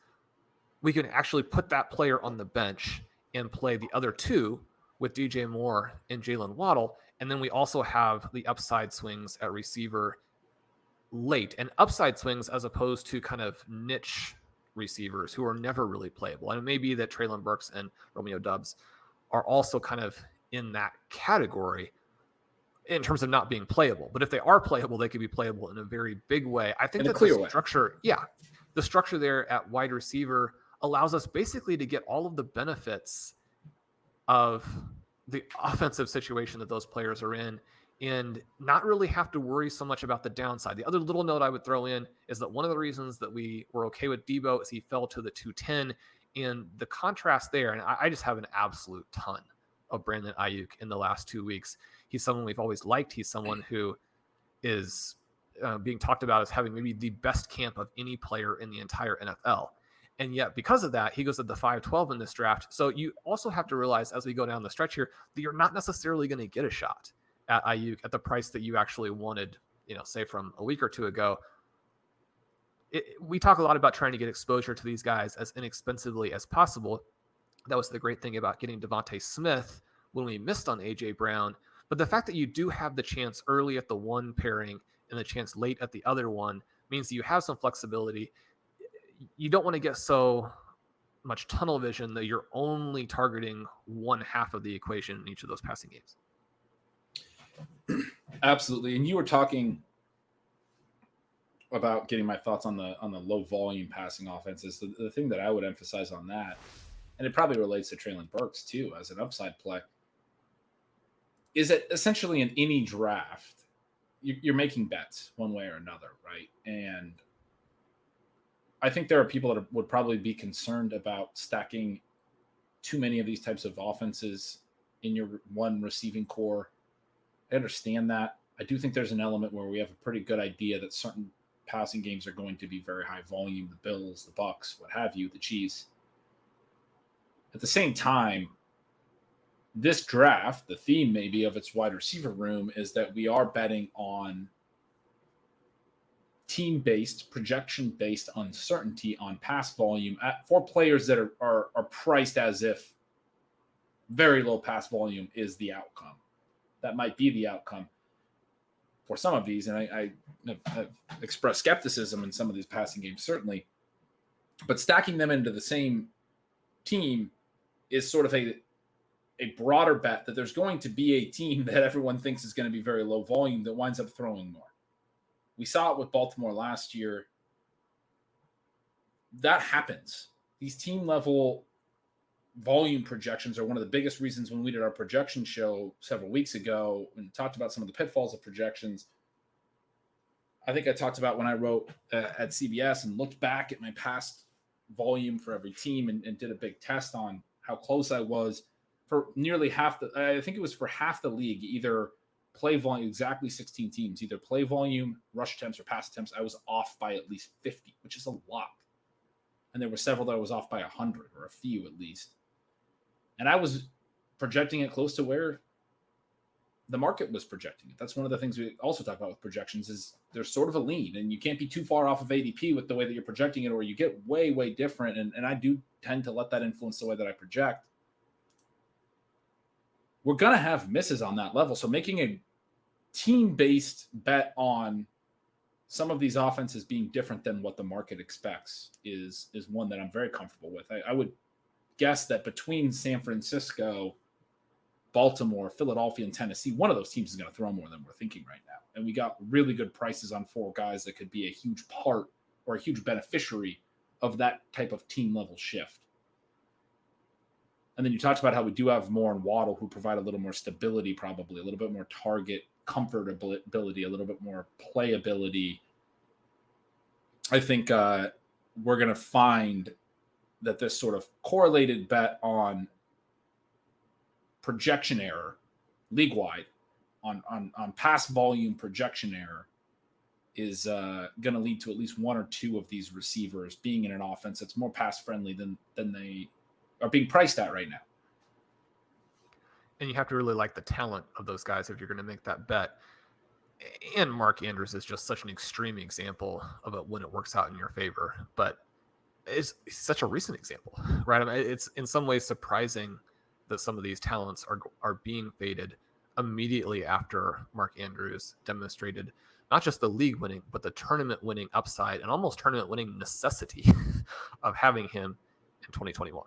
Speaker 2: we can actually put that player on the bench and play the other 2 with DJ Moore and Jaylen Waddle. And then we also have the upside swings at receiver late, and upside swings as opposed to kind of niche receivers who are never really playable. And it may be that Treylon Burks and Romeo Doubs are also kind of in that category in terms of not being playable. But if they are playable, they could be playable in a very big way. I think that the structure, the structure there at wide receiver allows us basically to get all of the benefits of the offensive situation that those players are in and not really have to worry so much about the downside. The other little note I would throw in is that one of the reasons that we were okay with Deebo is he fell to the 210, and the contrast there, and I just have an absolute ton of Brandon Ayuk in the last 2 weeks. He's someone we've always liked. He's someone who is being talked about as having maybe the best camp of any player in the entire NFL. And yet, because of that, he goes at the 5-12 in this draft. So you also have to realize as we go down the stretch here that you're not necessarily going to get a shot at Ayuk at the price that you actually wanted, say from a week or two ago. We talk a lot about trying to get exposure to these guys as inexpensively as possible. That was the great thing about getting Devontae Smith when we missed on A.J. Brown. But the fact that you do have the chance early at the one pairing and the chance late at the other one means that you have some flexibility. You don't want to get so much tunnel vision that you're only targeting one half of the equation in each of those passing games.
Speaker 1: Absolutely. And you were talking about getting my thoughts on the low volume passing offenses. The thing that I would emphasize on that, and it probably relates to Treylon Burks too, as an upside play, is that essentially in any draft, you're making bets one way or another, right? And I think there are people that would probably be concerned about stacking too many of these types of offenses in your one receiving core. I understand that. I do think there's an element where we have a pretty good idea that certain passing games are going to be very high volume, the Bills, the Bucks, what have you, the Chiefs. At the same time, this draft, the theme maybe of its wide receiver room is that we are betting on team-based, projection-based uncertainty on pass volume for players that are priced as if very low pass volume is the outcome. That might be the outcome for some of these, and I have expressed skepticism in some of these passing games, certainly. But stacking them into the same team is sort of a broader bet that there's going to be a team that everyone thinks is going to be very low volume that winds up throwing more. We saw it with Baltimore last year. That happens. These team level volume projections are one of the biggest reasons when we did our projection show several weeks ago and talked about some of the pitfalls of projections. I think I talked about when I wrote at CBS and looked back at my past volume for every team and did a big test on how close I was for nearly half I think it was for half the league, either play volume, exactly 16 teams, either play volume, rush attempts, or pass attempts. I was off by at least 50, which is a lot. And there were several that I was off by 100, or a few at least. And I was projecting it close to where the market was projecting it. That's one of the things we also talk about with projections is there's sort of a lean, and you can't be too far off of ADP with the way that you're projecting it, or you get way, way different. And I do tend to let that influence the way that I project. We're going to have misses on that level. So making a team-based bet on some of these offenses being different than what the market expects is one that I'm very comfortable with. I would guess that between San Francisco, Baltimore, Philadelphia, and Tennessee, one of those teams is going to throw more than we're thinking right now. And we got really good prices on 4 guys that could be a huge part or a huge beneficiary of that type of team-level shift. And then you talked about how we do have more in Waddle who provide a little more stability, probably a little bit more target comfortability, a little bit more playability. I think we're going to find that this sort of correlated bet on projection error league-wide on pass volume projection error is going to lead to at least one or two of these receivers being in an offense that's more pass-friendly than they are being priced at right now.
Speaker 2: And you have to really like the talent of those guys if you're going to make that bet. And Mark Andrews is just such an extreme example of it when it works out in your favor. But it's such a recent example, right? I mean, it's in some ways surprising that some of these talents are being faded immediately after Mark Andrews demonstrated not just the league winning, but the tournament winning upside and almost tournament winning necessity of having him in 2021.